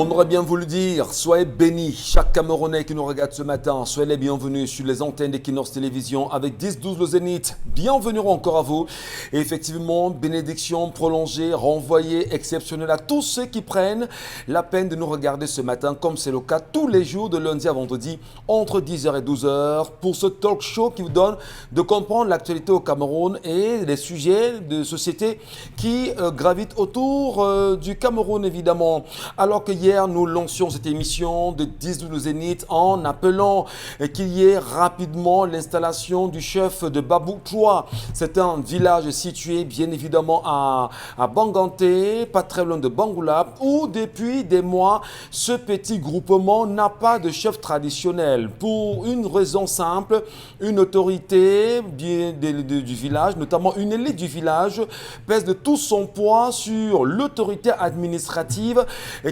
On aurait bien voulu dire, soyez bénis, chaque Camerounais qui nous regarde ce matin, soyez les bienvenus sur les antennes d'Equinox Télévision avec 10-12 le Zénith. Bienvenue encore à vous. Et effectivement, bénédiction prolongée, renvoyée, exceptionnelle à tous ceux qui prennent la peine de nous regarder ce matin, comme c'est le cas tous les jours de lundi à vendredi, entre 10h et 12h, pour ce talk show qui vous donne de comprendre l'actualité au Cameroun et les sujets de société qui gravitent autour du Cameroun, évidemment. Alors que hier, nous lancions cette émission de 10-12 Zénith en appelant qu'il y ait rapidement l'installation du chef de Babou Trois. C'est un village situé bien évidemment à Banganté, pas très loin de Bangoulap, où depuis des mois, ce petit groupement n'a pas de chef traditionnel. Pour une raison simple, une autorité du village, notamment une élite du village, pèse de tout son poids sur l'autorité administrative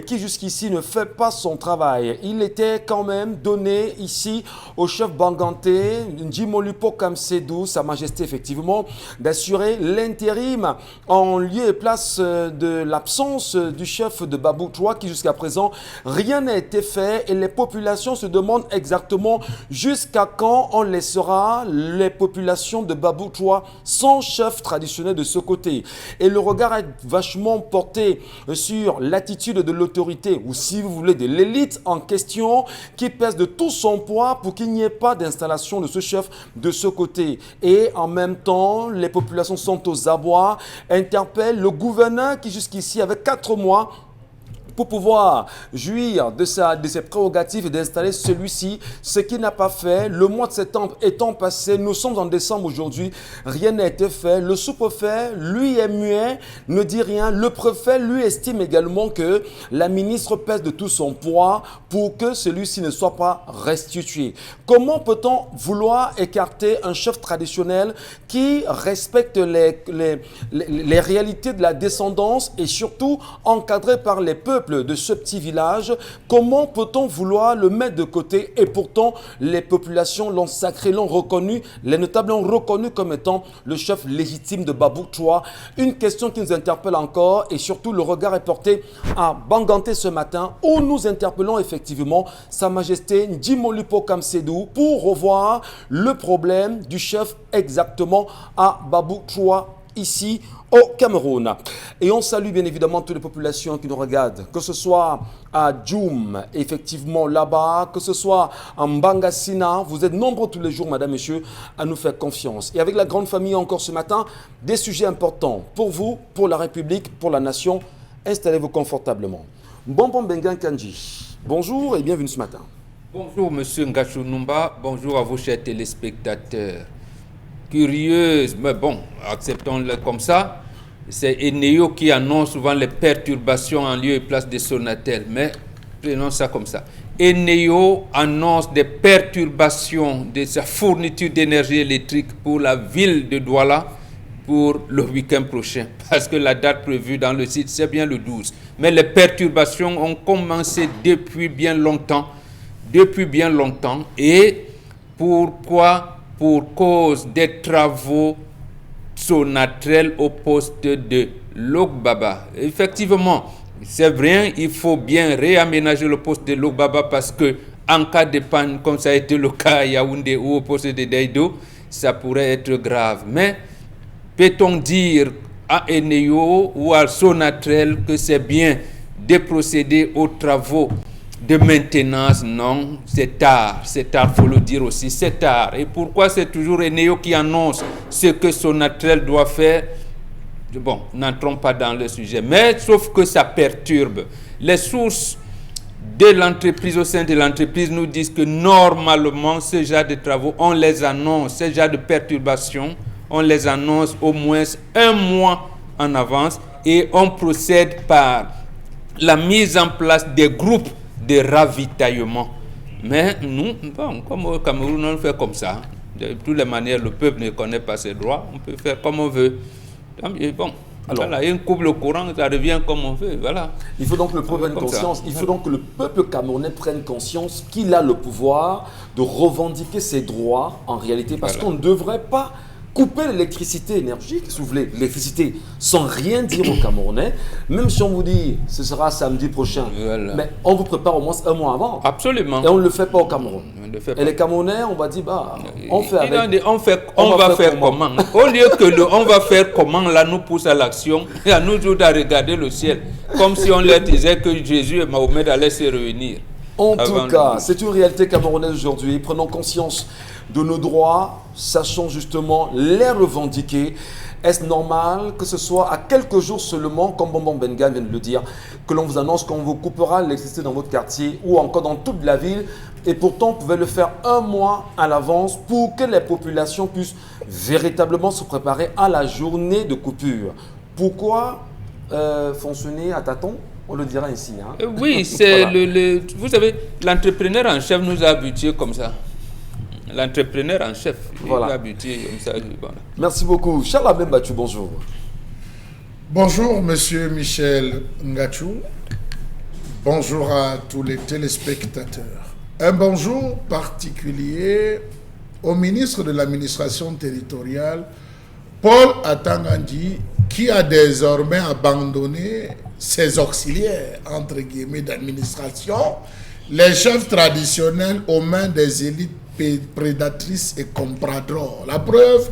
qui jusqu'ici ne fait pas son travail. Il était quand même donné ici au chef Banganté, Njimolupo Kamsedou, Sa Majesté effectivement, d'assurer l'intérim en lieu et place de l'absence du chef de Babou Trois qui jusqu'à présent rien n'a été fait et les populations se demandent exactement jusqu'à quand on laissera les populations de Babou Trois sans chef traditionnel de ce côté. Et le regard est vachement porté sur l'attitude de l'autorité ou si vous voulez de l'élite en question qui pèse de tout son poids pour qu'il n'y ait pas d'installation de ce chef de ce côté. Et en même temps, les populations sont aux abois, interpellent le gouverneur qui jusqu'ici avait 4 mois pour pouvoir jouir de ses prérogatives et d'installer celui-ci, ce qu'il n'a pas fait. Le mois de septembre étant passé, nous sommes en décembre aujourd'hui, rien n'a été fait. Le sous-préfet, lui, est muet, ne dit rien. Le préfet, lui, estime également que la ministre pèse de tout son poids pour que celui-ci ne soit pas restitué. Comment peut-on vouloir écarter un chef traditionnel qui respecte les réalités de la descendance et surtout encadré par les peuples de ce petit village? Comment peut-on vouloir le mettre de côté? Et pourtant, les populations l'ont sacré, l'ont reconnu, les notables l'ont reconnu comme étant le chef légitime de Babou Trois. Une question qui nous interpelle encore et surtout le regard est porté à Banganté ce matin où nous interpellons effectivement Sa Majesté Njimolupo Kamsedou pour revoir le problème du chef exactement à Babou Trois ici au Cameroun. Et on salue bien évidemment toutes les populations qui nous regardent, que ce soit à Djoum, effectivement là-bas, que ce soit en Bangassina. Vous êtes nombreux tous les jours, madame, messieurs, à nous faire confiance. Et avec la grande famille encore ce matin, des sujets importants pour vous, pour la République, pour la nation. Installez-vous confortablement. Bonbon Bengan Kanji, bonjour et bienvenue ce matin. Bonjour monsieur Ngachou Numba, bonjour à vos chers téléspectateurs. Curieuse, mais bon, acceptons-le comme ça. C'est Eneo qui annonce souvent les perturbations en lieu et place de Sonatel, mais prenons ça comme ça. Eneo annonce des perturbations de sa fourniture d'énergie électrique pour la ville de Douala pour le week-end prochain, parce que la date prévue dans le site, c'est bien le 12. Mais les perturbations ont commencé depuis bien longtemps, et pourquoi? Pour cause des travaux Sonatrel au poste de Logbaba. Effectivement, c'est vrai, il faut bien réaménager le poste de Logbaba parce que en cas de panne, comme ça a été le cas à Yaoundé ou au poste de Daido, ça pourrait être grave. Mais peut-on dire à Eneo ou à Sonatrel que c'est bien de procéder aux travaux de maintenance? Non, c'est tard, faut le dire aussi, c'est tard. Et pourquoi c'est toujours Eneo qui annonce ce que Sonatrel doit faire? Bon, n'entrons pas dans le sujet, mais sauf que ça perturbe. Les sources de l'entreprise, au sein de l'entreprise, nous disent que normalement, ce genre de travaux, on les annonce, ce genre de perturbations, on les annonce au moins 1 mois en avance et on procède par la mise en place des groupes de ravitaillement. Mais nous, bon, comme au Cameroun, on fait comme ça. De toutes les manières, le peuple ne connaît pas ses droits. On peut faire comme on veut. Bon, alors, voilà, une coupe le courant, ça revient comme on veut. Voilà. Il faut donc le peuple prenne conscience. Il faut donc que le peuple camerounais prenne conscience qu'il a le pouvoir de revendiquer ses droits en réalité. Parce qu'on ne devrait pas couper l'électricité énergique, si vous voulez, l'électricité, sans rien dire aux Camerounais, même si on vous dit ce sera samedi prochain, Voilà. mais on vous prépare au moins un mois avant. Absolument. Et on ne le fait pas au Cameroun. On ne le fait Et pas. les Camerounais, on va dire, bah, on fait Il a avec. dit, on va faire comment? Au lieu que on va faire comment, là, nous pousse à l'action, et à nous autres à regarder le ciel, comme si on leur disait que Jésus et Mahomet allaient se réunir. En Avant tout cas, le- c'est une réalité camerounaise aujourd'hui. Prenons conscience de nos droits, sachons justement les revendiquer. Est-ce normal que ce soit à quelques jours seulement, comme Bonbon Benga vient de le dire, que l'on vous annonce qu'on vous coupera l'électricité dans votre quartier ou encore dans toute la ville, et pourtant on pouvait le faire un mois à l'avance pour que les populations puissent véritablement se préparer à la journée de coupure. Pourquoi fonctionner à tâtons? On le dira ici. Hein? Oui, c'est Voilà. vous savez, l'entrepreneur en chef nous a habitués comme ça. L'entrepreneur en chef, il Voilà. nous a habitués comme ça. Voilà. Merci beaucoup. Charles Abem Bachou, bonjour. Bonjour, monsieur Michel Ngachou. Bonjour à tous les téléspectateurs. Un bonjour particulier au ministre de l'administration territoriale, Paul Atangandi, qui a désormais abandonné ses auxiliaires, entre guillemets, d'administration, les chefs traditionnels aux mains des élites prédatrices et compradors. La preuve,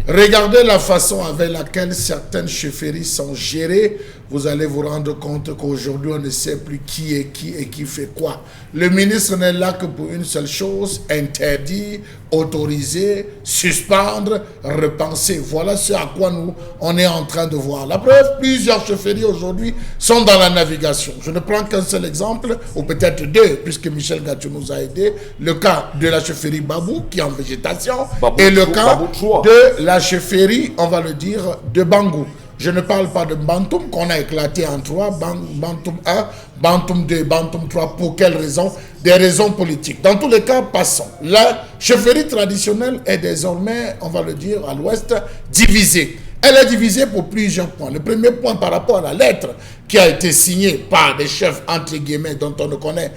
regardez la façon avec laquelle certaines chefferies sont gérées. Vous allez vous rendre compte qu'aujourd'hui, on ne sait plus qui est qui et qui fait quoi. Le ministre n'est là que pour une seule chose: interdire, autoriser, suspendre, repenser. Voilà ce à quoi nous, on est en train de voir. La preuve, plusieurs chefferies aujourd'hui sont dans la navigation. Je ne prends qu'un seul exemple, ou peut-être deux, puisque Michel Gachou nous a aidé. Le cas de la chefferie Babou, qui est en végétation, Babou et le Chou- cas Babou Choua. de la chefferie, on va le dire, de Bangou. Je ne parle pas de Bantoum qu'on a éclaté en trois, Bantoum 1, Bantoum 2, Bantoum 3. Pour quelles raisons? Des raisons politiques. Dans tous les cas, passons. La chefferie traditionnelle est désormais, on va le dire, à l'ouest, divisée. Elle est divisée pour plusieurs points. Le premier point par rapport à la lettre qui a été signée par des chefs, entre guillemets, dont on ne connaît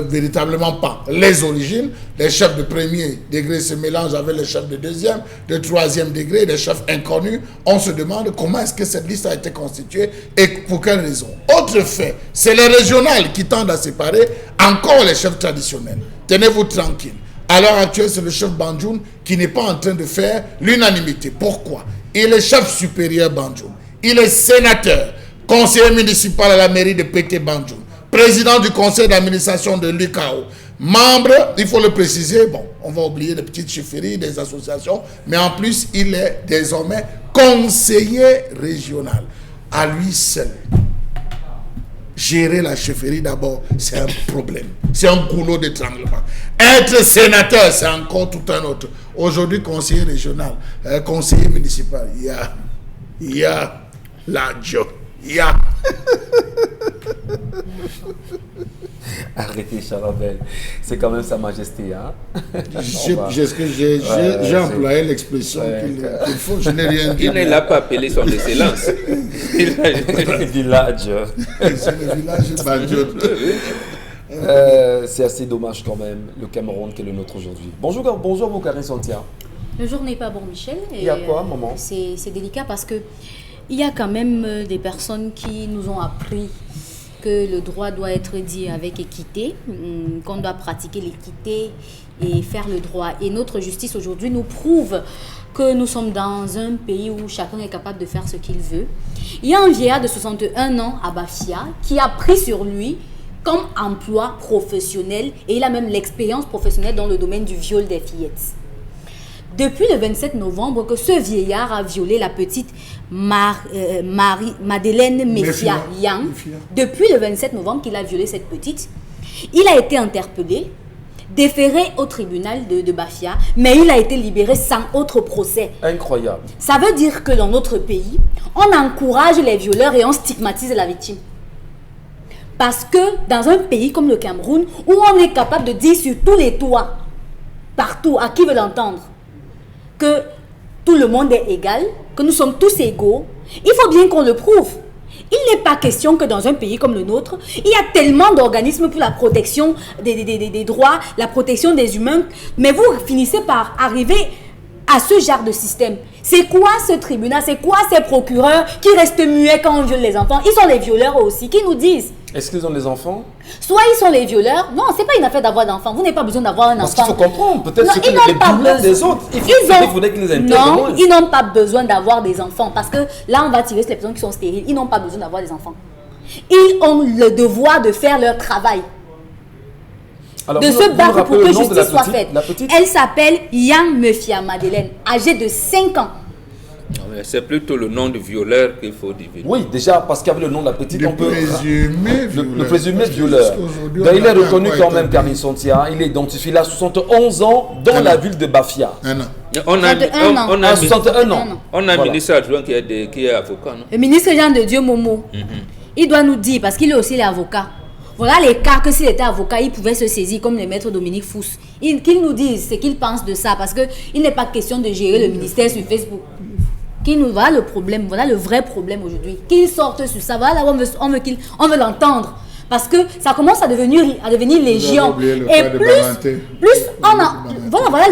véritablement pas les origines. Les chefs de premier degré se mélangent avec les chefs de deuxième, de troisième degré, des chefs inconnus. On se demande comment est-ce que cette liste a été constituée et pour quelles raisons. Autre fait, c'est les régionales qui tendent à séparer encore les chefs traditionnels. Tenez-vous tranquille. À l'heure actuelle, c'est le chef Bandjoun qui n'est pas en train de faire l'unanimité. Pourquoi? Il est chef supérieur Bandjoun. Il est sénateur, conseiller municipal à la mairie de Pété Bandjoun, président du conseil d'administration de l'UKAO, membre, il faut le préciser, bon, on va oublier les petites chefferies, des associations, mais en plus, il est désormais conseiller régional. À lui seul. Gérer la chefferie d'abord, c'est un problème. C'est un goulot d'étranglement. Être sénateur, c'est encore tout un autre. Aujourd'hui, conseiller régional, conseiller municipal, il y a la job. Il y a. Arrêtez, Charabel. C'est quand même Sa Majesté. Hein? J'ai employé l'expression qu'il faut. Je n'ai rien dit. Il ne l'a pas appelé son excellence. Village. C'est le village Banjo. C'est assez dommage quand même, le Cameroun qui est le nôtre aujourd'hui. Bonjour, bonjour vous, Karine Santia. Le jour n'est pas bon, Michel. Il y a quoi, maman? C'est délicat parce que il y a quand même des personnes qui nous ont appris que le droit doit être dit avec équité, qu'on doit pratiquer l'équité et faire le droit. Et notre justice aujourd'hui nous prouve que nous sommes dans un pays où chacun est capable de faire ce qu'il veut. Il y a un vieillard de 61 ans à Bafia qui a pris sur lui comme emploi professionnel et il a même l'expérience professionnelle dans le domaine du viol des fillettes. Depuis le 27 novembre que ce vieillard a violé la petite Madeleine Mefia Yang, depuis le 27 novembre qu'il a violé cette petite, il a été interpellé, déféré au tribunal de Bafia, mais il a été libéré sans autre procès. Incroyable. Ça veut dire que dans notre pays, on encourage les violeurs et on stigmatise la victime. Parce que dans un pays comme le Cameroun, où on est capable de dire sur tous les toits, partout, à qui veut l'entendre, que tout le monde est égal, que nous sommes tous égaux, il faut bien qu'on le prouve. Il n'est pas question que dans un pays comme le nôtre, il y a tellement d'organismes pour la protection des droits, la protection des humains, mais vous finissez par arriver à ce genre de système. C'est quoi ce tribunal? C'est quoi ces procureurs qui restent muets quand on viole les enfants? Ils sont les violeurs aussi, qui nous disent. Est-ce qu'ils ont des enfants? Soit ils sont les violeurs. Non, c'est pas une affaire d'avoir d'enfants. Vous n'avez pas besoin d'avoir un enfant. Parce qu'il faut comprendre, peut-être Non, c'est que ils n'ont les pas violeurs besoin. des autres. Il faudrait qu'ils nous intègrent. Non, ils n'ont pas besoin d'avoir des enfants. Parce que là, on va tirer sur les personnes qui sont stériles. Ils n'ont pas besoin d'avoir des enfants. Ils ont le devoir de faire leur travail. Alors, De vous se me battre pour rappelez que le nom de la justice soit petite- faite. la petite Elle s'appelle Yang Mefia Madeleine, âgée de 5 ans. Non, mais c'est plutôt le nom du violeur qu'il faut diviner. Oui, déjà, parce qu'avec le nom de la petite, Le on peut... présumé Le violeur. présumé Parce que violeur. jusqu'aujourd'hui, Ben, on il n'a est pas reconnu encore quand même, établi. Karim Sontia. Il est identifié là, 71 ans, dans la ville de Bafia. Un an. On a, 31 ans. on a, À 61 ans. on a un Voilà. ministre adjoint qui est avocat, non? Le ministre Jean de Dieu Momo, il doit nous dire, parce qu'il est aussi l'avocat. Voilà les cas que s'il était avocat, il pouvait se saisir comme le maître Dominique Fous. Qu'il nous dise ce qu'il pense de ça, parce qu'il n'est pas question de gérer le ministère sur Facebook. Voilà le problème, voilà le vrai problème aujourd'hui. Qu'il sorte sur ça, voilà là où on veut l'entendre. Parce que ça commence à devenir légion. oublié le Et cas de Baganté. plus on a... Voilà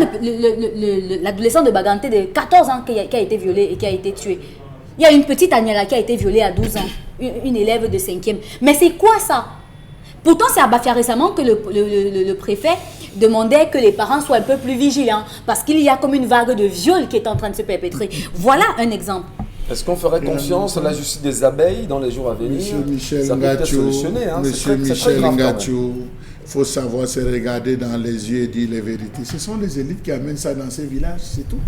l'adolescent de Baganté de 14 ans qui a été violé et qui a été tué. Il y a une petite Agnella qui a été violée à 12 ans, une élève de 5e. Mais c'est quoi ça? Pourtant, c'est à Bafia récemment que le préfet demandait que les parents soient un peu plus vigilants parce qu'il y a comme une vague de viol qui est en train de se perpétrer. Voilà un exemple. Est-ce qu'on ferait confiance à la justice des abeilles dans les jours à venir? Monsieur Michel Ça peut être Ngachou, solutionné, hein. C'est Monsieur très- c'est très Michel grave quand même. Ngachou, il faut savoir se regarder dans les yeux et dire les vérités. Ce sont les élites qui amènent ça dans ces villages, c'est tout.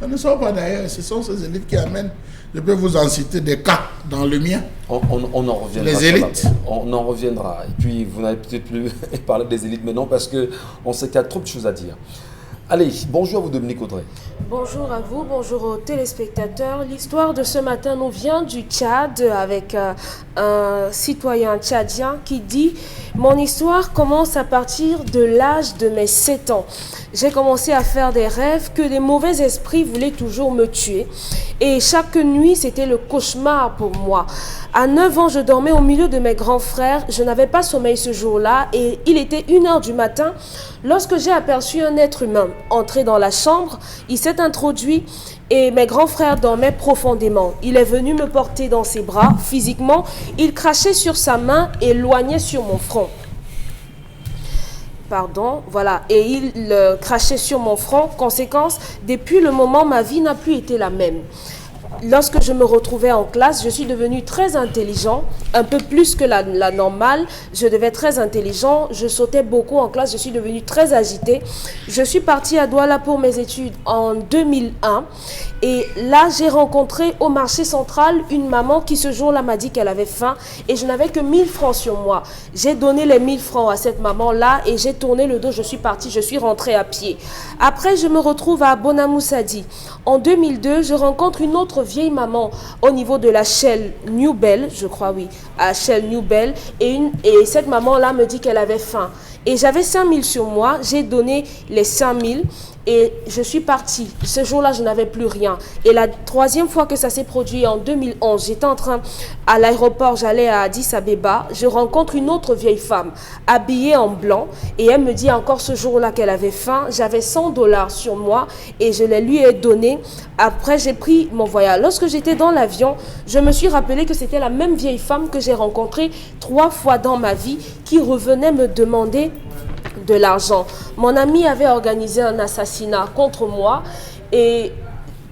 Ça ne sort pas d'ailleurs, ce sont ces élites qui amènent. Je peux vous en citer des cas dans le mien. On en reviendra. Les sur la- élites. On en reviendra. Et puis, vous n'avez peut-être plus parler des élites maintenant parce qu'on sait qu'il y a trop de choses à dire. Allez, bonjour à vous Dominique Audrey. Bonjour à vous, bonjour aux téléspectateurs. L'histoire de ce matin nous vient du Tchad avec un citoyen tchadien qui dit « Mon histoire commence à partir de l'âge de mes 7 ans. J'ai commencé à faire des rêves que des mauvais esprits voulaient toujours me tuer. Et chaque nuit, c'était le cauchemar pour moi. À 9 ans, je dormais au milieu de mes grands frères. Je n'avais pas sommeil ce jour-là et il était 1h du matin lorsque j'ai aperçu un être humain entrer dans la chambre. Il s'est introduit et mes grands frères dormaient profondément. Il est venu me porter dans ses bras. Physiquement, il crachait sur sa main et loignait sur mon front. Voilà, et il crachait sur mon front. Conséquence, depuis le moment, ma vie n'a plus été la même. Lorsque je me retrouvais en classe, je suis devenue très intelligent, un peu plus que la normale. Je devais être très intelligent, je sautais beaucoup en classe, je suis devenue très agitée. Je suis partie à Douala pour mes études en 2001 et là j'ai rencontré au marché central une maman qui ce jour-là m'a dit qu'elle avait faim et je n'avais que 1000 francs sur moi. J'ai donné les 1000 francs à cette maman-là et j'ai tourné le dos, je suis partie, je suis rentrée à pied. Après, je me retrouve à Bonamoussadi. En 2002, je rencontre une autre vieille maman au niveau de la Shell New Bell, je crois, oui, à Shell New Bell. Et cette maman-là me dit qu'elle avait faim. Et j'avais 5000 sur moi, j'ai donné les 5000 et je suis partie. Ce jour-là, je n'avais plus rien. Et la troisième fois que ça s'est produit, en 2011, j'étais en train, à l'aéroport, j'allais à Addis Abeba, je rencontre une autre vieille femme habillée en blanc et elle me dit encore ce jour-là qu'elle avait faim. J'avais 100 $ sur moi et je les lui ai donné. Après, j'ai pris mon voyage. Lorsque j'étais dans l'avion, je me suis rappelé que c'était la même vieille femme que j'ai rencontrée 3 fois dans ma vie qui revenait me demander de l'argent. Mon ami avait organisé un assassinat contre moi et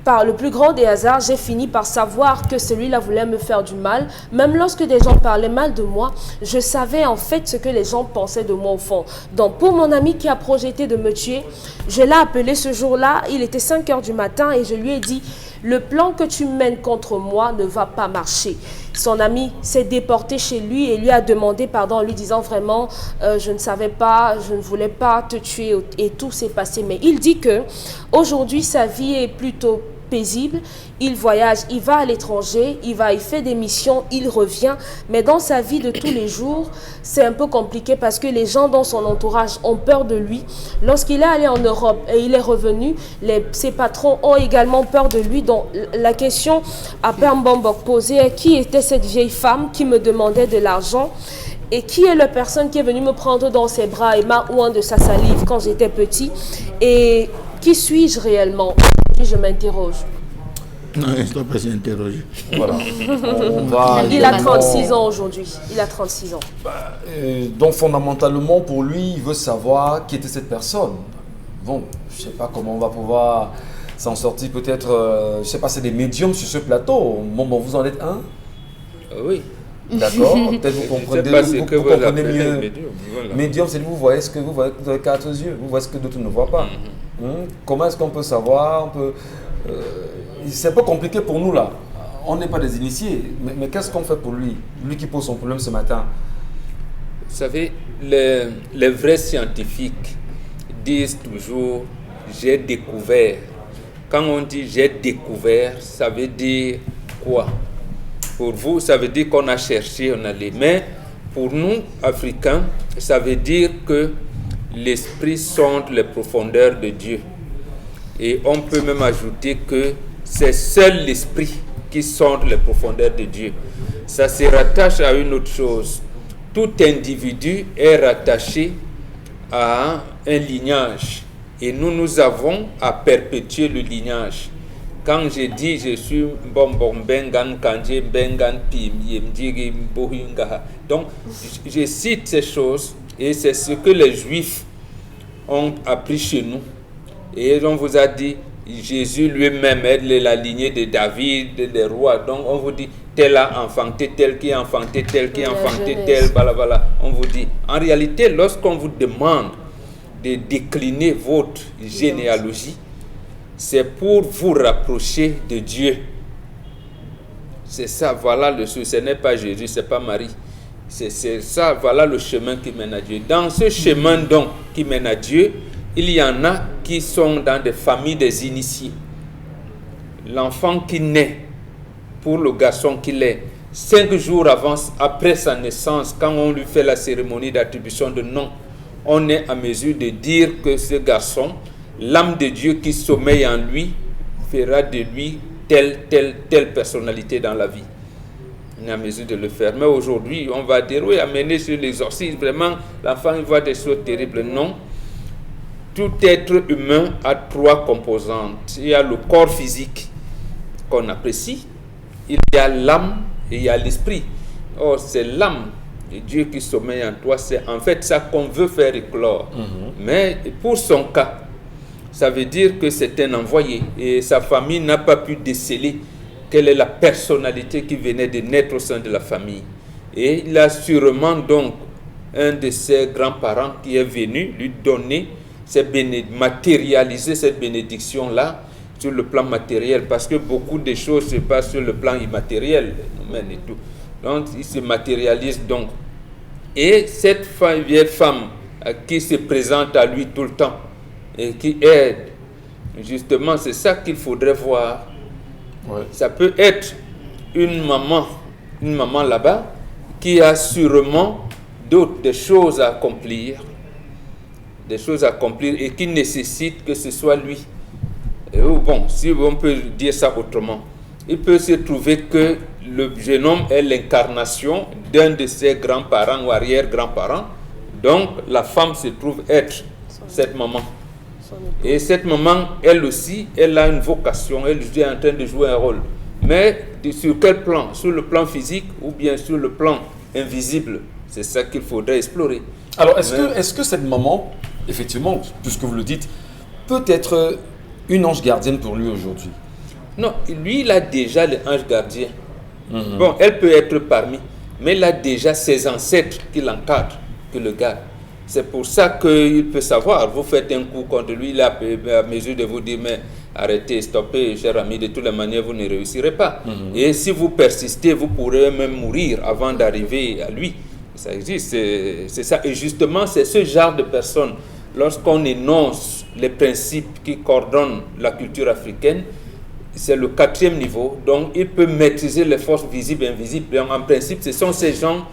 par le plus grand des hasards, j'ai fini par savoir que celui-là voulait me faire du mal. Même lorsque des gens parlaient mal de moi, je savais en fait ce que les gens pensaient de moi au fond. Donc pour mon ami qui a projeté de me tuer, je l'ai appelé ce jour-là, il était 5 h du matin et je lui ai dit « Le plan que tu mènes contre moi ne va pas marcher ». Son ami s'est déporté chez lui et lui a demandé pardon en lui disant vraiment je ne savais pas, je ne voulais pas te tuer et tout s'est passé. Mais il dit que aujourd'hui sa vie est plutôt paisible, il voyage, il va à l'étranger, il fait des missions, il revient, mais dans sa vie de tous les jours, c'est un peu compliqué parce que les gens dans son entourage ont peur de lui. Lorsqu'il est allé en Europe et il est revenu, ses patrons ont également peur de lui. Donc la question à Pembambok posée est qui était cette vieille femme qui me demandait de l'argent et qui est la personne qui est venue me prendre dans ses bras et m'a oint de sa salive quand j'étais petit et qui suis-je réellement? aujourd'hui, je m'interroge. Non, il ne doit pas s'interroger. Voilà. On va Il a 36 ans aujourd'hui. Il a 36 ans. Donc fondamentalement, pour lui, il veut savoir qui était cette personne. Bon, je ne sais pas comment on va pouvoir s'en sortir. Peut-être, je ne sais pas, c'est des médiums sur ce plateau. Bon, vous en êtes un? Oui. D'accord. Peut-être vous comprenez mieux. Médium, voilà. Médium, c'est vous voyez ce que vous voyez, vous avez 4 yeux. Vous voyez ce que d'autres ne voient pas. Comment est-ce qu'on peut savoir? C'est un peu compliqué pour nous là. On n'est pas des initiés. Mais qu'est-ce qu'on fait pour lui? Lui qui pose son problème ce matin. Vous savez, les vrais scientifiques disent toujours « j'ai découvert ». Quand on dit « j'ai découvert », ça veut dire quoi? Pour vous, ça veut dire qu'on a cherché, on a allé. Mais pour nous, Africains, ça veut dire que l'esprit sonde les profondeurs de Dieu. Et on peut même ajouter que c'est seul l'esprit qui sonde les profondeurs de Dieu. Ça se rattache à une autre chose. Tout individu est rattaché à un lignage. Et nous avons à perpétuer le lignage. Quand je dis je suis Bengan Kanje Bengan Pim Yemdigi Bohingaha. Donc je cite ces choses et c'est ce que les Juifs ont appris chez nous. Et on vous a dit Jésus lui-même est la lignée de David, des rois. Donc on vous dit tel a enfanté tel qui a enfanté tel qui a enfanté tel, voilà. On vous dit. En réalité, lorsqu'on vous demande de décliner votre généalogie, c'est pour vous rapprocher de Dieu. C'est ça, voilà le ce n'est pas Jésus, c'est pas Marie. C'est ça, voilà le chemin qui mène à Dieu. Dans ce chemin donc qui mène à Dieu, il y en a qui sont dans des familles des initiés. L'enfant qui naît, pour le garçon qu'il est, 5 jours après sa naissance, quand on lui fait la cérémonie d'attribution de nom, on est à mesure de dire que ce garçon, l'âme de Dieu qui sommeille en lui, fera de lui telle personnalité dans la vie. On est à mesure de le faire. Mais aujourd'hui, on va dire, oui, amener sur l'exorcisme, vraiment, l'enfant il voit des choses terribles. Non. Tout être humain a 3 composantes. Il y a le corps physique qu'on apprécie, il y a l'âme et il y a l'esprit. Or, c'est l'âme de Dieu qui sommeille en toi. C'est en fait ça qu'on veut faire éclore. Mais pour son cas, ça veut dire que c'est un envoyé et sa famille n'a pas pu déceler quelle est la personnalité qui venait de naître au sein de la famille. Et il a sûrement donc un de ses grands-parents qui est venu lui donner, matérialiser cette bénédiction-là sur le plan matériel, parce que beaucoup de choses se passent sur le plan immatériel, et tout. Donc il se matérialise donc. Et cette vieille femme qui se présente à lui tout le temps et qui aide, justement, c'est ça qu'il faudrait voir. Ouais. Ça peut être une maman là-bas qui a sûrement des choses à accomplir et qui nécessite que ce soit lui. Et bon, si on peut dire ça autrement, il peut se trouver que le jeune homme est l'incarnation d'un de ses grands-parents ou arrière-grands-parents. Donc la femme se trouve être cette maman. Et cette maman, elle aussi, elle a une vocation, elle est en train de jouer un rôle. Mais sur quel plan? Sur le plan physique ou bien sur le plan invisible? C'est ça qu'il faudrait explorer. Alors, est-ce que cette maman, effectivement, puisque vous le dites, peut être une ange gardienne pour lui aujourd'hui? Non, lui, il a déjà l'ange gardien. Bon, elle peut être parmi, mais il a déjà ses ancêtres qui l'encadrent, qui le gardent. C'est pour ça qu'il peut savoir. Vous faites un coup contre lui, il est à mesure de vous dire, mais arrêtez, stoppez, cher ami, de toutes les manières, vous ne réussirez pas. Et si vous persistez, vous pourrez même mourir avant d'arriver à lui. Ça existe, c'est ça. Et justement, c'est ce genre de personnes, lorsqu'on énonce les principes qui coordonnent la culture africaine, c'est le 4e niveau. Donc, il peut maîtriser les forces visibles et invisibles. Et en principe, ce sont ces gens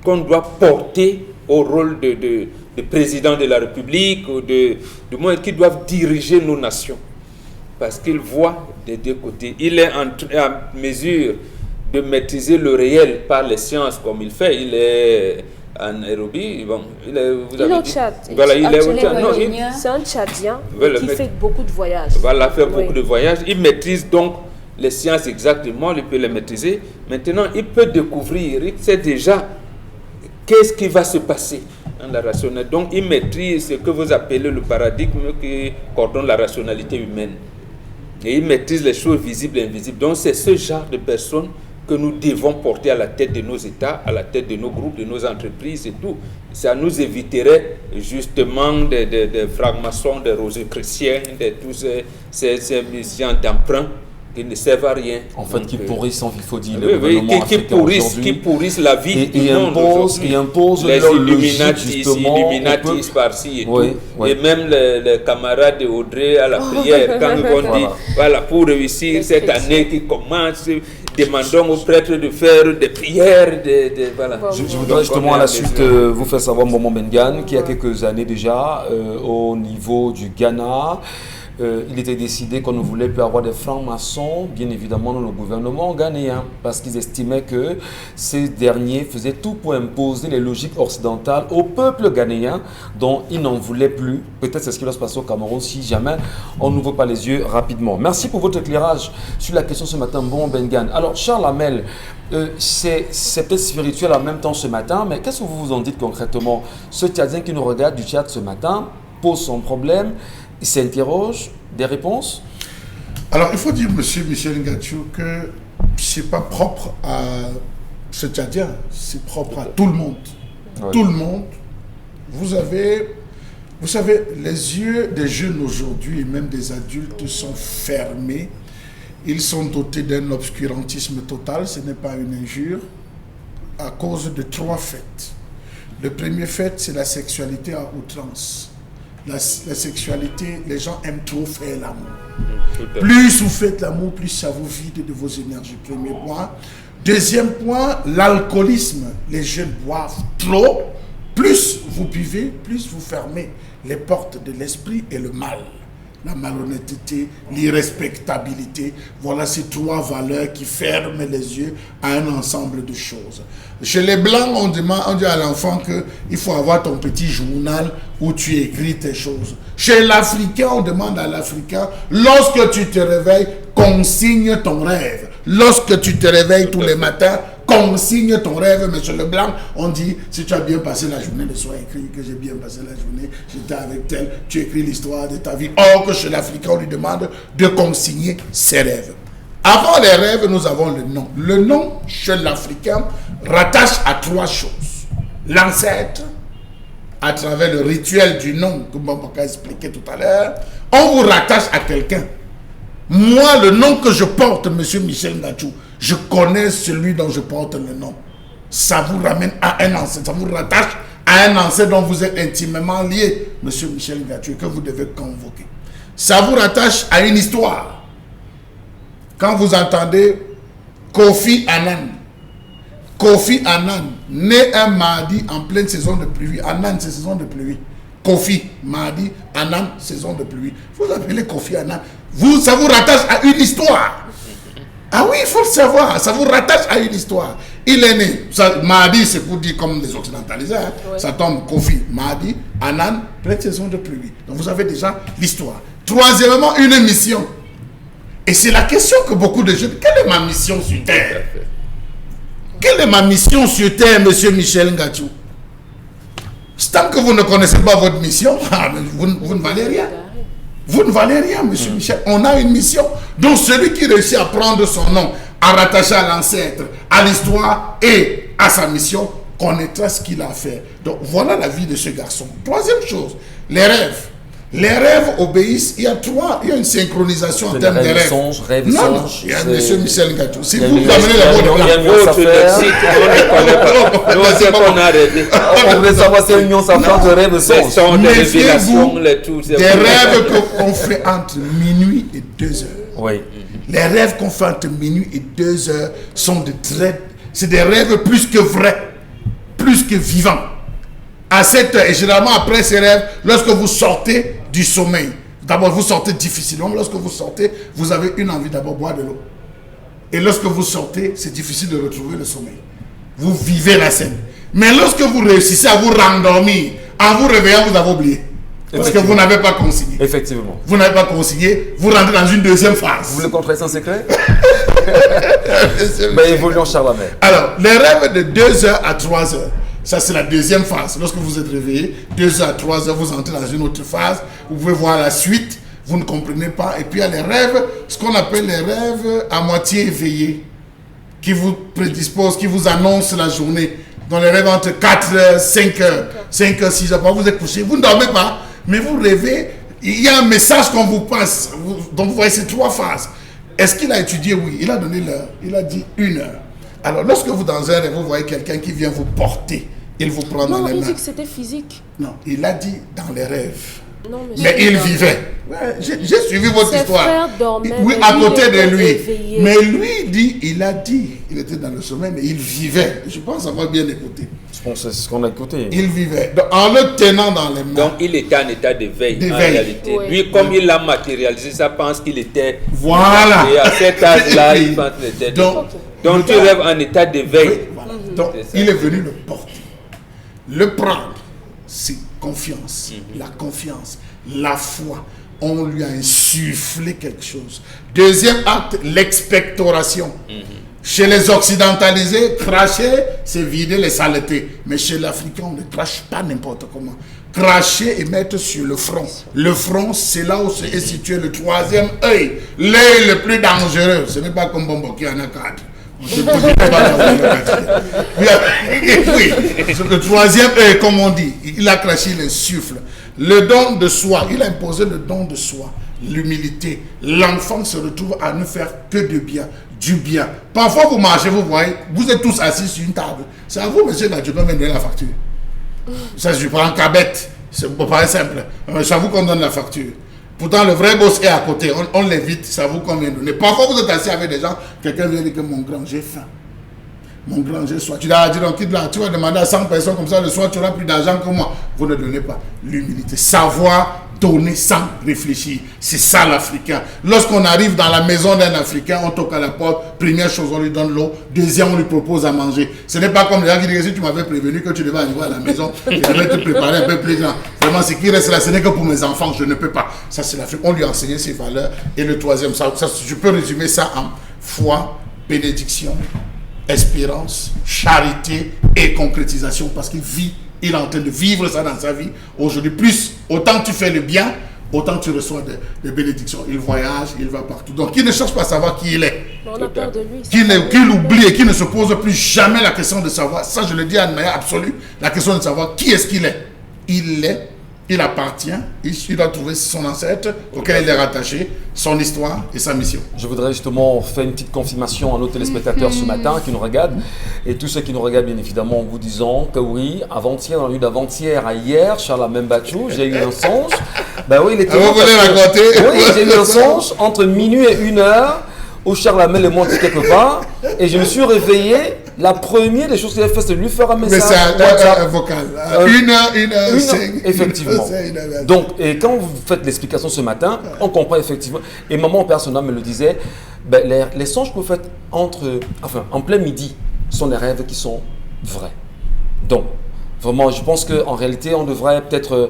qu'on doit porter au rôle de président de la République, ou du moins qui doivent diriger nos nations. Parce qu'il voit des 2 côtés. Il est en mesure de maîtriser le réel par les sciences comme il fait. Il est à Nairobi. Bon, Il est au Tchad. Voilà, il est au Actuellement, Tchad. Non, ingénieur. C'est un Tchadien Voilà, qui mais- fait beaucoup de voyages. va faire beaucoup Oui. de voyages. Il maîtrise donc les sciences exactement, il peut les maîtriser. Maintenant, il peut découvrir, il sait déjà qu'est-ce qui va se passer dans la rationalité. Donc, il maîtrise ce que vous appelez le paradigme qui coordonne la rationalité humaine. Et il maîtrise les choses visibles et invisibles. Donc, c'est ce genre de personnes que nous devons porter à la tête de nos États, à la tête de nos groupes, de nos entreprises et tout. Ça nous éviterait justement des francs-maçons, des rosicruciens, de tous ces missions d'emprunt qui ne servent à rien. En fait, Donc, qui pourrissent, il faut dire, oui, le oui, gouvernement qui africain aujourd'hui. pourrissent la vie Et du monde aujourd'hui. impose les leur Illuminatis, logique, justement, Illuminatis par-ci et Oui, tout. oui. Et même les camarades de Audrey à la prière, quand ils vont dire, voilà, pour réussir Les cette chrétiens. année qui commence, demandons aux prêtres de faire des prières, voilà. Bon. Je Donc, voudrais justement on est à la à suite mesure. vous faire savoir Momo Bengan, qui il y a quelques années déjà, au niveau du Ghana, il était décidé qu'on ne voulait plus avoir des francs-maçons, bien évidemment, dans le gouvernement ghanéen, parce qu'ils estimaient que ces derniers faisaient tout pour imposer les logiques occidentales au peuple ghanéen, dont ils n'en voulaient plus. Peut-être c'est ce qui va se passer au Cameroun si jamais on n'ouvre pas les yeux rapidement. Merci pour votre éclairage sur la question ce matin, Momo Bengan. Alors, Charles Hamel, c'est peut-être spirituel en même temps ce matin, mais qu'est-ce que vous vous en dites concrètement? Ce Tchadien qui nous regarde du Tchad ce matin pose son problème, il s'interroge, des réponses? Alors, il faut dire, monsieur Michel Ngachou, que ce n'est pas propre à ce Tchadien, c'est propre à tout le monde. Oui. Tout le monde. Vous savez, les yeux des jeunes aujourd'hui, et même des adultes, sont fermés. Ils sont dotés d'un obscurantisme total, ce n'est pas une injure, à cause de 3 faits. Le premier fait, c'est la sexualité à outrance. La sexualité, les gens aiment trop faire l'amour. Plus vous faites l'amour, plus ça vous vide de vos énergies. Premier point. Deuxième point, l'alcoolisme. Les jeunes boivent trop. Plus vous buvez, plus vous fermez les portes de l'esprit et le mal. La malhonnêteté, l'irrespectabilité, voilà ces 3 valeurs qui ferment les yeux à un ensemble de choses. Chez les Blancs, on dit à l'enfant qu'il faut avoir ton petit journal où tu écris tes choses. Chez l'Africain, on demande à l'Africain, lorsque tu te réveilles, consigne ton rêve. Lorsque tu te réveilles tous les matins, consigne ton rêve. Mais chez le Blanc, on dit, si tu as bien passé la journée, le soir écrit que j'ai bien passé la journée, j'étais avec tel, tu écris l'histoire de ta vie. Or que chez l'Africain, on lui demande de consigner ses rêves. Avant les rêves, nous avons le nom. Le nom, chez l'Africain, rattache à 3 choses. L'ancêtre, à travers le rituel du nom, que Mbambaka expliqué tout à l'heure, on vous rattache à quelqu'un. Moi, le nom que je porte, monsieur Michel Ngachou, je connais celui dont je porte le nom. Ça vous ramène à un ancêtre, ça vous rattache à un ancêtre dont vous êtes intimement lié, monsieur Michel Ngachou, que vous devez convoquer. Ça vous rattache à une histoire. Quand vous entendez Kofi Annan, né un mardi en pleine saison de pluie. Annan, c'est saison de pluie. Kofi, mardi, Annan, saison de pluie. Vous appelez Kofi Annan. Ça vous rattache à une histoire. Ah oui, il faut le savoir. Ça vous rattache à une histoire. Il est né. Mardi, c'est pour dire comme les occidentalisés. Hein. Oui. Ça tombe Kofi, mardi, Annan, pleine saison de pluie. Donc vous avez déjà l'histoire. Troisièmement, une mission. Et c'est la question que beaucoup de jeunes... Quelle est ma mission sur Terre? Quelle est ma mission sur Terre, monsieur Michel Ngachou? Tant que vous ne connaissez pas votre mission, vous ne valez rien. Vous ne valez rien, monsieur Michel. On a une mission. Donc celui qui réussit à prendre son nom, à rattacher à l'ancêtre, à l'histoire et à sa mission, connaîtra ce qu'il a fait. Donc voilà la vie de ce garçon. Troisième chose, les rêves. Les rêves obéissent, il y a une synchronisation en termes de rêves. Non, il y a monsieur Michel Ngachou. Si vous amenez la on voulait savoir si l'union s'affronte de rêves songes. Méfiez-vous des rêves qu'on fait entre minuit et 2 heures. Oui. Les rêves qu'on fait entre minuit et 2 heures sont c'est des rêves plus que vrais, plus que vivants. À cette heure, et généralement après ces rêves, lorsque vous sortez du sommeil, d'abord vous sortez difficilement, lorsque vous sortez, vous avez une envie d'abord boire de l'eau. Et lorsque vous sortez, c'est difficile de retrouver le sommeil. Vous vivez la scène. Mais lorsque vous réussissez à vous rendormir, en vous réveillant, vous avez oublié. Parce que vous n'avez pas consigné. Effectivement. Vous n'avez pas consigné, vous rentrez dans une deuxième phase. Vous voulez contrer sans secret? Évoluons Charlemagne. Alors, les rêves de 2h à 3h, ça c'est la deuxième phase. Lorsque vous êtes réveillé, 2h à 3h, vous entrez dans une autre phase. Vous pouvez voir la suite, vous ne comprenez pas. Et puis il y a les rêves, ce qu'on appelle les rêves à moitié éveillés, qui vous prédisposent, qui vous annoncent la journée. Dans les rêves entre 4h, 5h, 5h, 6h, vous êtes couché, vous ne dormez pas. Mais vous rêvez, il y a un message qu'on vous passe. Donc vous voyez ces 3 phases. Est-ce qu'il a étudié? Oui, il a donné l'heure. Il a dit 1 heure. Alors lorsque vous dans un rêve, vous voyez quelqu'un qui vient vous porter. Il vous prend dans les mains. Non, il dit que c'était physique. Non, il a dit dans les rêves. Non, mais il vivait. Ouais, j'ai suivi votre histoire. Ses frères dormaient, oui, mais à lui, côté il de était lui. éveillé. Mais lui il a dit, il était dans le sommeil, mais il vivait. Je pense avoir bien écouté. Je pense que c'est ce qu'on a écouté. Il vivait. Donc, en le tenant dans les mains. Donc il était en état d'éveil en D'éveil. réalité. Oui. Lui, comme il l'a matérialisé, ça pense qu'il était. Voilà. Et à cet âge-là, il pense qu'il était. Donc tu rêves en état d'éveil. Oui, voilà. Donc, C'est ça. il est venu le porter. Le prendre, c'est confiance. La confiance, la foi. On lui a insufflé quelque chose. Deuxième acte, l'expectoration. Chez les occidentalisés, cracher, c'est vider les saletés. Mais chez l'Africain, on ne crache pas n'importe comment. Cracher et mettre sur le front. Le front, c'est là où est situé le 3e œil. L'œil le plus dangereux. Ce n'est pas comme Bombo qui en a 4. On ne peut pas l'avoir le 4e. Oui, le 3e œil, comme on dit. Il a craché, il insuffle. Le don de soi, il a imposé le don de soi. L'humilité. L'enfant se retrouve à ne faire que de bien. Du bien. Parfois, vous marchez, vous voyez, vous êtes tous assis sur une table. C'est à vous, monsieur, là, je peux me donner la facture. Ça, je prends un cabette. C'est pas simple. C'est à vous qu'on donne la facture. Pourtant, le vrai boss est à côté. On l'évite, c'est à vous qu'on vient donner. Parfois, vous êtes assis avec des gens, quelqu'un vient dire que mon grand, j'ai faim. Mon grand, j'ai soif. Tu vas dire, tu vas demander à 100 personnes comme ça, le soir, tu auras plus d'argent que moi. Vous ne donnez pas. L'humilité. Savoir donner sans réfléchir. C'est ça l'Africain. Lorsqu'on arrive dans la maison d'un Africain, on toque à la porte. Première chose, on lui donne l'eau. Deuxième, on lui propose à manger. Ce n'est pas comme les gens qui disent, si tu m'avais prévenu que tu devais arriver à la maison, je devais te préparer un peu plus grand. Vraiment, ce qui reste là, ce n'est que pour mes enfants, je ne peux pas. Ça, c'est l'Afrique. On lui a enseigné ses valeurs. Et le troisième, ça, je peux résumer ça en foi, bénédiction, espérance, charité et concrétisation, parce qu'il vit, il est en train de vivre ça dans sa vie. Aujourd'hui, plus, autant tu fais le bien, autant tu reçois des bénédictions. Il voyage, il va partout. Donc, il ne cherche pas à savoir qui il est. On a peur de lui. Qu'il oublie et qu'il ne se pose plus jamais la question de savoir. Ça, je le dis à une manière absolue. La question de savoir qui est-ce qu'il est. Il est. Il appartient, il doit trouver son ancêtre auquel il est rattaché, son histoire et sa mission. Je voudrais justement faire une petite confirmation à nos téléspectateurs ce matin qui nous regardent et tous ceux qui nous regardent bien évidemment en vous disant que oui, avant-hier, dans la nuit d'avant-hier à hier, Charles Membachou, j'ai eu un songe. Ben oui, il était. Vous voulez raconter? Oui, j'ai eu un songe entre minuit et 1h où Charlemagne est monté quelque part et je me suis réveillé. La première des choses qu'il a fait, c'est de lui faire un message. Mais c'est un vocal. 1h05. Effectivement. Donc, et quand vous faites l'explication ce matin, on comprend effectivement. Et maman personnelle me le disait, ben, les songes que vous faites en plein midi sont des rêves qui sont vrais. Donc, vraiment, je pense qu'en réalité, on devrait peut-être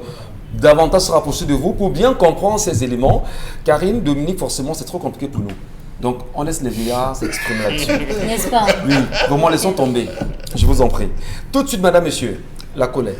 davantage se rapprocher de vous pour bien comprendre ces éléments. Karine, Dominique, forcément, c'est trop compliqué pour nous. Donc, on laisse les vieillards s'exprimer là-dessus. N'est-ce pas? Oui, vraiment, laissons tomber. Je vous en prie. Tout de suite, madame, monsieur, la colère.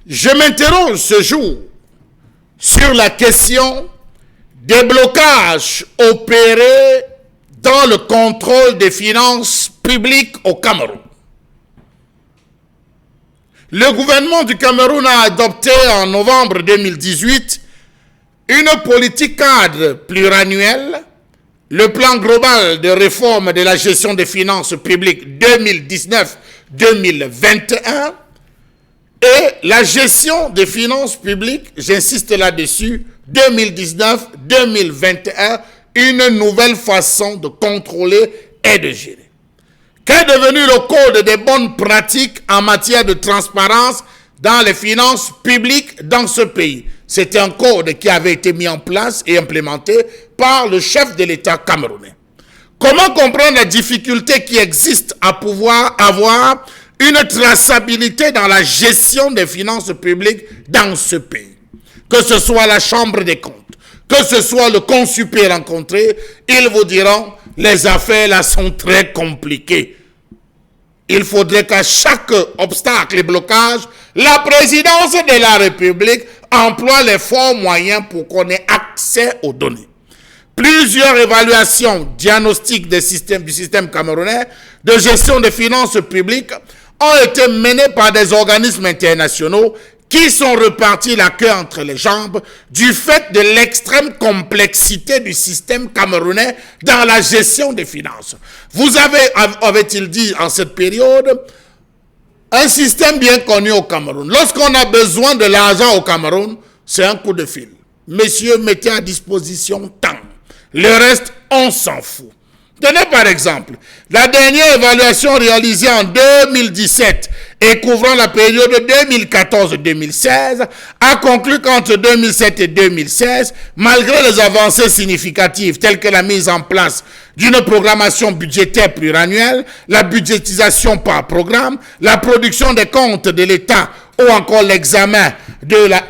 Je m'interroge ce jour sur la question des blocages opérés dans le contrôle des finances publiques au Cameroun. Le gouvernement du Cameroun a adopté en novembre 2018 une politique cadre pluriannuelle, le plan global de réforme de la gestion des finances publiques 2019-2021 et la gestion des finances publiques, j'insiste là-dessus, 2019-2021, une nouvelle façon de contrôler et de gérer. Qu'est devenu le code des bonnes pratiques en matière de transparence dans les finances publiques dans ce pays? C'est un code qui avait été mis en place et implémenté par le chef de l'État camerounais. Comment comprendre la difficulté qui existe à pouvoir avoir une traçabilité dans la gestion des finances publiques dans ce pays? Que ce soit la Chambre des comptes, que ce soit le consuper rencontré, ils vous diront, les affaires là sont très compliquées. Il faudrait qu'à chaque obstacle et blocage, la présidence de la République emploie les forts moyens pour qu'on ait accès aux données. Plusieurs évaluations diagnostiques du système camerounais de gestion des finances publiques ont été menées par des organismes internationaux qui sont repartis la queue entre les jambes du fait de l'extrême complexité du système camerounais dans la gestion des finances. Vous avez, avait-il dit en cette période, un système bien connu au Cameroun. Lorsqu'on a besoin de l'argent au Cameroun, c'est un coup de fil. Messieurs, mettez à disposition tant. Le reste, on s'en fout. Tenez par exemple, la dernière évaluation réalisée en 2017 et couvrant la période 2014-2016 a conclu qu'entre 2007 et 2016, malgré les avancées significatives telles que la mise en place d'une programmation budgétaire pluriannuelle, la budgétisation par programme, la production des comptes de l'État ou encore l'examen de la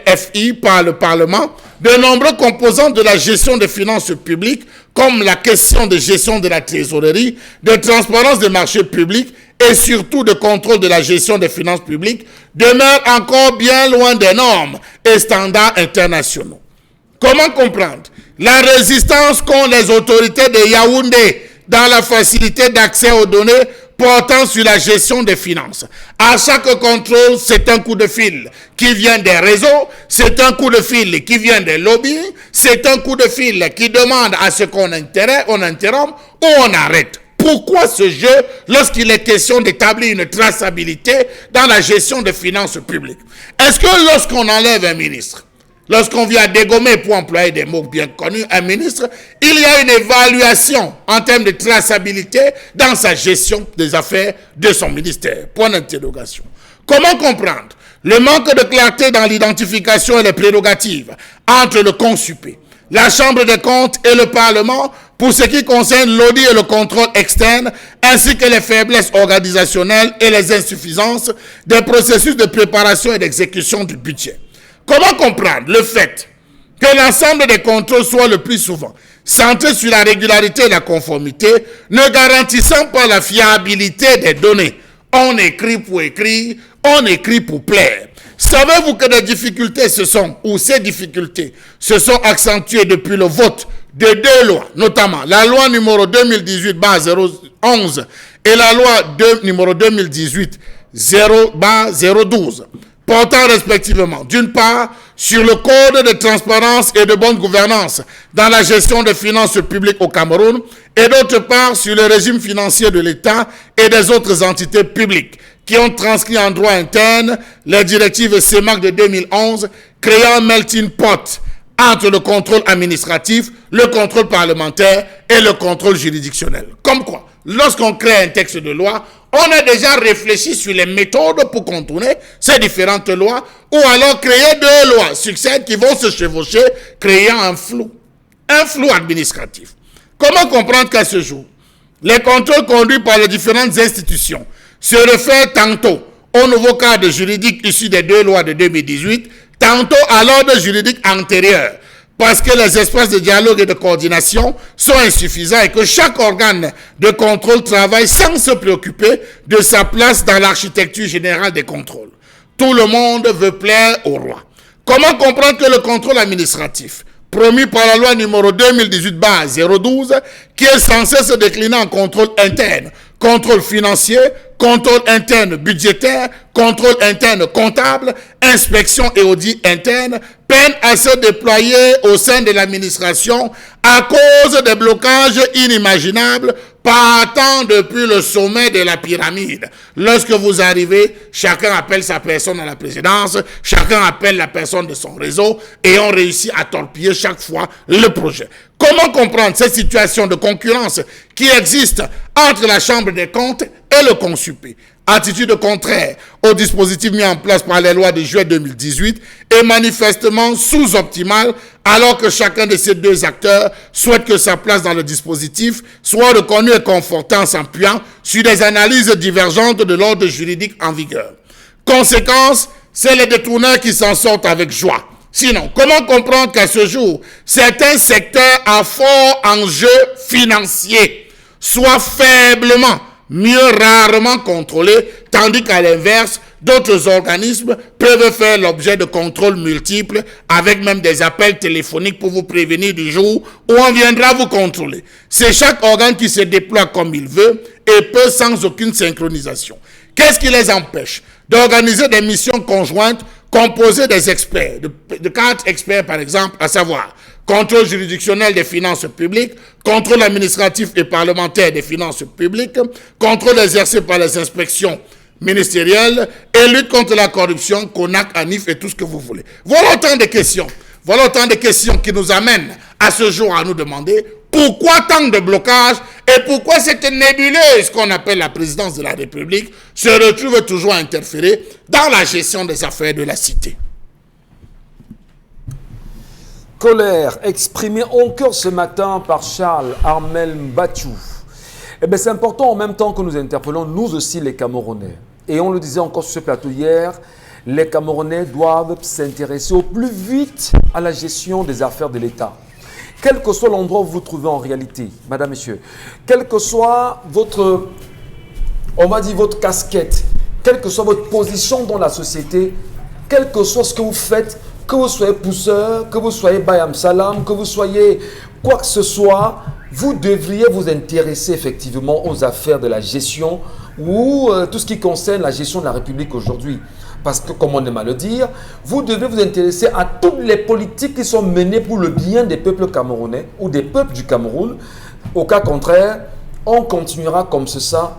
LFI par le Parlement, de nombreux composants de la gestion des finances publiques, comme la question de gestion de la trésorerie, de transparence des marchés publics et surtout de contrôle de la gestion des finances publiques, demeurent encore bien loin des normes et standards internationaux. Comment comprendre la résistance qu'ont les autorités de Yaoundé dans la facilité d'accès aux données portant sur la gestion des finances? À chaque contrôle, c'est un coup de fil qui vient des réseaux, c'est un coup de fil qui vient des lobbies, c'est un coup de fil qui demande à ce qu'on interrompt ou on arrête. Pourquoi ce jeu lorsqu'il est question d'établir une traçabilité dans la gestion des finances publiques? Est-ce que lorsqu'on enlève un ministre, lorsqu'on vient dégommer, pour employer des mots bien connus, un ministre, il y a une évaluation en termes de traçabilité dans sa gestion des affaires de son ministère? Point d'interrogation. Comment comprendre le manque de clarté dans l'identification et les prérogatives entre le consupé, la Chambre des comptes et le Parlement pour ce qui concerne l'audit et le contrôle externe, ainsi que les faiblesses organisationnelles et les insuffisances des processus de préparation et d'exécution du budget? Comment comprendre le fait que l'ensemble des contrôles soit le plus souvent centré sur la régularité et la conformité, ne garantissant pas la fiabilité des données? On écrit pour écrire, on écrit pour plaire. Savez-vous que des difficultés ces difficultés se sont accentuées depuis le vote de deux lois, notamment la loi numéro 2018-011 et la loi numéro 2018-012, portant respectivement, d'une part, sur le code de transparence et de bonne gouvernance dans la gestion des finances publiques au Cameroun, et d'autre part, sur le régime financier de l'État et des autres entités publiques, qui ont transcrit en droit interne les directives CEMAC de 2011, créant un melting pot entre le contrôle administratif, le contrôle parlementaire et le contrôle juridictionnel. Comme quoi, lorsqu'on crée un texte de loi, on a déjà réfléchi sur les méthodes pour contourner ces différentes lois, ou alors créer deux lois succèdent qui vont se chevaucher, créant un flou administratif. Comment comprendre qu'à ce jour, les contrôles conduits par les différentes institutions se réfèrent tantôt au nouveau cadre juridique issu des deux lois de 2018, tantôt à l'ordre juridique antérieur, parce que les espaces de dialogue et de coordination sont insuffisants et que chaque organe de contrôle travaille sans se préoccuper de sa place dans l'architecture générale des contrôles. Tout le monde veut plaire au roi. Comment comprendre que le contrôle administratif promis par la loi numéro 2018/012, qui est censé se décliner en contrôle interne, contrôle financier, contrôle interne budgétaire, contrôle interne comptable, inspection et audit interne, peine à se déployer au sein de l'administration à cause des blocages inimaginables partant depuis le sommet de la pyramide. Lorsque vous arrivez, chacun appelle sa personne à la présidence, chacun appelle la personne de son réseau et on réussit à torpiller chaque fois le projet. Comment comprendre cette situation de concurrence qui existe entre la Chambre des comptes et le Consupé? Attitude contraire au dispositif mis en place par les lois de juillet 2018 est manifestement sous-optimale, alors que chacun de ces deux acteurs souhaite que sa place dans le dispositif soit reconnue et confortée en s'appuyant sur des analyses divergentes de l'ordre juridique en vigueur. Conséquence, c'est les détourneurs qui s'en sortent avec joie. Sinon, comment comprendre qu'à ce jour, certains secteurs à fort enjeu financier soient faiblement, mieux rarement contrôlés, tandis qu'à l'inverse, d'autres organismes peuvent faire l'objet de contrôles multiples, avec même des appels téléphoniques pour vous prévenir du jour où on viendra vous contrôler. C'est chaque organe qui se déploie comme il veut et peut sans aucune synchronisation. Qu'est-ce qui les empêche d'organiser des missions conjointes composées des experts, de 4 experts par exemple, à savoir contrôle juridictionnel des finances publiques, contrôle administratif et parlementaire des finances publiques, contrôle exercé par les inspections ministérielles et lutte contre la corruption, CONAC, ANIF et tout ce que vous voulez. Voilà autant de questions. Voilà autant de questions qui nous amènent à ce jour à nous demander pourquoi tant de blocages et pourquoi cette nébuleuse qu'on appelle la présidence de la République se retrouve toujours à interférer dans la gestion des affaires de la cité. Colère exprimée encore ce matin par Charles Armel Mbachou. Eh bien, c'est important en même temps que nous interpellons, nous aussi, les Camerounais. Et on le disait encore sur ce plateau hier, les Camerounais doivent s'intéresser au plus vite à la gestion des affaires de l'État. Quel que soit l'endroit où vous vous trouvez en réalité, madame, monsieur, quelle que soit votre, on va dire votre casquette, quelle que soit votre position dans la société, quel que soit ce que vous faites, que vous soyez pousseur, que vous soyez Bayam Salam, que vous soyez quoi que ce soit, vous devriez vous intéresser effectivement aux affaires de la gestion ou tout ce qui concerne la gestion de la République aujourd'hui. Parce que, comme on aime à le dire, vous devez vous intéresser à toutes les politiques qui sont menées pour le bien des peuples camerounais ou des peuples du Cameroun. Au cas contraire, on continuera comme cela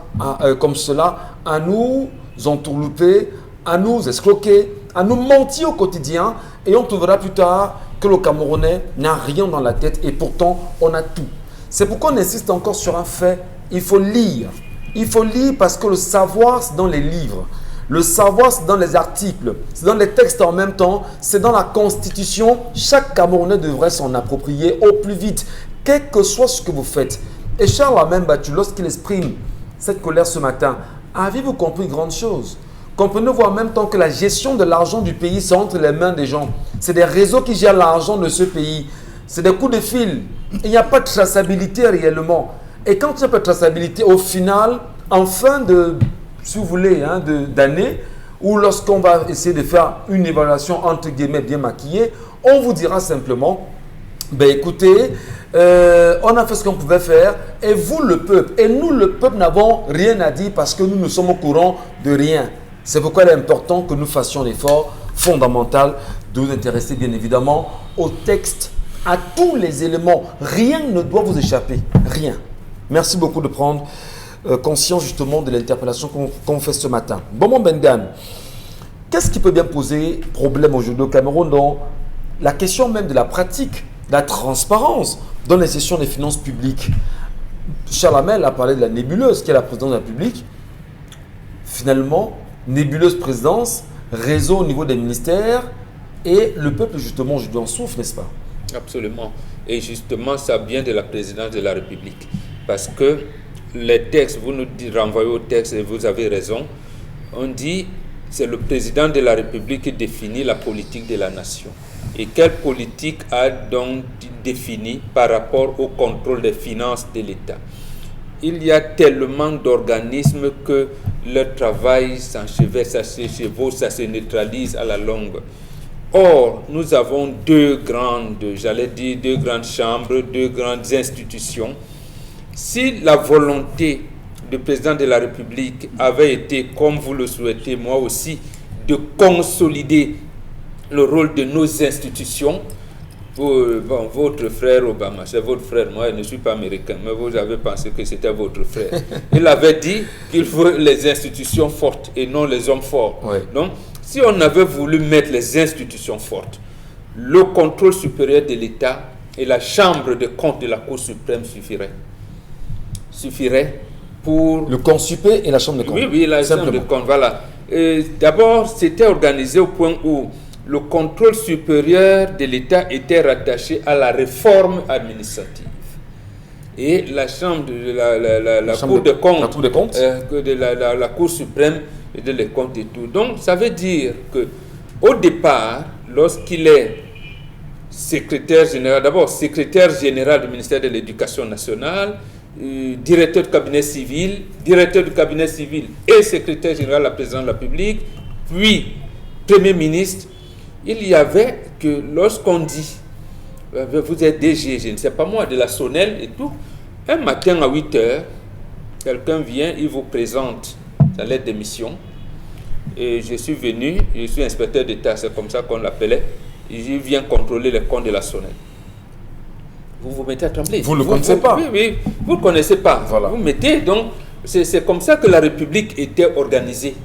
à nous entourlouper, à nous escroquer, à nous mentir au quotidien et on trouvera plus tard que le Camerounais n'a rien dans la tête et pourtant on a tout. C'est pourquoi on insiste encore sur un fait, il faut lire. Il faut lire parce que le savoir c'est dans les livres, le savoir c'est dans les articles, c'est dans les textes en même temps, c'est dans la Constitution. Chaque Camerounais devrait s'en approprier au plus vite, quel que soit ce que vous faites. Et Charles Armel Mbachou, lorsqu'il exprime cette colère ce matin, avez-vous compris une grande chose? Comprenez-vous en même temps que la gestion de l'argent du pays, c'est entre les mains des gens. C'est des réseaux qui gèrent l'argent de ce pays. C'est des coups de fil. Il n'y a pas de traçabilité réellement. Et quand il n'y a pas de traçabilité, au final, en fin de, si vous voulez, d'année, ou lorsqu'on va essayer de faire une évaluation entre guillemets bien maquillée, on vous dira simplement, ben écoutez, on a fait ce qu'on pouvait faire, et vous le peuple, et nous le peuple n'avons rien à dire parce que nous sommes au courant de rien. C'est pourquoi il est important que nous fassions l'effort fondamental de nous intéresser bien évidemment au texte, à tous les éléments. Rien ne doit vous échapper, rien. Merci beaucoup de prendre conscience justement de l'interpellation qu'on fait ce matin. Bon, Bengan, qu'est-ce qui peut bien poser problème aujourd'hui au Cameroun dans la question même de la pratique, de la transparence dans les gestions des finances publiques? Charles Armel a parlé de la nébuleuse qui est la présidence de la République. Finalement, nébuleuse présidence, réseau au niveau des ministères et le peuple justement aujourd'hui en souffre, n'est-ce pas? Absolument. Et justement, ça vient de la présidence de la République. Parce que les textes, vous nous renvoyez au texte et vous avez raison, on dit c'est le président de la République qui définit la politique de la nation. Et quelle politique a donc défini par rapport au contrôle des finances de l'État? Il y a tellement d'organismes que leur travail s'enchevêtre, ça se chevauche, ça se neutralise à la longue. Or, nous avons deux grandes chambres, deux grandes institutions. Si la volonté du président de la République avait été, comme vous le souhaitez, moi aussi, de consolider le rôle de nos institutions, votre frère Obama, c'est votre frère, moi je ne suis pas américain, mais vous avez pensé que c'était votre frère. Il avait dit qu'il faut les institutions fortes et non les hommes forts. Ouais. Donc, si on avait voulu mettre les institutions fortes, le contrôle supérieur de l'État et la chambre de compte de la Cour suprême suffirait pour... Le Consupé et la chambre de compte. Oui, la chambre de compte, voilà. D'abord, c'était organisé au point où le contrôle supérieur de l'État était rattaché à la réforme administrative. Et la chambre de la Cour de compte, de la Cour suprême et de les comptes et tout. Donc, ça veut dire que au départ, lorsqu'il est secrétaire général, d'abord secrétaire général du ministère de l'Éducation nationale, directeur du cabinet civil et secrétaire général de la présidence de la République, puis premier ministre, il y avait que lorsqu'on dit vous êtes DG, je ne sais pas moi, de la Sonel et tout, un matin à 8 heures, quelqu'un vient, il vous présente sa lettre de mission. Et je suis venu, je suis inspecteur d'État, c'est comme ça qu'on l'appelait. Je viens contrôler les comptes de la Sonel. Vous vous mettez à trembler. Vous ne le connaissez pas. Oui, vous ne connaissez pas. Voilà. Vous mettez, donc, c'est comme ça que la République était organisée.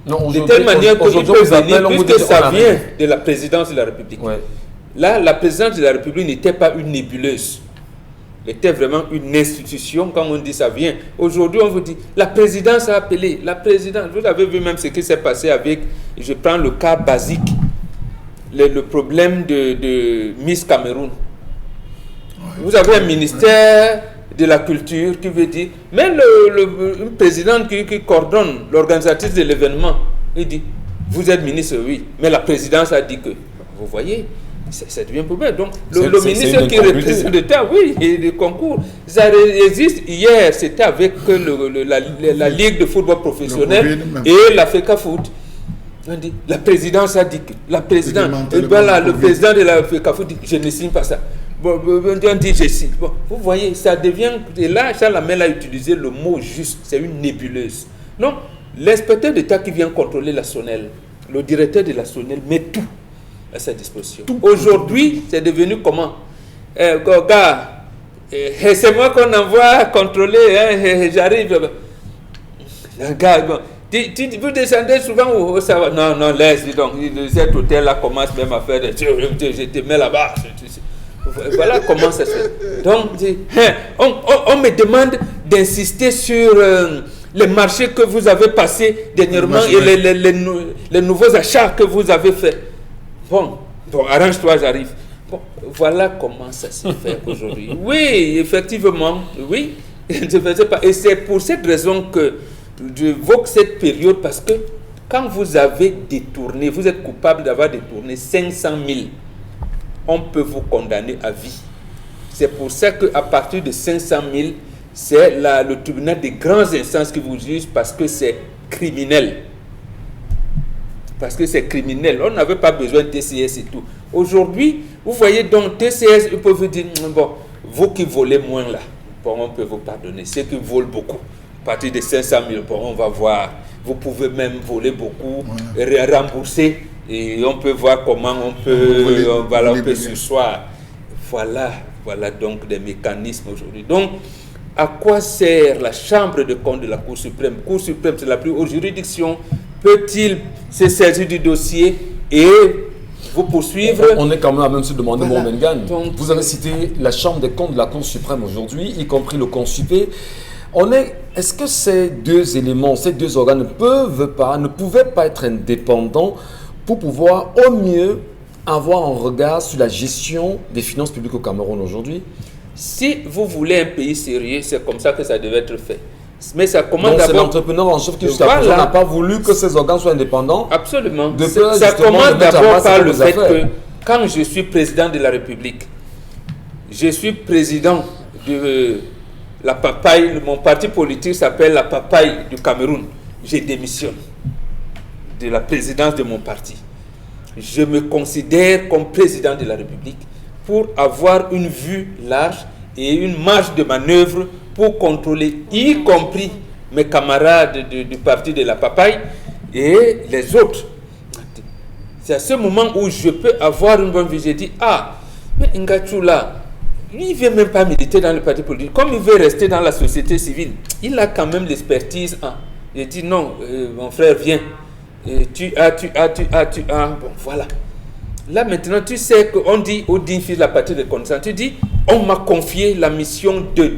Non, de telle manière qu'il peut venir, puisque ça vient de la présidence de la République. Ouais. Là, la présidence de la République n'était pas une nébuleuse. Elle était vraiment une institution. Quand on dit ça vient. Aujourd'hui, on vous dit, la présidence a appelé. La présidence, vous avez vu même ce qui s'est passé avec, je prends le cas basique, le problème de Miss Cameroun. Vous avez un ministère de la culture qui veut dire, mais une présidente qui coordonne l'organisatrice de l'événement, il dit, vous êtes ministre, oui, mais la présidence a dit que, vous voyez, ça devient un problème. Donc, le ministre qui représente l'État, oui, et le concours, ça existe. Hier, c'était avec la Ligue de football professionnel et la FECAFOOT. On dit, la présidence a dit que, la présidente, voilà, le président de la FECAFOOT dit, je ne signe pas ça. Bon, on dit, je signe. Bon, vous voyez, ça devient, et là, Charles Hamel a utilisé le mot juste, c'est une nébuleuse. Non, l'inspecteur d'État qui vient contrôler la Sonel, le directeur de la Sonel met tout à sa disposition. Aujourd'hui, c'est devenu comment? Gars, c'est moi qu'on envoie contrôler, j'arrive. Gars, bon, vous descendez souvent où ça va? Non, laisse, dis donc, cet hôtel-là commence même à faire je te mets là-bas. Voilà comment ça se fait. Donc, on me demande d'insister sur les marchés que vous avez passés dernièrement et les nouveaux achats que vous avez faits. Bon, arrange-toi, j'arrive. Bon, voilà comment ça se fait aujourd'hui. Oui, effectivement, oui. Je ne faisais pas. Et c'est pour cette raison que j'évoque cette période, parce que quand vous avez détourné, vous êtes coupable d'avoir détourné 500 000, on peut vous condamner à vie. C'est pour ça qu'à partir de 500 000, c'est le tribunal des grandes instances qui vous juge, parce que c'est criminel. Parce que c'est criminel. On n'avait pas besoin de TCS et tout. Aujourd'hui, vous voyez donc TCS, ils peuvent vous dire, bon, vous qui volez moins là, bon, on peut vous pardonner. Ceux qui volent beaucoup, à partir de 500 000, bon, on va voir. Vous pouvez même voler beaucoup, rembourser, et on peut voir comment on peut sursoir. Voilà donc des mécanismes aujourd'hui. Donc, à quoi sert la chambre de compte de la Cour suprême? Cour suprême, c'est la plus haute juridiction. Peut-il se saisir du dossier et vous poursuivre? On est quand même à même se demander, Mormengan. Vous avez cité la chambre des comptes de la Cour suprême aujourd'hui, y compris le Consupé. Est-ce que ces deux éléments, ces deux organes ne pouvaient pas être indépendants pour pouvoir au mieux avoir un regard sur la gestion des finances publiques au Cameroun aujourd'hui? Si vous voulez un pays sérieux, c'est comme ça que ça devait être fait. Mais ça commence donc d'abord. C'est l'entrepreneur en chef qui jusqu'à présent n'a pas voulu que ces organes soient indépendants. Absolument. Ça commence d'abord par le fait que quand je suis président de la République, je suis président de la papaye, mon parti politique s'appelle la papaye du Cameroun. Je démissionne de la présidence de mon parti. je me considère comme président de la République pour avoir une vue large et une marge de manœuvre pour contrôler, y compris mes camarades du parti de la papaye et les autres. C'est à ce moment où je peux avoir une bonne vue. J'ai dit, mais Ngachou là, lui, il ne veut même pas militer dans le parti politique. Comme il veut rester dans la société civile, il a quand même l'expertise. J'ai dit, non, mon frère, viens. Tu as. Bon, voilà. Là, maintenant, tu sais qu'on dit au digne fils la patrie de connaissance. Tu dis, on m'a confié la mission de.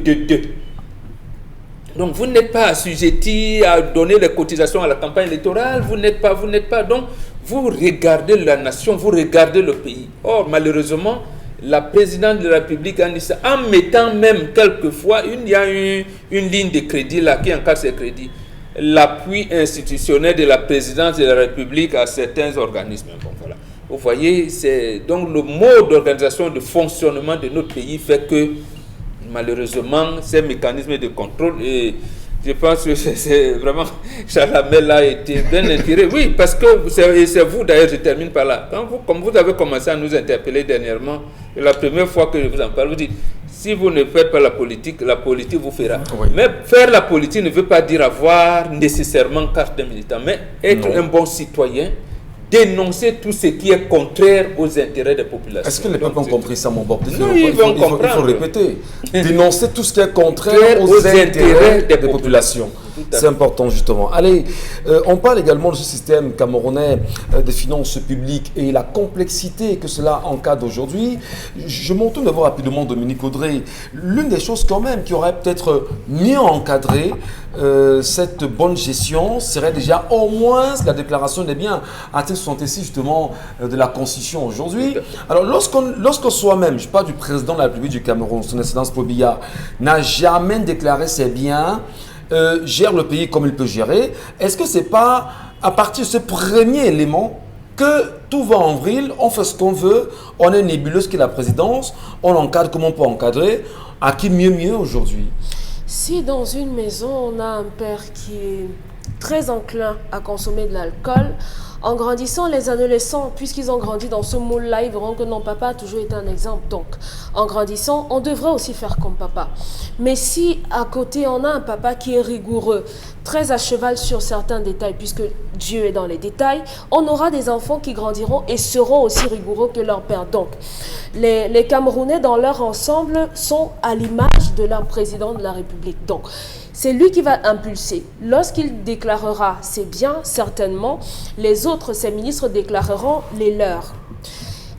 Donc, vous n'êtes pas assujetti à donner les cotisations à la campagne électorale. Vous n'êtes pas. Donc, vous regardez la nation, vous regardez le pays. Or, malheureusement, la présidente de la République a dit ça, en mettant même quelquefois, il y a une ligne de crédit là qui encadre ces crédits. L'appui institutionnel de la présidence de la République à certains organismes. Bon, voilà. Vous voyez, c'est donc le mode d'organisation, de fonctionnement de notre pays fait que malheureusement, ces mécanismes de contrôle, et je pense que c'est vraiment, Chalamel a été bien inspiré. Oui, parce que c'est vous d'ailleurs, je termine par là. Comme vous avez commencé à nous interpeller dernièrement, la première fois que je vous en parle, vous dites, si vous ne faites pas la politique vous fera. Oui. Mais faire la politique ne veut pas dire avoir nécessairement carte de militant, mais être un bon citoyen, dénoncer tout ce qui est contraire aux intérêts des populations. Est-ce que les peuples ont compris ça, mon Bob? Non, ils vont comprendre. Il faut répéter. Dénoncer tout ce qui est contraire aux intérêts des populations. C'est important, justement. Allez, on parle également de ce système camerounais de finances publiques et la complexité que cela encadre aujourd'hui. Je m'en tourne de voir rapidement Dominique Audrey. L'une des choses quand même qui aurait peut-être mieux encadré cette bonne gestion serait déjà au moins la déclaration des biens, article 66 justement de la Constitution aujourd'hui. Alors lorsque soi-même, je parle du président de la République du Cameroun, son excellence Paul Biya, n'a jamais déclaré ses biens, gère le pays comme il peut gérer, est-ce que c'est pas à partir de ce premier élément que tout va en vrille, on fait ce qu'on veut, on est nébuleuse qui est la présidence, on encadre comme on peut encadrer, à qui mieux aujourd'hui? Si dans une maison, on a un père qui est très enclin à consommer de l'alcool, en grandissant, les adolescents, puisqu'ils ont grandi dans ce moule-là, ils verront que non, papa a toujours été un exemple. Donc, en grandissant, on devrait aussi faire comme papa. Mais si à côté, on a un papa qui est rigoureux, très à cheval sur certains détails, puisque Dieu est dans les détails, on aura des enfants qui grandiront et seront aussi rigoureux que leur père. Donc, les Camerounais, dans leur ensemble, sont à l'image de leur président de la République. Donc, c'est lui qui va impulser. Lorsqu'il déclarera ses biens, certainement, les autres, ses ministres, déclareront les leurs.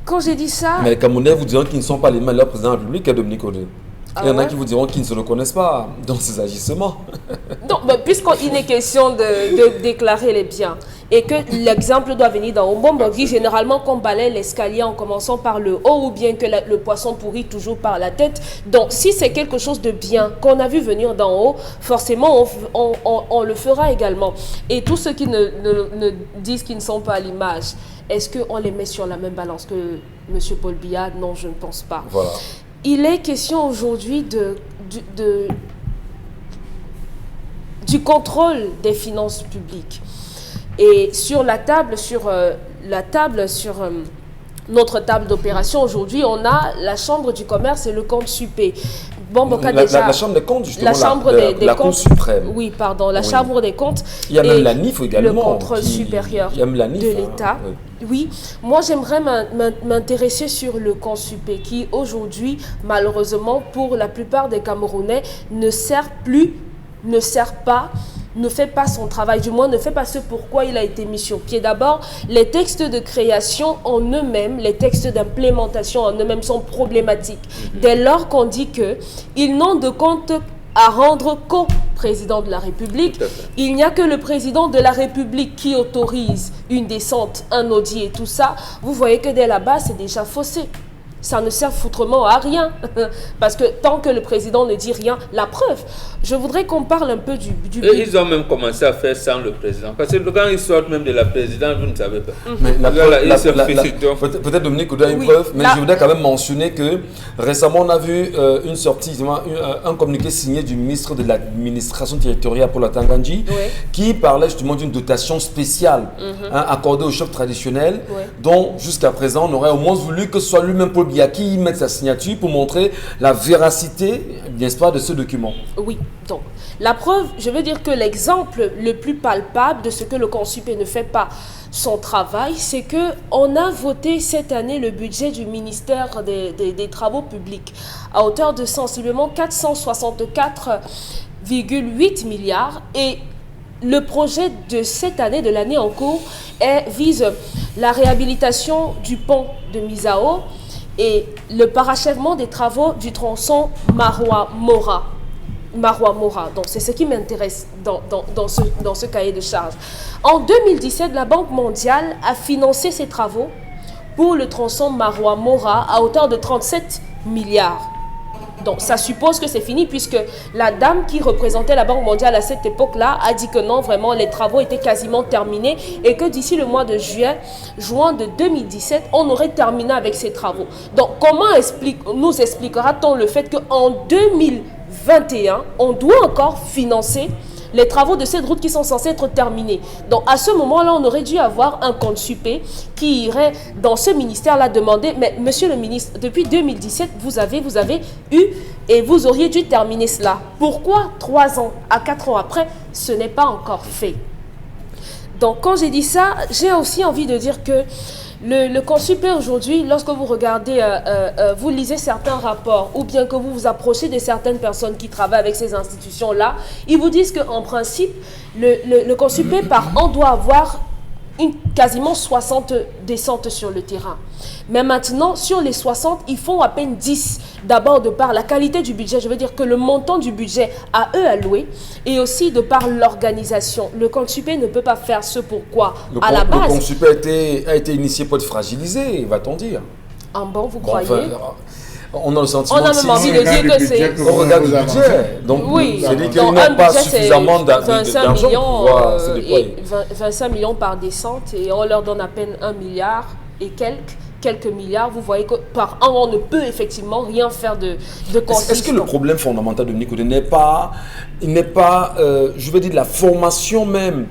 Quand j'ai dit ça... Mais les Camerounais vous diront qu'ils ne sont pas les mains de leur président de la République à Dominique Audrey. Il y en a qui vous diront qu'ils ne se reconnaissent pas dans ses agissements. Donc, puisqu'il est question de déclarer les biens et que l'exemple doit venir d'en haut, on dit généralement qu'on balaie l'escalier en commençant par le haut ou bien que le poisson pourrit toujours par la tête. Donc, si c'est quelque chose de bien qu'on a vu venir d'en haut, forcément, on le fera également. Et tous ceux qui ne disent qu'ils ne sont pas à l'image, est-ce qu'on les met sur la même balance que M. Paul Biya? Non, je ne pense pas. Voilà. Il est question aujourd'hui du contrôle des finances publiques. Et sur notre table d'opération aujourd'hui, on a la Chambre du commerce et le compte Suppé. Bon, la Chambre des comptes, justement, la Cour suprême. Oui, pardon, la Chambre des comptes. Il y a même la NIF également. Le contrôle supérieur de l'État. Oui, moi j'aimerais m'intéresser sur le compte Suppé qui aujourd'hui, malheureusement, pour la plupart des Camerounais, ne fait pas son travail, du moins ne fait pas ce pourquoi il a été mis sur pied. D'abord, les textes de création en eux-mêmes, les textes d'implémentation en eux-mêmes sont problématiques. Dès lors qu'on dit qu'ils n'ont de compte à rendre qu'au président de la République, il n'y a que le président de la République qui autorise une descente, un audit et tout ça. Vous voyez que dès là-bas, c'est déjà faussé. ça ne sert foutrement à rien. Parce que tant que le président ne dit rien, la preuve, je voudrais qu'on parle un peu du Et ils ont même commencé à faire sans le président. Parce que quand ils sortent même de la présidence, vous ne savez pas. Mais Peut-être Dominique vous donne une preuve, mais je voudrais quand même mentionner que récemment on a vu une sortie, un communiqué signé du ministre de l'administration territoriale pour la Tangandji, qui parlait justement d'une dotation spéciale accordée aux chefs traditionnels, dont jusqu'à présent on aurait au moins voulu que ce soit lui-même Paul Biya qui mette sa signature pour montrer la véracité, n'est-ce pas, de ce document. Oui, donc la preuve, je veux dire que l'exemple le plus palpable de ce que le Consupé ne fait pas son travail, c'est qu'on a voté cette année le budget du ministère des Travaux publics à hauteur de sensiblement 464,8 milliards et le projet de cette année, de l'année en cours, vise la réhabilitation du pont de Misao et le parachèvement des travaux du tronçon Maroua-Mora. Donc, c'est ce qui m'intéresse dans ce cahier de charges. En 2017, la Banque mondiale a financé ces travaux pour le tronçon Maroua-Mora à hauteur de 37 milliards. Donc, ça suppose que c'est fini puisque la dame qui représentait la Banque mondiale à cette époque-là a dit que non, vraiment, les travaux étaient quasiment terminés et que d'ici le mois de juin de 2017, on aurait terminé avec ces travaux. Donc, comment nous expliquera-t-on le fait qu'en 2021, on doit encore financer les travaux de cette route qui sont censés être terminés. Donc, à ce moment-là, on aurait dû avoir un Consupé qui irait dans ce ministère-là demander, mais monsieur le ministre, depuis 2017, vous avez eu et vous auriez dû terminer cela. Pourquoi 3 ans à 4 ans après, ce n'est pas encore fait? Donc, quand j'ai dit ça, j'ai aussi envie de dire que le Consupé aujourd'hui, lorsque vous regardez, vous lisez certains rapports ou bien que vous vous approchez de certaines personnes qui travaillent avec ces institutions-là, ils vous disent qu'en principe, le Consupé par an doit avoir quasiment 60 descentes sur le terrain. Mais maintenant, sur les 60, ils font à peine 10. D'abord, de par la qualité du budget, je veux dire que le montant du budget à eux alloué, et aussi de par l'organisation. Le Consupé ne peut pas faire ce pourquoi, à la base. Le Consupé a été initié pour être fragilisé, va-t-on dire. Ah bon, vous croyez? On a le sentiment on a même envie de dire que c'est... On regarde le budget. Donc, oui, c'est-à-dire qu'ils n'ont pas suffisamment d'argent pour pouvoir se déployer. 25 millions par descente et on leur donne à peine 1 milliard et quelques milliards. Vous voyez que par an, on ne peut effectivement rien faire de consistant. Est-ce que le problème fondamental de Nicolas n'est pas, je veux dire, la formation même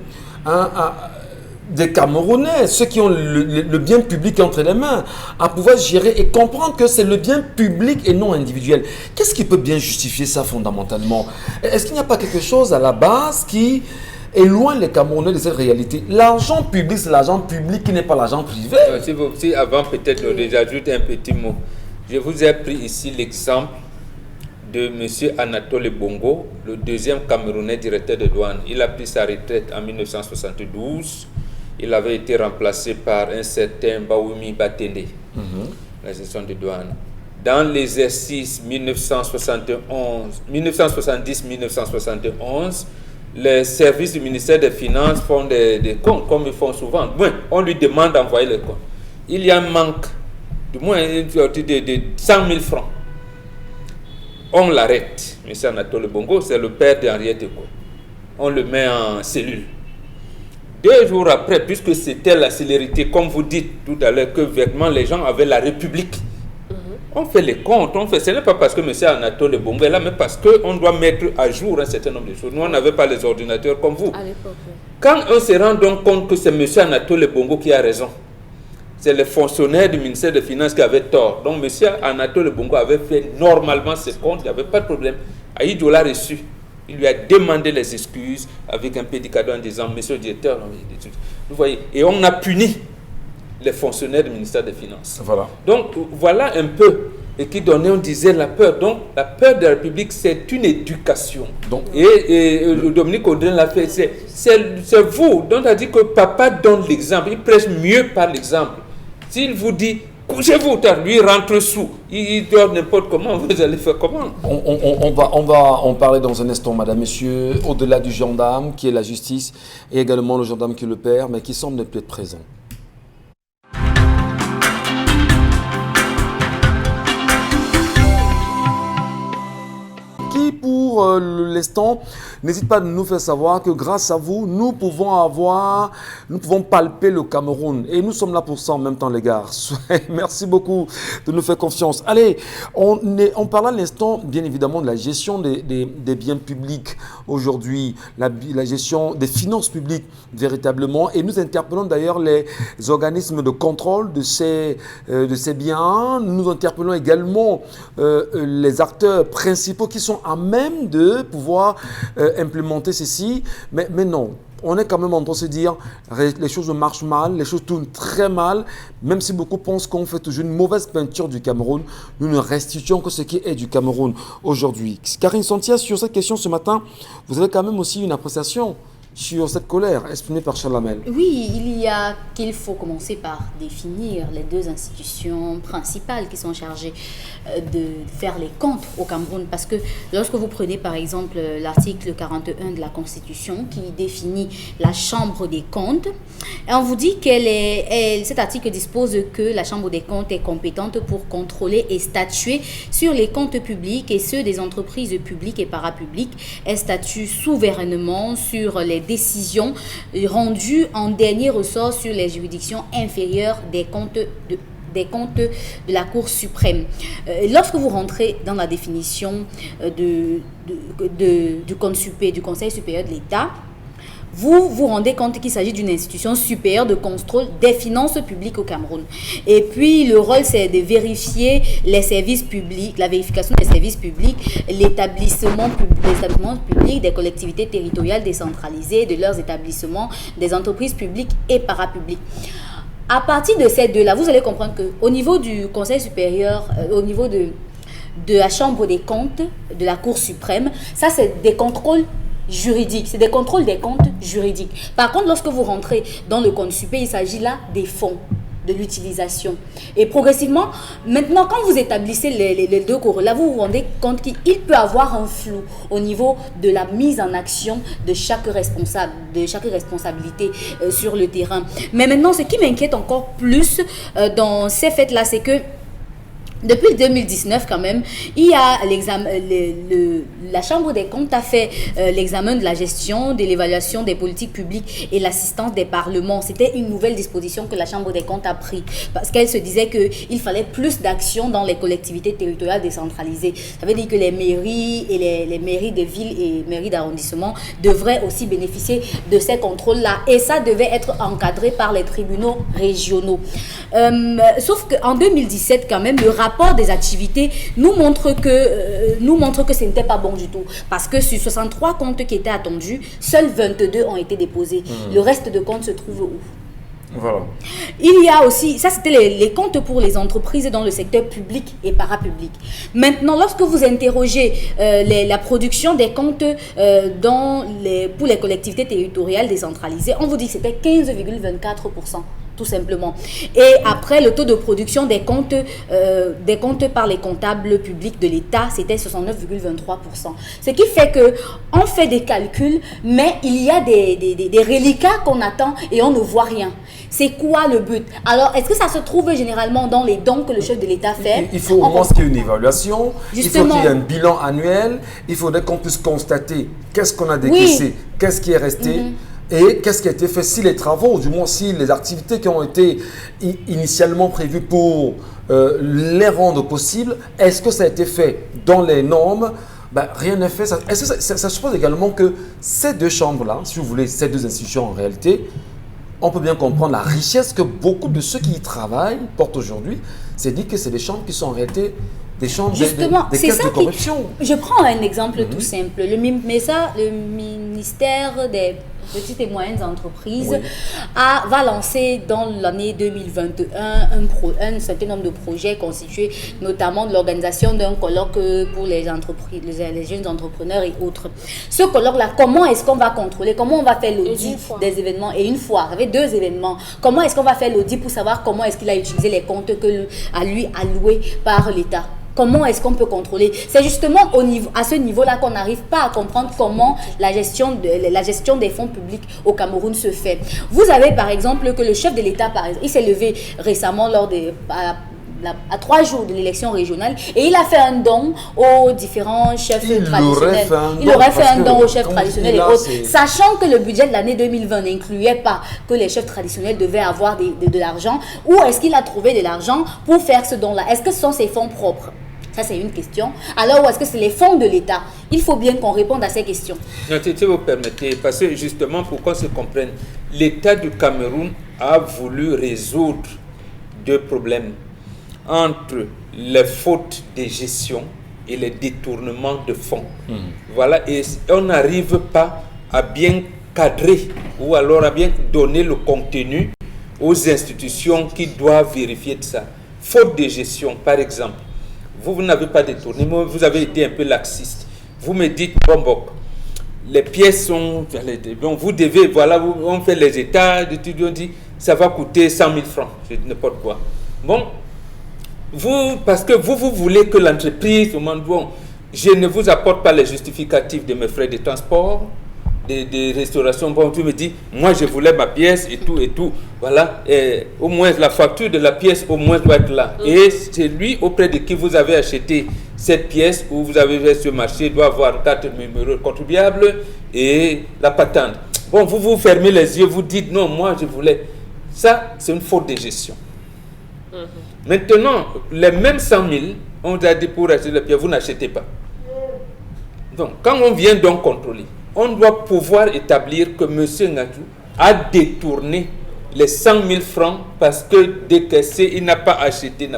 des Camerounais, ceux qui ont le bien public entre les mains, à pouvoir gérer et comprendre que c'est le bien public et non individuel. Qu'est-ce qui peut bien justifier ça fondamentalement? Est-ce qu'il n'y a pas quelque chose à la base qui éloigne les Camerounais de cette réalité? L'argent public, c'est l'argent public qui n'est pas l'argent privé. Si avant peut-être j'ajoute un petit mot. Je vous ai pris ici l'exemple de M. Anatole Bongo, le deuxième Camerounais directeur de douane. Il a pris sa retraite en 1972. Il avait été remplacé par un certain Baoumi Batende, la gestion de douane. Dans l'exercice 1970-1971, les services du ministère des Finances font des comptes, comme ils font souvent. Bon, on lui demande d'envoyer les comptes. Il y a un manque, de moins de 100 000 francs. On l'arrête. M. Anatole Bongo, c'est le père d'Henriette Eko. On le met en cellule. 2 jours après, puisque c'était la célérité, comme vous dites tout à l'heure, que vraiment les gens avaient la République. On fait les comptes, ce n'est pas parce que M. Anatole Bongo est là, mais parce qu'on doit mettre à jour un certain nombre de choses. Nous, on n'avait pas les ordinateurs comme vous. À l'époque, oui. Quand on se rend donc compte que c'est M. Anatole Bongo qui a raison, c'est les fonctionnaires du ministère des Finances qui avaient tort. Donc, M. Anatole Bongo avait fait normalement ses comptes, il n'y avait pas de problème. Aïdjo l'a reçu. Il lui a demandé les excuses avec un pédicado en disant, monsieur le directeur, vous voyez, et on a puni les fonctionnaires du ministère des Finances. Voilà. Donc, voilà un peu, et qui donnait, on disait, la peur. Donc, la peur de la République, c'est une éducation. Donc, et Dominique Audrin l'a fait, c'est vous. Donc, on a dit que papa donne l'exemple, il prêche mieux par l'exemple. S'il vous dit, couchez-vous, lui rentre sous, il dort n'importe comment, vous allez faire comment? On va en parler dans un instant, madame, monsieur, au-delà du gendarme qui est la justice et également le gendarme qui est le père, mais qui semble ne plus être présent. l'instant, n'hésite pas à nous faire savoir que grâce à vous, nous pouvons palper le Cameroun. Et nous sommes là pour ça en même temps, les gars. Merci beaucoup de nous faire confiance. Allez, on parle à l'instant, bien évidemment, de la gestion des biens publics aujourd'hui, la gestion des finances publiques, véritablement. Et nous interpellons d'ailleurs les organismes de contrôle de ces biens. Nous interpellons également les acteurs principaux qui sont à même de pouvoir implémenter ceci. Mais non, on est quand même en train de se dire les choses marchent mal, les choses tournent très mal. Même si beaucoup pensent qu'on fait toujours une mauvaise peinture du Cameroun, nous ne restituons que ce qui est du Cameroun aujourd'hui. Karine Santia, sur cette question ce matin, vous avez quand même aussi une appréciation sur cette colère exprimée par Charles Hamel. Oui, qu'il faut commencer par définir les deux institutions principales qui sont chargées de faire les comptes au Cameroun. Parce que lorsque vous prenez par exemple l'article 41 de la Constitution qui définit la Chambre des comptes, on vous dit cet article dispose que la Chambre des comptes est compétente pour contrôler et statuer sur les comptes publics et ceux des entreprises publiques et parapubliques. Elle statue souverainement sur les décisions rendues en dernier ressort sur les juridictions inférieures des comptes de la Cour suprême. Lorsque vous rentrez dans la définition du Conseil supérieur de l'État, vous vous rendez compte qu'il s'agit d'une institution supérieure de contrôle des finances publiques au Cameroun. Et puis, le rôle, c'est de vérifier les services publics, la vérification des services publics, l'établissement public des collectivités territoriales décentralisées, de leurs établissements, des entreprises publiques et parapubliques. À partir de ces deux-là, vous allez comprendre qu'au niveau du Conseil supérieur, au niveau de la Chambre des comptes, de la Cour suprême, ça, c'est des contrôles juridiques, c'est des contrôles des comptes juridiques. Par contre, lorsque vous rentrez dans le compte supérieur, il s'agit là des fonds, de l'utilisation. Et progressivement, maintenant, quand vous établissez les deux corps-là, vous vous rendez compte qu'il peut avoir un flou au niveau de la mise en action de chaque responsabilité sur le terrain. Mais maintenant, ce qui m'inquiète encore plus dans ces faits-là, c'est que depuis 2019, quand même, il y a la Chambre des comptes a fait l'examen de la gestion, de l'évaluation des politiques publiques et l'assistance des parlements. C'était une nouvelle disposition que la Chambre des comptes a prise parce qu'elle se disait qu'il fallait plus d'action dans les collectivités territoriales décentralisées. Ça veut dire que les mairies et les mairies de ville et mairies d'arrondissement devraient aussi bénéficier de ces contrôles-là. Et ça devait être encadré par les tribunaux régionaux. Sauf qu'en 2017, quand même, le rapport des activités nous montre que ce n'était pas bon du tout. Parce que sur 63 comptes qui étaient attendus, seuls 22 ont été déposés. Le reste de comptes se trouve où? Voilà. Il y a aussi, ça c'était les comptes pour les entreprises dans le secteur public et parapublic. Maintenant, lorsque vous interrogez la production des comptes pour les collectivités territoriales décentralisées, on vous dit que c'était 15,24%. Tout simplement. Et après, le taux de production des comptes par les comptables publics de l'État, c'était 69,23%. Ce qui fait qu'on fait des calculs, mais il y a des reliquats qu'on attend et on ne voit rien. C'est quoi le but? Alors, est-ce que ça se trouve généralement dans les dons que le chef de l'État fait? Il faut au moins qu'il y ait une évaluation, justement, il faut qu'il y ait un bilan annuel, il faudrait qu'on puisse constater qu'est-ce qu'on a décaissé, qu'est-ce qui est resté. Et qu'est-ce qui a été fait? Si les travaux, du moins si les activités qui ont été initialement prévues pour les rendre possibles, est-ce que ça a été fait dans les normes? Rien n'est fait. Est-ce que ça suppose également que ces deux chambres-là, si vous voulez, ces deux institutions en réalité, on peut bien comprendre la richesse que beaucoup de ceux qui y travaillent portent aujourd'hui. C'est dit que c'est des chambres qui sont en réalité des chambres des caisses de corruption. Je prends un exemple tout simple. Le ministère des petites et moyennes entreprises va lancer dans l'année 2021 un certain nombre de projets constitués notamment de l'organisation d'un colloque pour les entreprises, les jeunes entrepreneurs et autres. Ce colloque-là, comment est-ce qu'on va contrôler, comment on va faire l'audit des événements? Et une fois, il y avait 2 événements. Comment est-ce qu'on va faire l'audit pour savoir comment est-ce qu'il a utilisé les comptes à lui alloués par l'État? Comment est-ce qu'on peut contrôler? C'est justement à ce niveau-là qu'on n'arrive pas à comprendre comment la gestion des fonds publics au Cameroun se fait. Vous avez par exemple que le chef de l'État, il s'est levé récemment à 3 jours de l'élection régionale et il a fait un don aux différents chefs traditionnels. Il aurait fait un don aux chefs traditionnels et autres, sachant que le budget de l'année 2020 n'incluait pas que les chefs traditionnels devaient avoir de l'argent. Où est-ce qu'il a trouvé de l'argent pour faire ce don-là? Est-ce que ce sont ses fonds propres? Ça, c'est une question. Alors, ou est-ce que c'est les fonds de l'État? Il faut bien qu'on réponde à ces questions. Si vous permettez, parce que justement, pour qu'on se comprenne, l'État du Cameroun a voulu résoudre 2 problèmes entre les fautes de gestion et les détournements de fonds. Voilà, et on n'arrive pas à bien cadrer ou alors à bien donner le contenu aux institutions qui doivent vérifier de ça. Faute de gestion, par exemple. Vous n'avez pas détourné, mais vous avez été un peu laxiste. Vous me dites, bon, les pièces sont... Bon, vous devez, voilà, on fait les états d'études, on dit, ça va coûter 100 000 francs, c'est n'importe quoi. Bon, vous, parce que vous voulez que l'entreprise, bon, je ne vous apporte pas les justificatifs de mes frais de transport, de restauration. Bon, tu me dis, moi je voulais ma pièce et tout, voilà, et au moins la facture de la pièce au moins doit être là. Et celui auprès de qui vous avez acheté cette pièce ou vous avez fait ce marché doit avoir 4 numéros contribuables et la patente. Bon, vous fermez les yeux, vous dites, non, moi je voulais. Ça, c'est une faute de gestion. Maintenant, les mêmes 100 000, on vous a dit pour acheter la pièce, vous n'achetez pas. Donc, quand on vient donc contrôler, on doit pouvoir établir que M. Ngadjou a détourné les 100 000 francs parce que décaissé, il n'a pas acheté,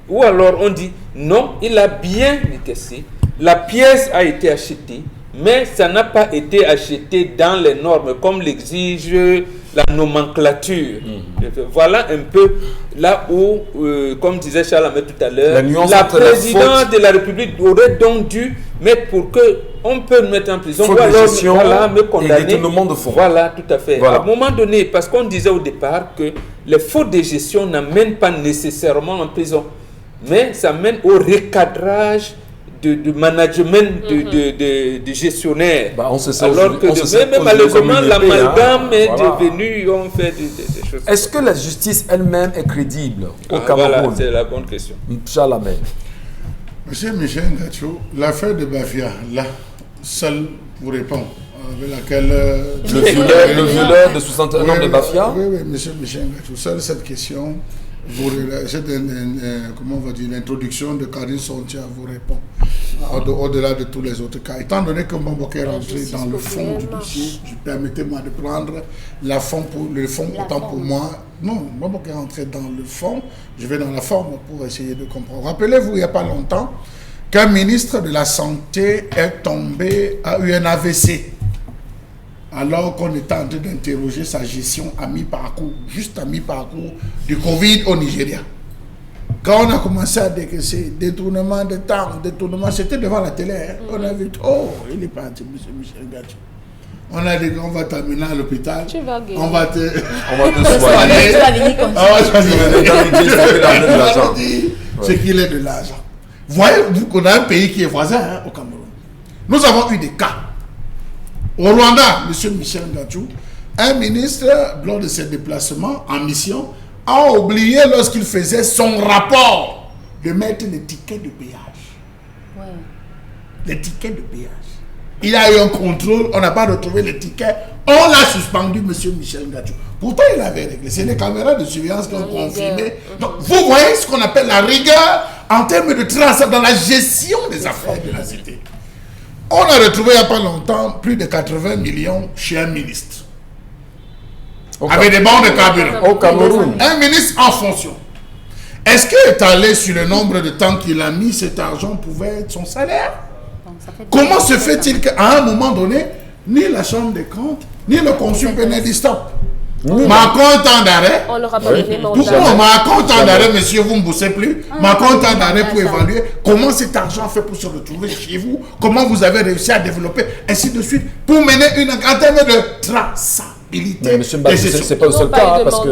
Ou alors on dit, non, il a bien décaissé, la pièce a été achetée, mais ça n'a pas été acheté dans les normes, comme l'exige la nomenclature. Voilà un peu là où, comme disait Charles Ahmed tout à l'heure, la présidence de la République aurait donc dû mettre pour que on peut mettre en prison, faute de gestion, voilà, me condamner. Et détournement de fonds. Voilà, tout à fait. Voilà. À un moment donné, parce qu'on disait au départ que les fautes de gestion n'amènent pas nécessairement en prison, mais ça mène au recadrage de management de gestionnaire. Bah, on sait ça alors que mais malheureusement l'amalgame est devenu, on fait des choses. Est-ce que la justice elle-même est crédible au Cameroun? Voilà, c'est la bonne question. Inch'Allah. Monsieur Michel Ngadjou, l'affaire de Bafia, là, seul vous répond, avec laquelle... le violeur de 61 ans de Bafia? Oui, monsieur Michel Ngadjou, seule cette question, comment on va dire, l'introduction de Karine Sontia vous répond, au-delà de tous les autres cas. Étant donné que Mbamboka est rentré dans le fond du dossier, permettez-moi de prendre le fond autant pour moi. Non, Mbamboka est rentré dans le fond, je vais dans la forme pour essayer de comprendre. Rappelez-vous, il n'y a pas longtemps, qu'un ministre de la Santé est tombé, a eu un AVC, alors qu'on était en train d'interroger sa gestion à mi-parcours, juste à mi-parcours du Covid au Nigeria. Quand on a commencé à décaisser, détournement de temps, c'était devant la télé, hein. On a vu, oh, il est parti, monsieur Michel Ngadjou. On a dit qu'on va t'amener à l'hôpital, on va te soigner, ce qu'il est de l'argent. Voyez-vous qu'on a un pays qui est voisin, hein, au Cameroun. Nous avons eu des cas. Au Rwanda, M. Michel Ngadjou, un ministre, lors de ses déplacements en mission, a oublié lorsqu'il faisait son rapport de mettre les tickets de péage. Ouais. Les tickets de péage. Il y a eu un contrôle, on n'a pas retrouvé les tickets, on l'a suspendu, M. Michel Ngadjou. Pourtant, il avait réglé. C'est les caméras de surveillance qui ont confirmé. Donc, vous voyez ce qu'on appelle la rigueur en termes de trace dans la gestion des affaires de la cité. On a retrouvé il n'y a pas longtemps plus de 80 millions chez un ministre. Avec des bons de carburant. Au Cameroun. Un ministre en fonction. Est-ce qu'il est allé sur le nombre de temps qu'il a mis cet argent pouvait être son salaire? Comment se fait-il qu'à un moment donné, ni la chambre des comptes, ni le consul pénal dit stop? Ma compte en d'arrêt. On leur a pas donné Ma compte en d'arrêt, monsieur, vous ne me bossez plus. Ma compte en d'arrêt pour évaluer comment cet argent fait pour se retrouver chez vous, comment vous avez réussi à développer, ainsi de suite, pour mener en termes de traçabilité. Mais monsieur Mbadi, ce n'est pas le seul cas, parce que...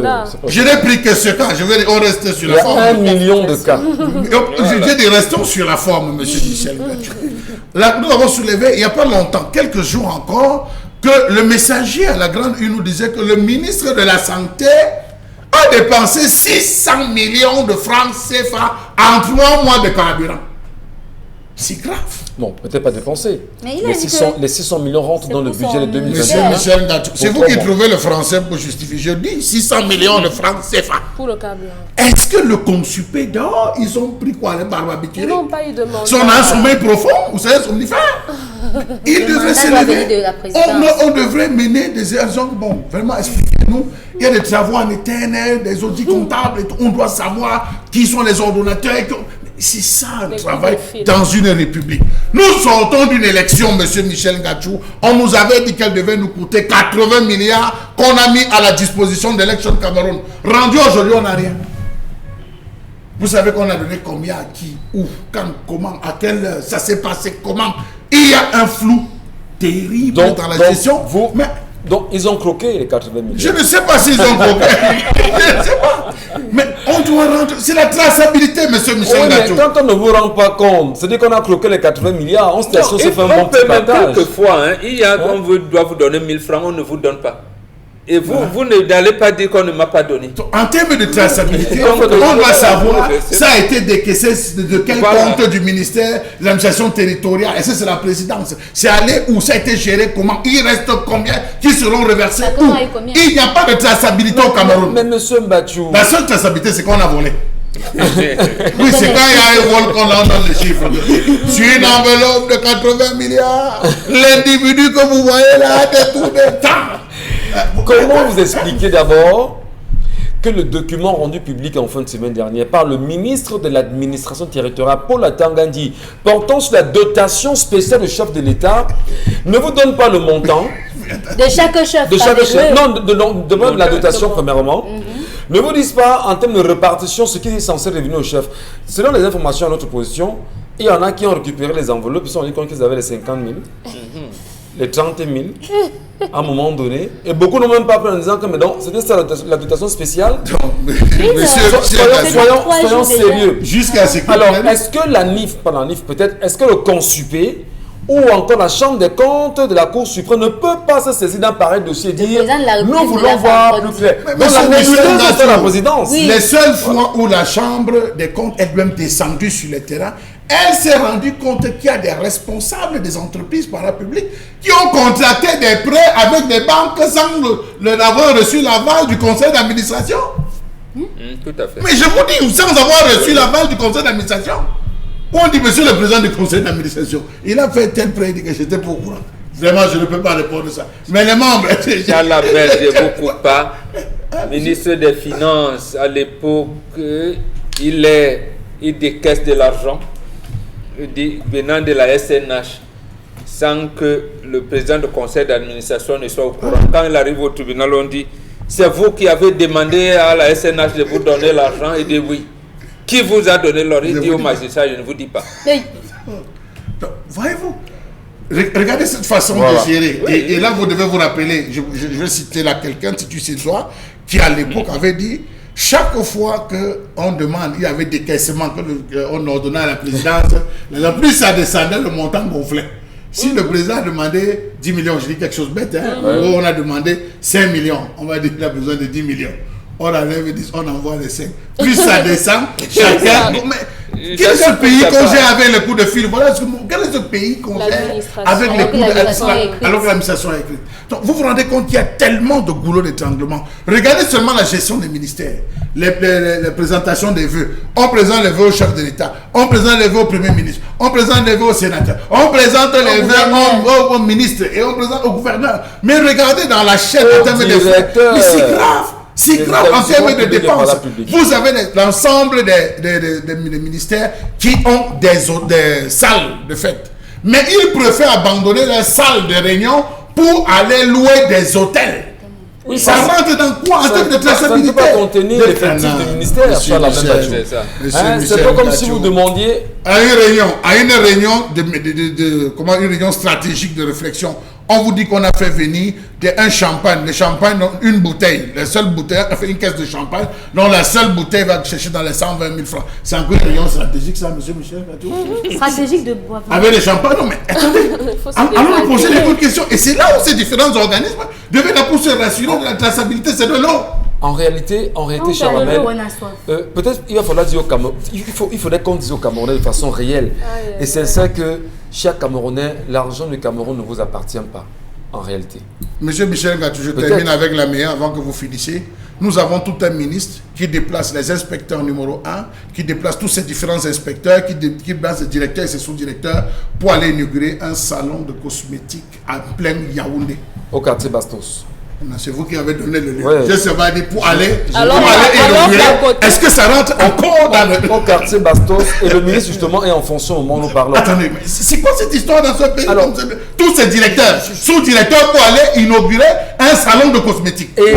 Je n'ai pris que ce cas, je vais dire, on reste sur la forme. Il y a 1 million de cas. Je dis, restons sur la forme, monsieur Michel Ngadjou. Là, nous avons soulevé, il n'y a pas longtemps, quelques jours encore, que le messager à la grande une nous disait que le ministre de la Santé a dépensé 600 millions de francs CFA en 3 mois de carburant. C'est grave. Bon, peut-être pas dépensé. Mais il a Les dit 600 millions rentrent dans le pour budget de son 2021. Monsieur Michel Ngatou, c'est vous Pourquoi qui moi trouvez le français pour justifier. Je dis 600 millions de francs CFA. Pour le carburant. Est-ce que le consupé dehors, ils ont pris quoi, les barbitures? Ils n'ont pas eu de mandat. Si on a un sommeil profond, vous savez, somnifère. Il devrait mandat se doit lever. venir de la présidence. On devrait mener des actions. Bon, vraiment, expliquez-nous. Il y a des travaux en éternel, des audits comptables. Et tout. On doit savoir qui sont les ordonnateurs. C'est ça le Mais travail oui, dans une république. Nous sortons d'une élection, monsieur Michel Ngatou. On nous avait dit qu'elle devait nous coûter 80 milliards qu'on a mis à la disposition d'Election Cameroun. Rendu aujourd'hui, on n'a rien. Vous savez qu'on a donné combien à qui, où, quand, comment, à quelle heure, ça s'est passé comment. Il y a un flou terrible dans la gestion. Donc, ils ont croqué les 80 millions. Je ne sais pas s'ils ont croqué. Je ne sais pas. Mais on doit rendre. C'est la traçabilité, monsieur Michel Oui, mais Ngatou. quand on ne vous rend pas compte, c'est-à-dire qu'on a croqué les 80 milliards, on se Non, fait un bon petit partage. quelquefois, hein, il y a on doit vous donner 1000 francs, on ne vous donne pas. Et vous, vous n'allez pas dire qu'on ne m'a pas donné. En termes de traçabilité, Donc, on doit savoir c'est ça a été décaissé de quel compte du ministère de l'administration territoriale. Est-ce que c'est la présidence? C'est allé où? Ça a été géré comment? Il reste combien qui seront reversés où? Il n'y a pas de traçabilité au Cameroun. Mais monsieur Mbachou, La seule traçabilité, c'est qu'on a volé. Oui, c'est quand il y a un vol qu'on a dans les chiffres. Sur une enveloppe de 80 milliards, l'individu que vous voyez là a détourné tant. comment vous expliquez d'abord que le document rendu public en fin de semaine dernière par le ministre de l'administration territoriale, Paul Atangandi, portant sur la dotation spéciale du chef de l'État, ne vous donne pas le montant De chaque chef. de chaque pas chef, des- non, de la dotation premièrement. Ne vous disent pas en termes de répartition ce qui est censé revenir au chef. Selon les informations à notre position, il y en a qui ont récupéré les enveloppes, ils se sont rendus compte qu'ils avaient les 50 000, les 30 000 à un moment donné. Et beaucoup n'ont même pas pris en disant que mais non, c'était ça la dotation spéciale. Soyons sérieux. Jusqu'à ce que Alors, est-ce que la NIF, pas la NIF peut-être, est-ce que le consupé ou encore la Chambre des comptes de la Cour suprême ne peut pas se saisir d'un pareil dossier et dire président de la République nous ne voulons l'a voir pas plus dit. clair. Mais Donc la monsieur Michel nébuleuse Ngatou, de la présidence. Oui. les seules fois où la Chambre des comptes est même descendue sur le terrain, elle s'est rendue compte qu'il y a des responsables des entreprises parapubliques qui ont contracté des prêts avec des banques sans avoir reçu l'aval du conseil d'administration. Tout à fait. Mais je vous dis, sans avoir reçu l'aval du conseil d'administration. On dit, monsieur le président du conseil d'administration, il a fait tel prêt, il dit que j'étais pas au courant. Vraiment, je ne peux pas répondre à ça. Mais les membres... Jean Labelle, je ne vous coupe pas. Ministre des Finances, à l'époque, il décaisse de l'argent venant de la SNH sans que le président du conseil d'administration ne soit au courant. Quand il arrive au tribunal, on dit, c'est vous qui avez demandé à la SNH de vous donner l'argent. Il dit oui. Qui vous a donné l'argent? Il dit au magistrat, je ne vous dis pas. Mais Voyez-vous, regardez cette façon de gérer. Et là, vous devez vous rappeler, je vais citer là quelqu'un, Titus Césois, qui à l'époque avait dit, chaque fois qu'on demande, il y avait des décaissements qu'on ordonnait à la présidence, plus ça descendait, le montant gonflait. Si le président a demandé 10 millions, je dis quelque chose bête, hein, ou on a demandé 5 millions, on va dire qu'il a besoin de 10 millions. On enlève 10, on envoie les 5. Plus ça descend, chacun... Mais quel est ce pays qu'on gère avec le coup de fil? Voilà, quel est ce pays qu'on gère avec les coups de fil alors que l'administration est écrite? Donc vous vous rendez compte qu'il y a tellement de goulot d'étranglement. Regardez seulement la gestion des ministères, les présentations des vœux. On présente les vœux au chef de l'État, on présente les vœux au Premier ministre, on présente les vœux au sénateur, on présente les vœux au ministre et on présente au gouverneur. Mais regardez dans la chaîne en termes de frais, mais c'est grave. C'est grave en termes de dépenses. Vous avez l'ensemble des ministères qui ont des salles de fête. Mais ils préfèrent abandonner les salles de réunion pour aller louer des hôtels. Oui, ça rentre dans quoi en termes de traçabilité? Ça ne peut pas contenir l'effectif du ministère. C'est pas comme si vous demandiez à une réunion une réunion stratégique de réflexion. On vous dit qu'on a fait venir un champagne. Le champagne, une bouteille. La seule bouteille, on a fait une caisse de champagne. Donc la seule bouteille va chercher dans les 120 000 francs. C'est encore une réunion stratégique, ça, monsieur Michel? stratégique de boire. Avec le champagne, non, mais attendez. Allons poser les bonnes questions. Et c'est là où ces différents organismes devaient la pour se rassurer de la traçabilité. C'est de l'eau. En réalité, cher Amel, peut-être il va falloir dire au Cameroun, il faudrait qu'on dise aux Camerounais de façon réelle. Et c'est ça que, cher Camerounais, l'argent du Cameroun ne vous appartient pas, en réalité. Monsieur Michel Gatou, je termine avec la meilleure avant que vous finissiez. Nous avons tout un ministre qui déplace les inspecteurs numéro 1, qui déplace tous ces différents inspecteurs, qui déplace les directeurs et ses sous-directeurs pour aller inaugurer un salon de cosmétiques à plein Yaoundé. Au quartier Bastos. C'est vous qui avez donné le lieu. Ouais. Je sais pas dire pour aller alors, inaugurer. Est-ce que ça rentre encore dans le... Au quartier Bastos, et le ministre justement est en fonction au moment où nous parlons. Attendez, mais c'est quoi cette histoire dans ce pays? Alors, tous ces directeurs, sous-directeurs pour aller inaugurer un salon de cosmétiques. Et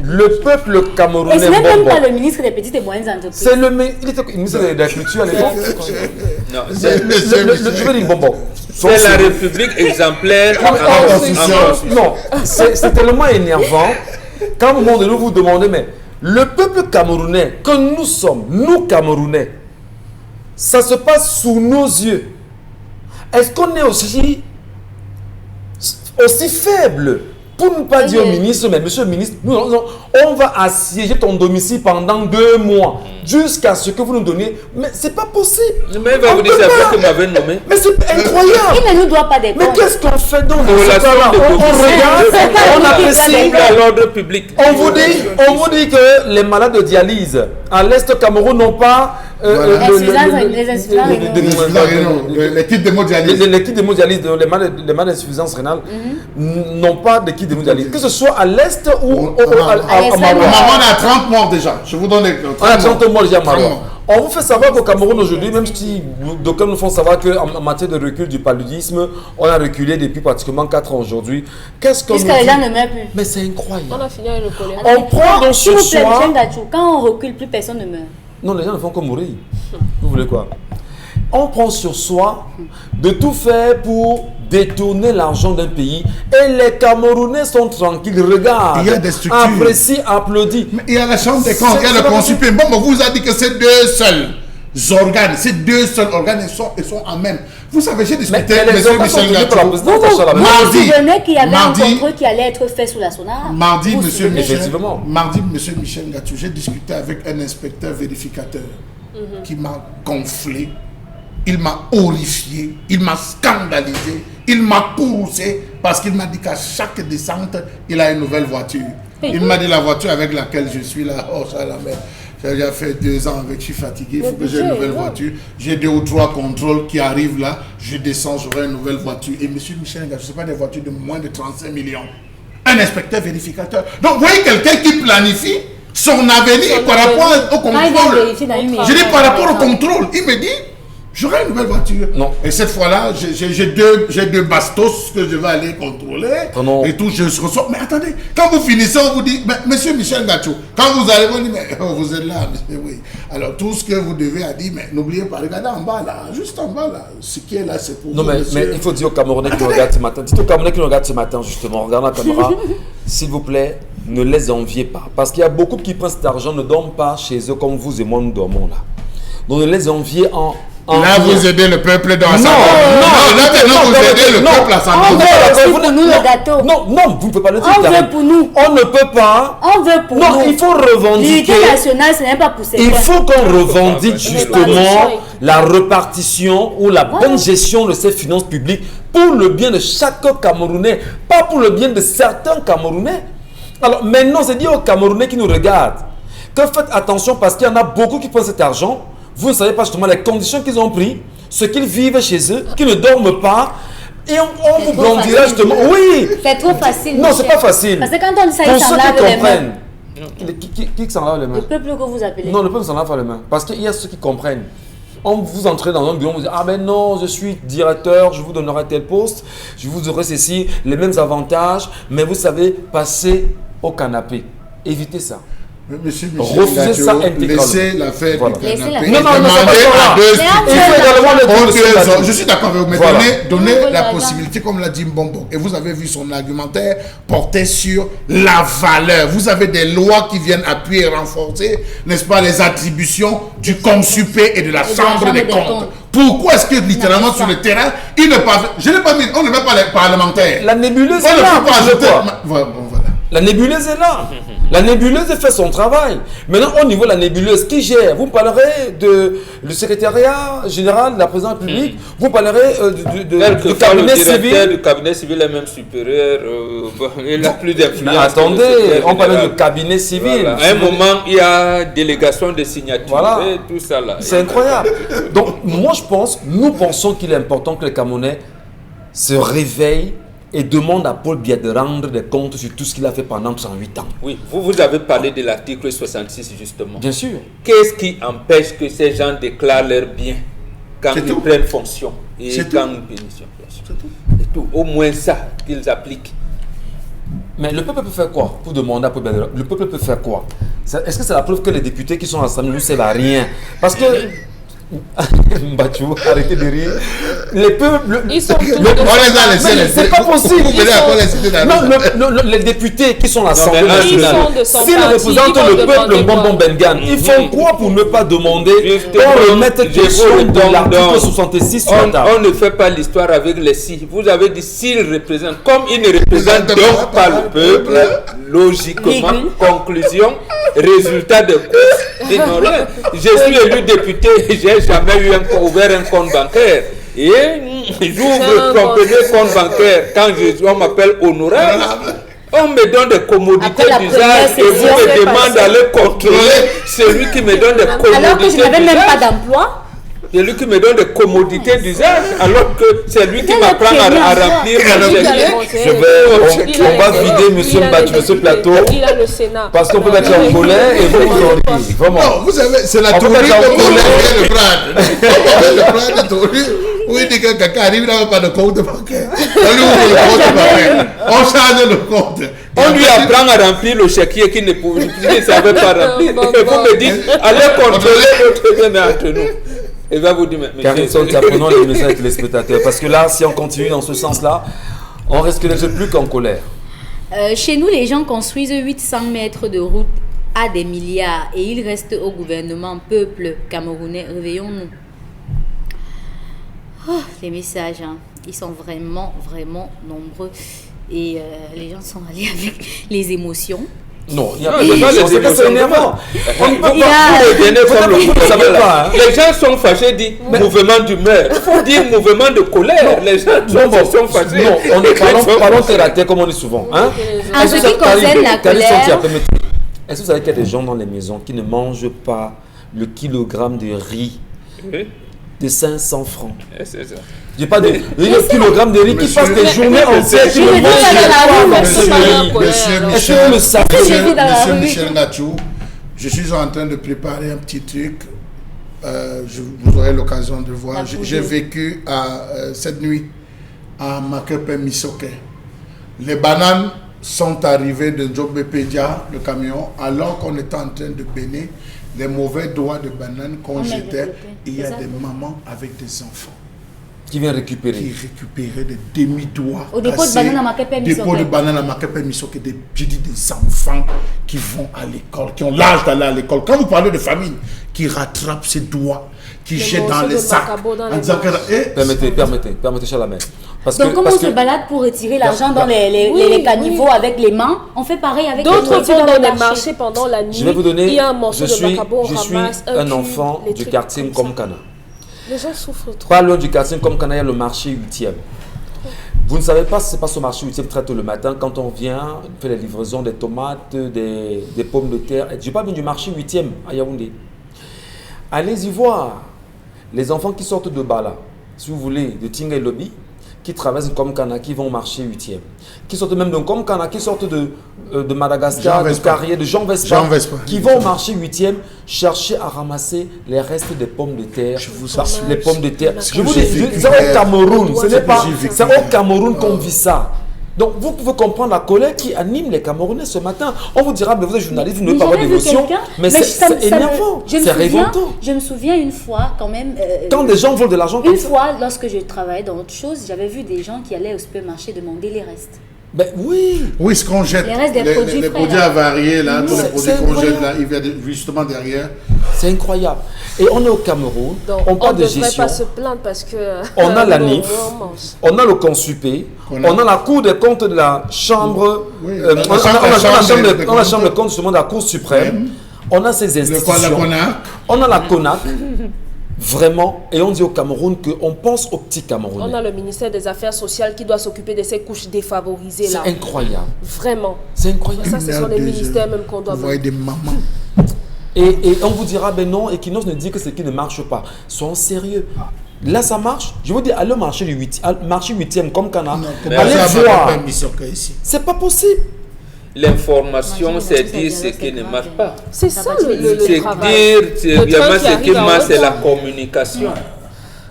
le peuple camerounais, Et ce n'est même pas le ministre des petites et moyennes entreprises. c'est le ministre de la Culture à l'époque. Non, Je veux dire bonbon. c'est la République exemplaire Non, c'est tellement énervant qu'à un moment donné, vous vous demandez, mais le peuple camerounais que nous sommes, nous Camerounais, ça se passe sous nos yeux. Est-ce qu'on est aussi faible pour ne pas dire au ministre, mais monsieur le ministre, on va assiéger ton domicile pendant 2 mois jusqu'à ce que vous nous donniez. Mais c'est pas possible. Mais il va vous dire c'est après que vous m'avez nommé. Mais c'est incroyable. Il ne nous doit pas des Mais comptes. qu'est-ce qu'on fait donc Pour la somme de on regarde, on apprécie. à l'ordre public. On vous dit que les malades de dialyse à l'Est Cameroun n'ont pas Les kits d'hémodialyse. les kits d'hémodialyse, les malades d'insuffisance rénale n'ont pas de kits d'hémodialyse. Que ce soit à l'est ou à Maroua. On a 30 morts déjà. Je vous donne les On a 30 morts déjà à Maroua. On vous fait savoir qu'au Cameroun aujourd'hui, même si d'aucuns nous font savoir qu'en matière de recul du paludisme, on a reculé depuis pratiquement 4 ans aujourd'hui. Qu'est-ce qu'on Puisque les gens ne meurent plus. Mais c'est incroyable. On a fini avec le choléra. On prend donc sur soi. Quand on recule, plus personne ne meurt. Non, les gens ne font que mourir. Vous voulez quoi? On prend sur soi de tout faire pour détourner l'argent d'un pays et les Camerounais sont tranquilles, regardent, il y a des structures, apprécient, applaudissent. Mais il y a la chambre des comptes, il y a le consuper. Bon, on vous a dit que c'est 2 seuls organes, ces 2 seuls organes, ils sont en même. Vous savez, j'ai discuté avec M. Michel Gatou. Vous vous souvenez qu'il y avait un contrôle qui allait être fait sous la sonar? Mardi, M. Michel Gatou, j'ai discuté avec un inspecteur vérificateur qui m'a gonflé, il m'a horrifié, il m'a scandalisé, il m'a courroucé parce qu'il m'a dit qu'à chaque descente, il a une nouvelle voiture. Il m'a dit la voiture avec laquelle je suis là, oh ça la merde. J'ai déjà fait 2 ans avec, je suis fatigué, il faut que j'ai une nouvelle voiture. J'ai 2 ou 3 contrôles qui arrivent là, je descends, j'aurai une nouvelle voiture. Et monsieur Michel, je ne sais pas des voitures de moins de 35 millions. Un inspecteur vérificateur. Donc vous voyez quelqu'un qui planifie son avenir par rapport au contrôle. Je dis par rapport au contrôle, il me dit, j'aurai une nouvelle voiture. Non. Et cette fois-là, j'ai deux bastos que je vais aller contrôler. Non. Et tout, je reçois. Mais attendez, quand vous finissez, on vous dit, mais, monsieur Michel Gatou, quand vous arrivez, on dit, mais vous êtes là, monsieur, oui. Alors tout ce que vous devez a dit, mais n'oubliez pas, regardez en bas là, juste en bas là. Ce qui est là, c'est pour Non, vous, mais il faut dire aux Camerounais qui nous regardent ce matin, dites aux Camerounais qui nous regardent ce matin, justement, regardez la caméra, s'il vous plaît, ne les enviez pas. Parce qu'il y a beaucoup qui prennent cet argent, ne dorment pas chez eux comme vous et moi nous dormons là. Donc ne les enviez en... Là, vous aidez le peuple dans sa non, vous aidez le peuple à sa on veut pour nous le gâteau. Non, vous ne pouvez pas le dire. On veut pour nous. On ne peut pas. On veut pour nous. Non, il faut revendiquer. L'unité nationale, ce n'est pas pour ces Il points. faut qu'on revendique justement la répartition ou la bonne gestion de ces finances publiques pour le bien de chaque Camerounais, pas pour le bien de certains Camerounais. Alors maintenant, c'est dit aux Camerounais qui nous regardent que faites attention parce qu'il y en a beaucoup qui prennent cet argent. Vous ne savez pas justement les conditions qu'ils ont pris, ce qu'ils vivent chez eux, qu'ils ne dorment pas. Et on vous blondira justement. Oui. C'est trop facile. Non, c'est pas facile. Parce que quand on dit ça, pour ils s'en ceux lavent qui les mains. comprennent. Qui s'en lave les mains? Le peuple que vous appelez. Non, le peuple s'en lave pas les mains. Parce qu'il y a ceux qui comprennent. On vous entrez dans un bureau, vous dites, ah ben non, je suis directeur, je vous donnerai tel poste, je vous donnerai ceci, les mêmes avantages, mais vous savez, passer au canapé. Évitez ça. Monsieur Refusez ça intégralement. Laissez l'affaire du canapé. Non, Je suis d'accord avec vous, mais Voilà. donnez la possibilité, comme l'a dit Mbombo. Et vous avez vu son argumentaire porté sur la valeur. Vous avez des lois qui viennent appuyer et renforcer, n'est-ce pas, les attributions du consupé et de la chambre des comptes. Pourquoi est-ce que littéralement sur le terrain, il ne parle, je n'ai pas mis, on ne met pas les parlementaires. La nébuleuse, on ne peut pas ajouter. Voilà. La nébuleuse est là. La nébuleuse fait son travail. Maintenant, au niveau de la nébuleuse, qui gère? Vous parlerez du secrétariat général de la présidence publique, vous parlerez du cabinet civil. Du cabinet civil est même supérieur, il a plus d'influence. Mais attendez, on parle du cabinet civil. Voilà. À un moment, il y a délégation de signature Voilà. et tout ça là. C'est incroyable. Donc, moi, nous pensons qu'il est important que les Camerounais se réveillent et demandent à Paul Biya de rendre des comptes sur tout ce qu'il a fait pendant 108 ans. Oui, vous avez parlé de l'article 66 justement. Bien sûr. Qu'est-ce qui empêche que ces gens déclarent leurs biens quand ils prennent fonction et quand ils bénéficient? C'est tout. Au moins ça qu'ils appliquent. Mais le peuple peut faire quoi pour demander à Paul Biya? Le peuple peut faire quoi? Est-ce que c'est la preuve que les députés qui sont ensemble ne servent à rien? Parce que Mbachou, arrêtez de rire. Les peuples. Ils sont tous c'est pas possible. Non, les députés qui sont à l'Assemblée nationale, s'ils représentent le peuple Bonbon Bengan, ils font quoi pour ne pas demander pour remettre question de l'article 66 sur la table? On ne fait pas l'histoire avec les si. Vous avez dit s'ils représentent. Comme ils ne représentent donc pas le peuple, logiquement, conclusion, résultat de course. Je suis élu député, j'ai jamais ouvert un compte bancaire. Et j'ouvre mon premier compte bancaire quand on m'appelle honorable. On me donne des commodités d'usage et vous me demandez d'aller contrôler celui qui me donne des commodités d'usage. Alors que je n'avais même pas d'emploi. C'est lui qui me donne des commodités d'usage, alors que c'est lui qui m'apprend à remplir on va vider M. Mbachou de ce plateau. Il a le Sénat. Parce qu'on peut mettre en colère et vous en dites. Vraiment. Non, vous savez, c'est la théorie de le théorie. Oui, il dit que quelqu'un arrive, il n'a pas de compte bancaire. On lui ouvre le compte bancaire. On change le compte. On lui apprend à remplir le chéquier qu'il ne savait pas remplir. Et vous me dites, allez contrôler notre bien entre nous. Et va vous dire, mais Karine Sonti, apprenons les messages des téléspectateurs. Parce que là, si on continue dans ce sens-là, on risque d'être plus qu'en colère. Chez nous, les gens construisent 800 mètres de route à des milliards et ils restent au gouvernement. Peuple camerounais, réveillons-nous. Oh, les messages, hein, ils sont vraiment, vraiment nombreux. Et les gens sont allés avec les émotions. Non, il y a pas les émotions, c'est énervant. Les gens sont fâchés, dit mouvement d'humeur. Il faut dire mouvement de colère. Les gens sont fâchés. Non, parlons terre à terre comme on dit souvent. Hein? En ce qui concerne la colère, est-ce que vous savez qu'il y a des gens dans les maisons qui ne mangent pas le kilogramme de riz de 500 francs? C'est ça. J'ai pas de kilogramme de riz qui passe des journées entières qui ne mangent pas. Monsieur Michel Ngachou, je suis en train de préparer un petit truc. Vous aurez l'occasion de voir. J'ai vécu cette nuit à Makepe Misoke. Les bananes sont arrivées de Djobepédia, le camion, alors qu'on était en train de bénir les mauvais doigts de bananes qu'on jetait. Il y a des mamans avec des enfants qui viennent récupérer. Qui récupéraient des demi-doigts. Au dépôt de bananes à Makepe Misoke. Dépôt de bananes à Makepe Misoke. J'ai dit des enfants qui vont à l'école, qui ont l'âge d'aller à l'école. Quand vous parlez de famille, qui rattrapent ses doigts, qui jettent dans les sacs. Permettez, cher la mère. Donc, comme on se balade pour retirer l'argent dans les caniveaux avec les mains, on fait pareil avec d'autres vont dans les marchés pendant la nuit. Je vais vous donner. Il y a un morceau de macabo, je suis un enfant du quartier Nkomkana. Les gens souffrent trop. Pas loin du quartier Nkomkana, il y a le marché 8e. Vous ne savez pas si c'est pas ce marché 8e très tôt le matin quand on vient faire les livraisons des tomates, des pommes de terre. Je pas venu du marché 8e à Yaoundé. Allez-y voir les enfants qui sortent de Bala, si vous voulez, de Tinga et Lobby, qui traversent Nkomkana, qui vont marcher 8e, qui sortent même de Nkomkana, qui sortent de Madagascar, de Carrier, de Jean Vespa, qui vont marcher 8e, chercher à ramasser les restes des pommes de terre. Les pommes de terre. Je vous dis, c'est au Cameroun, c'est au Cameroun qu'on vit ça. Donc, vous pouvez comprendre la colère qui anime les Camerounais ce matin. On vous dira, mais vous êtes journaliste, vous n'avez pas avoir d'émotion. Mais c'est énervant, c'est révoltant. Je me souviens une fois, quand même. Quand des gens volent de l'argent comme ça. Une fois, lorsque je travaillais dans autre chose, j'avais vu des gens qui allaient au supermarché demander les restes. Ben oui. Oui, ce qu'on jette, Les restes des produits les frais, produits là. avariés, là, tous les C'est produits qu'on jette, incroyable. là, il vient justement derrière. C'est incroyable. Et on est au Cameroun, Donc, on on parle ne de devrait gestion. pas se plaindre parce que... On a la bon, NIF, on mange. on a le Consupé, On on a- a la Cour des comptes de la Chambre, Oui, on a la la Chambre des on a la Chambre des comptes. comptes justement de la Cour suprême, on a ces La institutions, CONAC. on a la CONAC, vraiment, et on dit au Cameroun qu'on pense aux petits On Camerounais. a le ministère des Affaires sociales qui doit s'occuper de ces couches défavorisées C'est là. incroyable, Vraiment. c'est incroyable. Ça, ce sont les ministères même qu'on doit Vous voyez mener. des mamans. Et on vous dira, ben non, Equinox ne dit que ce qui ne marche pas. Soyons sérieux. Là, ça marche. Je vous dis, allez au marché du 8e comme Cana. Non, Allez ça va voir. pas émission ici. C'est pas possible. L'information, Imagine, c'est le dire reste ce des qui ne dialogues, marche c'est pas. grave. C'est Ça ça va le C'est travail. dire, c'est Le train vraiment qui ce qui arrive en marche, c'est la retard. communication.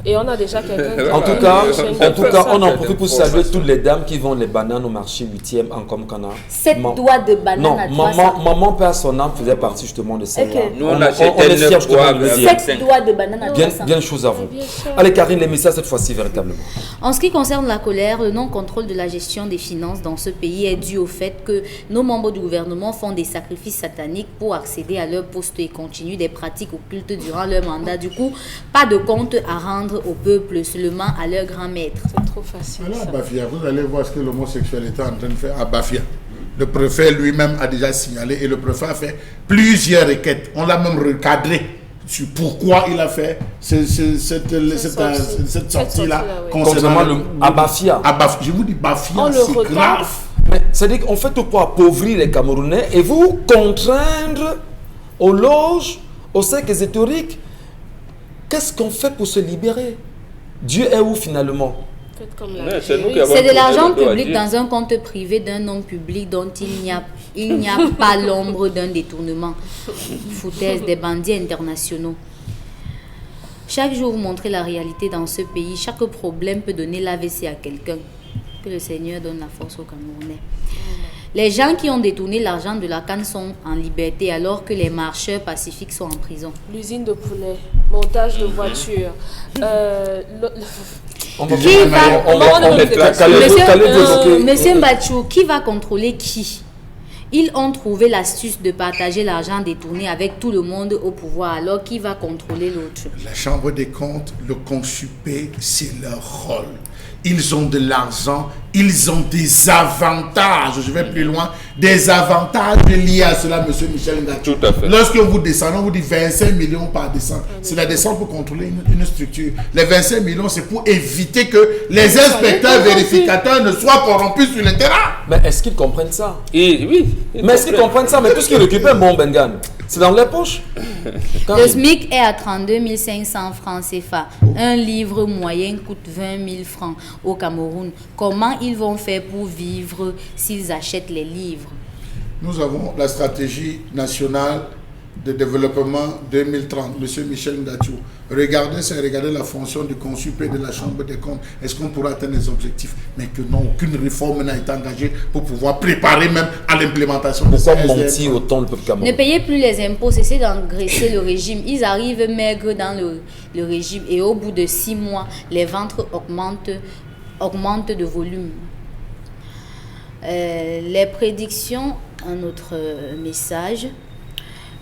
Et on a déjà quelqu'un qui En tout a- cas, Schengen en tout fait cas, ça. on en profite pour saluer Information. toutes les dames qui vendent les bananes au marché 8e en Comcana. 7 Ma- doigts de banane Non, à 300. maman père son âme faisait partie justement de celle-là. Ok. Nous, on achète est neuf fiers justement bois de le avec dire. 7 doigts de banane à Bien, 300. bien chose à vous. Bien sûr. Allez Karine, les messages cette fois-ci véritablement. En ce qui concerne la colère, le non-contrôle de la gestion des finances dans ce pays est dû au fait que nos membres du gouvernement font des sacrifices sataniques pour accéder à leur poste et continuent des pratiques occultes durant leur mandat. Du coup, pas de compte à rendre au peuple, seulement à leur grand maître. C'est trop facile. Alors, ça. à Bafia, vous allez voir ce que l'homosexuel est en train de faire à Bafia. Le préfet lui-même a déjà signalé et le préfet a fait plusieurs requêtes. On l'a même recadré sur pourquoi il a fait cette sortie-là oui. Concernant le Abafia. Je vous dis Bafia, On le c'est regarde. grave. Mais c'est-à-dire qu'on fait tout pour appauvrir les Camerounais et vous contraindre aux loges, aux cercles ésotériques. Qu'est-ce qu'on fait pour se libérer? Dieu est où finalement? Faites comme la Ouais, c'est nous qui Algérie. avons- C'est de l'argent le dos à public dire. dans un compte privé d'un homme public dont il n'y a pas l'ombre d'un détournement. Foutaise des bandits internationaux. Chaque jour, vous montrez la réalité dans ce pays. Chaque problème peut donner l'AVC à quelqu'un. Que le Seigneur donne la force aux Camerounais. Les gens qui ont détourné l'argent de la canne sont en liberté alors que les marcheurs pacifiques sont en prison. L'usine de poulet, montage de voitures. On va Qui va- Monsieur Mbachou, qui va contrôler qui? Ils ont trouvé l'astuce de partager l'argent détourné avec tout le monde au pouvoir, alors qui va contrôler l'autre? La Chambre des comptes, le consupé, c'est leur rôle. Ils ont de l'argent, ils ont des avantages. Je vais plus loin. Des avantages liés à cela, monsieur Michel Ngatou. Tout à fait. Lorsque vous descendez, on vous dit 25 millions par descente. C'est la descente pour contrôler une structure. Les 25 millions, c'est pour éviter que les inspecteurs vérificateurs ne soient corrompus sur le terrain. Mais est-ce qu'ils comprennent ça? Et oui. Mais est-ce qu'ils comprennent ça? Mais tout ce qu'ils récupèrent, mon Bengan, c'est dans les poches. Le SMIC est à 32 500 francs CFA. Un livre moyen coûte 20 000 francs au Cameroun. Comment ils vont faire pour vivre s'ils achètent les livres? Nous avons la stratégie nationale de développement 2030, monsieur Michel Ngatou. Regardez la fonction du consupé de la Chambre des comptes. Est-ce qu'on pourra atteindre les objectifs? Mais que non, aucune réforme n'a été engagée pour pouvoir préparer même à l'implémentation de Pourquoi ces mentir SDF. autant le peuple Ne camerounais? payez plus les impôts, cessez d'engraisser le régime. Ils arrivent maigres dans le régime et au bout de 6 mois, les ventres augmentent de volume. Les prédictions, un autre message.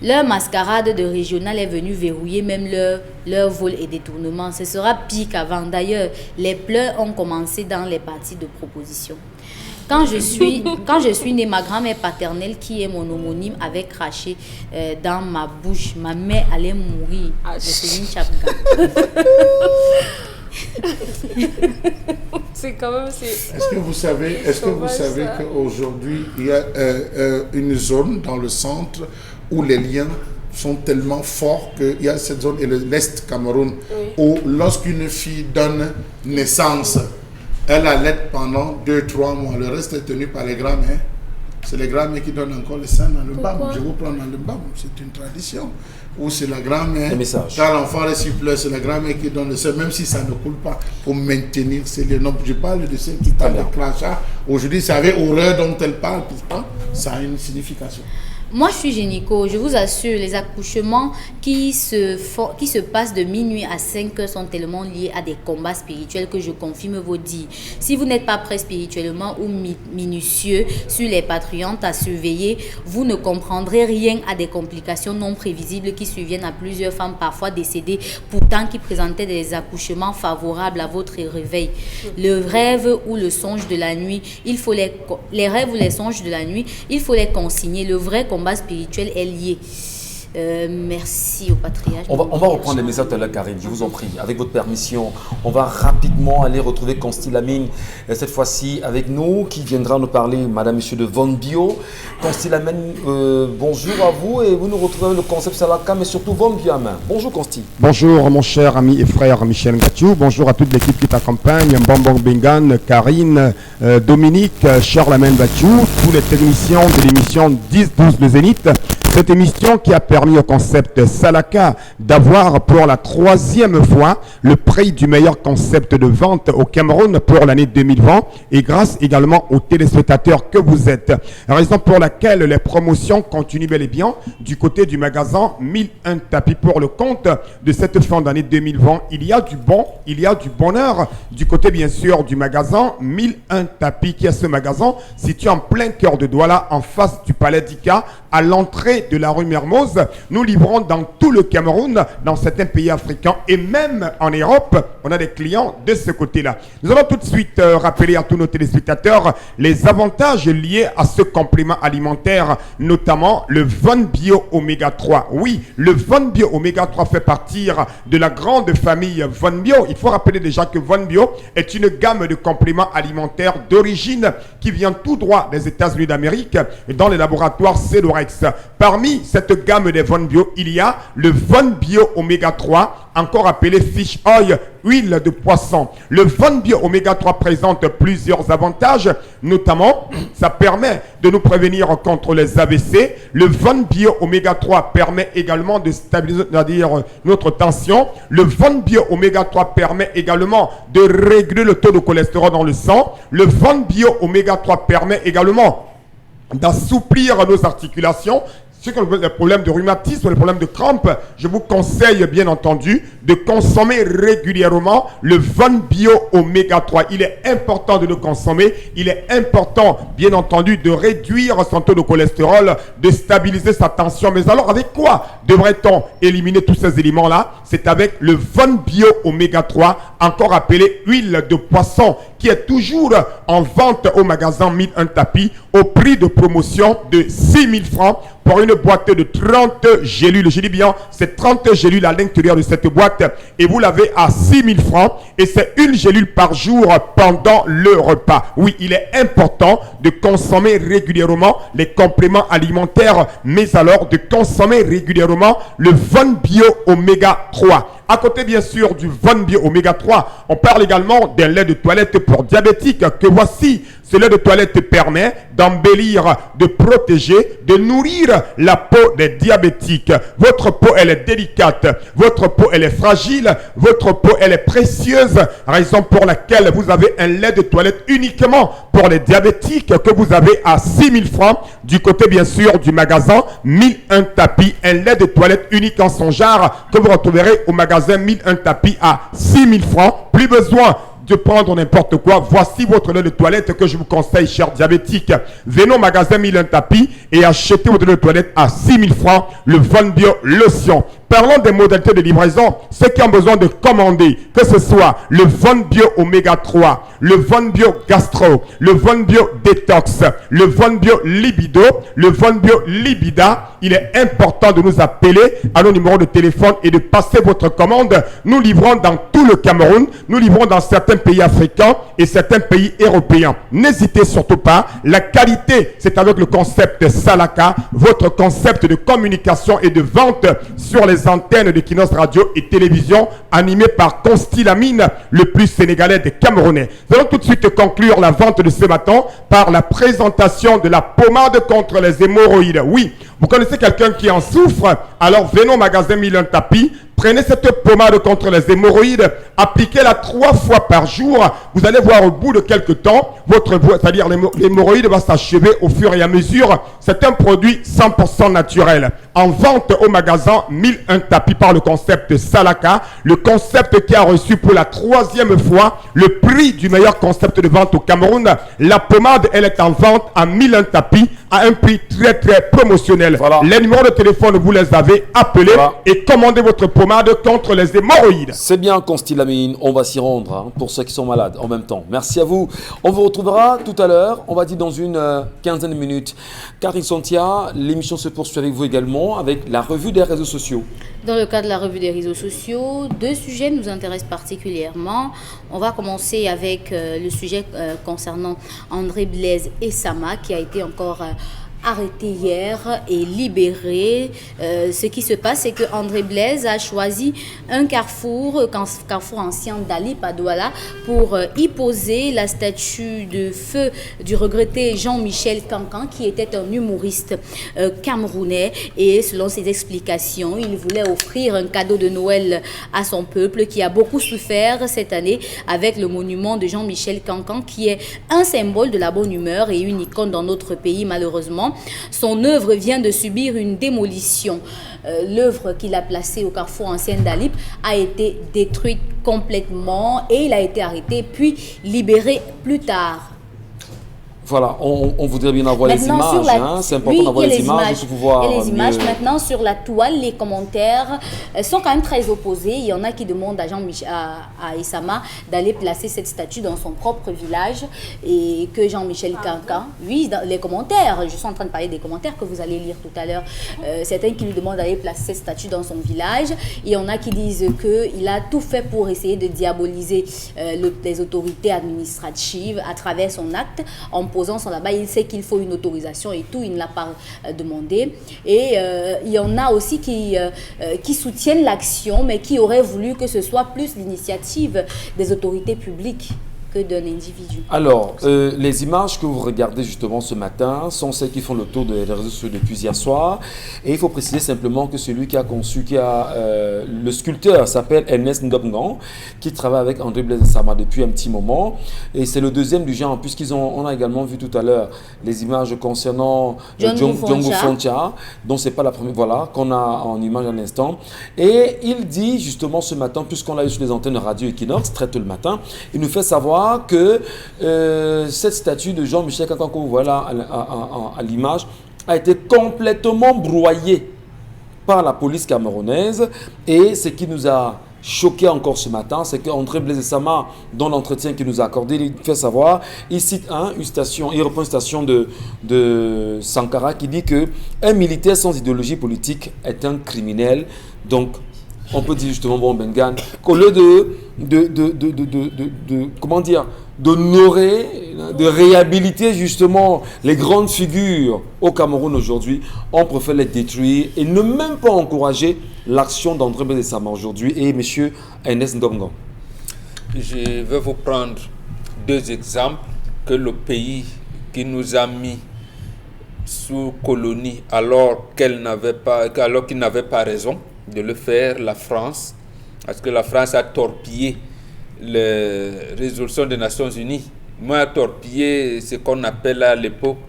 Leur mascarade de régional est venue verrouiller même leur vol et détournement. Ce sera pire qu'avant. D'ailleurs, les pleurs ont commencé dans les parties de proposition. Quand je suis née, ma grand-mère paternelle, qui est mon homonyme, avait craché dans ma bouche. Ma mère allait mourir de Céline Chapga. C'est quand même... Est-ce que vous savez qu'aujourd'hui, il y a une zone dans le centre où les liens sont tellement forts qu'il y a cette zone et l'Est Cameroun où lorsqu'une fille donne naissance, elle allait pendant 2-3 mois. Le reste est tenu par les grands-mères. C'est les grands-mères qui donnent encore le sein dans le bam. Je vous prends dans le bam. C'est une tradition. Ou c'est la grand-mère. Le message. Quand l'enfant reste pleure, c'est la grand-mère qui donne le sein, même si ça ne coule pas, pour maintenir ces liens. Donc, je parle de celle qui parle de crachat. Aujourd'hui, vous savez, horreur dont elle parle, pourtant, ça a une signification. Moi, je suis gynéco. Je vous assure, les accouchements qui se passent de minuit à 5 heures sont tellement liés à des combats spirituels que je confirme vos dires. Si vous n'êtes pas prêt spirituellement ou minutieux sur les patriotes à surveiller, vous ne comprendrez rien à des complications non prévisibles qui surviennent à plusieurs femmes parfois décédées, pourtant qui présentaient des accouchements favorables à votre réveil. Le rêve ou le songe de la nuit, les rêves ou les songes de la nuit, il faut les consigner. Le vrai combat spirituel est lié. Merci au patriarche. On va reprendre les messages de la Karine, je vous en prie, avec votre permission. On va rapidement aller retrouver Constille Amine, cette fois-ci avec nous, qui viendra nous parler, madame, monsieur de Von Bio. Constille Amine, bonjour à vous, et vous nous retrouvez le concept Salaka, mais surtout Von Bio à main. Bonjour Constille. Bonjour mon cher ami et frère Michel Ngatiou, bonjour à toute l'équipe qui t'accompagne, Mbambang Bengan, Karine, Dominique, Charlemagne Batiou, tous les techniciens de l'émission 10-12 le Zénith. Cette émission qui a permis au concept Salaka d'avoir pour la 3e fois le prix du meilleur concept de vente au Cameroun pour l'année 2020 et grâce également aux téléspectateurs que vous êtes. Raison pour laquelle les promotions continuent bel et bien du côté du magasin 1001 tapis pour le compte de cette fin d'année 2020. Il y a du bon, il y a du bonheur du côté bien sûr du magasin 1001 tapis qui est ce magasin situé en plein cœur de Douala en face du palais d'Ika à l'entrée de la rue Mermoz. Nous livrons dans tout le Cameroun, dans certains pays africains et même en Europe. On a des clients de ce côté-là. Nous allons tout de suite rappeler à tous nos téléspectateurs les avantages liés à ce complément alimentaire, notamment le Von Bio Oméga 3. Oui, le Von Bio Oméga 3 fait partie de la grande famille Von Bio. Il faut rappeler déjà que Von Bio est une gamme de compléments alimentaires d'origine qui vient tout droit des États-Unis d'Amérique dans les laboratoires Celorex. Parmi cette gamme des Von Bio, il y a le Von Bio Oméga 3, encore appelé Fish Oil, huile de poisson. Le Von Bio Oméga 3 présente plusieurs avantages, notamment ça permet de nous prévenir contre les AVC. Le Von Bio Oméga 3 permet également de stabiliser, c'est-à-dire notre tension. Le Von Bio Oméga 3 permet également de réguler le taux de cholestérol dans le sang. Le Von Bio Oméga 3 permet également d'assouplir nos articulations. Ceux qui ont des problèmes de rhumatisme, des problèmes de crampes, je vous conseille bien entendu de consommer régulièrement le Von Bio Oméga 3. Il est important de le consommer. Il est important, bien entendu, de réduire son taux de cholestérol, de stabiliser sa tension. Mais alors, avec quoi devrait-on éliminer tous ces éléments-là? C'est avec le Von Bio Oméga 3, encore appelé huile de poisson, qui est toujours en vente au magasin 1001 tapis au prix de promotion de 6 000 francs pour une boîte de 30 gélules. Je dis bien, c'est 30 gélules à l'intérieur de cette boîte et vous l'avez à 6 000 francs et c'est une gélule par jour pendant le repas. Oui, il est important de consommer régulièrement les compléments alimentaires, mais alors de consommer régulièrement le Von Bio Oméga 3. À côté bien sûr du Von Bio Oméga 3, on parle également d'un lait de toilette pour diabétiques que voici. Ce lait de toilette permet d'embellir, de protéger, de nourrir la peau des diabétiques. Votre peau, elle est délicate. Votre peau, elle est fragile. Votre peau, elle est précieuse. Raison pour laquelle vous avez un lait de toilette uniquement pour les diabétiques que vous avez à 6 000 francs du côté, bien sûr, du magasin 1001 tapis. Un lait de toilette unique en son genre que vous retrouverez au magasin 1001 tapis à 6 000 francs. Plus besoin de prendre n'importe quoi. Voici votre lait de toilette que je vous conseille, chers diabétiques. Venez au magasin 1001 tapis et achetez votre lait de toilette à 6 000 francs, le Von Bio Lotion. Parlons des modalités de livraison. Ceux qui ont besoin de commander, que ce soit le Von Bio Oméga 3, le Von Bio Gastro, le Von Bio Détox, le Von Bio Libido, le Von Bio Libida, il est important de nous appeler à nos numéros de téléphone et de passer votre commande. Nous livrons dans tout le Cameroun, nous livrons dans certains pays africains et certains pays européens. N'hésitez surtout pas. La qualité, c'est avec le concept Salaka, votre concept de communication et de vente sur les antennes de Kinos Radio et Télévision, animé par Constille Amine, le plus sénégalais des Camerounais. Nous allons tout de suite conclure la vente de ce matin par la présentation de la pommade contre les hémorroïdes. Oui, vous connaissez quelqu'un qui en souffre? Alors venez au magasin 1001 tapis Prenez cette pommade contre les hémorroïdes, appliquez-la 3 fois par jour. Vous allez voir au bout de quelques temps, c'est-à-dire l'hémorroïde va s'achever au fur et à mesure. C'est un produit 100% naturel. En vente au magasin 1001 tapis par le concept Salaka, le concept qui a reçu pour la 3e fois le prix du meilleur concept de vente au Cameroun. La pommade, elle est en vente à 1001 tapis à un prix très très promotionnel. Voilà. Les numéros de téléphone, vous les avez, appelés et commandez votre pommade contre les hémorroïdes. C'est bien, Constilamine, on va s'y rendre hein, pour ceux qui sont malades en même temps. Merci à vous. On vous retrouvera tout à l'heure, on va dire dans une quinzaine de minutes. Karine Santia, l'émission se poursuit avec vous également avec la revue des réseaux sociaux. Dans le cadre de la revue des réseaux sociaux, 2 sujets nous intéressent particulièrement. On va commencer avec le sujet concernant André Blaise Essama qui a été encore arrêté hier et libéré. Ce qui se passe, c'est que André Blaise a choisi un carrefour ancien d'Ali Padouala pour y poser la statue de feu du regretté Jean-Michel Cancan, qui était un humoriste camerounais. Et selon ses explications, il voulait offrir un cadeau de Noël à son peuple qui a beaucoup souffert cette année avec le monument de Jean-Michel Cancan, qui est un symbole de la bonne humeur et une icône dans notre pays, malheureusement. Son œuvre vient de subir une démolition. L'œuvre qu'il a placée au carrefour ancien d'Alip a été détruite complètement et il a été arrêté puis libéré plus tard. Voilà, on voudrait bien avoir Maintenant, les images, hein, c'est important d'avoir les images pour pouvoir il y a les images. mieux... Maintenant, sur la toile, les commentaires sont quand même très opposés. Il y en a qui demandent à Essama d'aller placer cette statue dans son propre village et que Jean-Michel Cancan, oui, dans les commentaires, je suis en train de parler des commentaires que vous allez lire tout à l'heure, certains qui lui demandent d'aller placer cette statue dans son village. Il y en a qui disent qu'il a tout fait pour essayer de diaboliser les autorités administratives à travers son acte en posant son là-bas, il sait qu'il faut une autorisation et tout, il ne l'a pas demandé. Et il y en a aussi qui soutiennent l'action, mais qui auraient voulu que ce soit plus l'initiative des autorités publiques que d'un individu. Alors, les images que vous regardez justement ce matin sont celles qui font le tour des réseaux sociaux depuis hier soir. Et il faut préciser simplement que celui qui a conçu, le sculpteur s'appelle Ernest Ndobngan, qui travaille avec André Blaise Essama depuis un petit moment. Et c'est le deuxième du genre, puisqu'on a également vu tout à l'heure les images concernant Djongo Foncha, dont c'est pas la première, voilà, qu'on a en image à l'instant. Et il dit justement ce matin, puisqu'on l'a eu sur les antennes de Radio Equinox, très tôt le matin, il nous fait savoir que cette statue de Jean-Michel Cancan que vous voyez là à l'image a été complètement broyée par la police camerounaise. Et ce qui nous a choqué encore ce matin, c'est qu'André Blaise Essama, dans l'entretien qu'il nous a accordé, il fait savoir, il cite il reprend une citation de Sankara qui dit qu'un militaire sans idéologie politique est un criminel. Donc, on peut dire justement, bon, Bengan, qu'au lieu d'honorer, de réhabiliter justement les grandes figures au Cameroun aujourd'hui, on préfère les détruire et ne même pas encourager l'action d'André Blaise Essama aujourd'hui et M. Ernest Ndobngan. Je vais vous prendre 2 exemples que le pays qui nous a mis sous colonie alors qu'il n'avait pas raison de le faire, la France, parce que la France a torpillé les résolutions des Nations Unies. Moi, a torpillé ce qu'on appelle à l'époque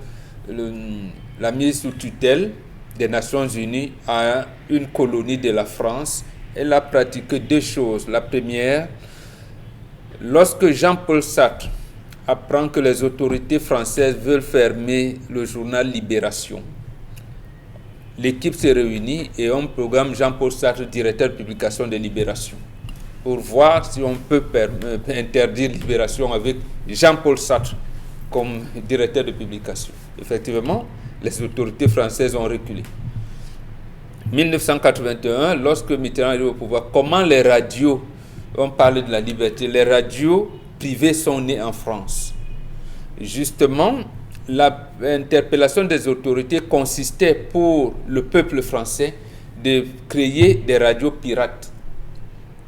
la mise sous tutelle des Nations Unies à une colonie de la France. Elle a pratiqué 2 choses. La première, lorsque Jean-Paul Sartre apprend que les autorités françaises veulent fermer le journal Libération, l'équipe s'est réunie et on programme Jean-Paul Sartre, directeur de publication de Libération, pour voir si on peut interdire Libération avec Jean-Paul Sartre comme directeur de publication. Effectivement, les autorités françaises ont reculé. 1981, lorsque Mitterrand est au pouvoir, comment les radios, on parlait de la liberté, les radios privées sont nées en France. Justement, l'interpellation des autorités consistait pour le peuple français de créer des radios pirates.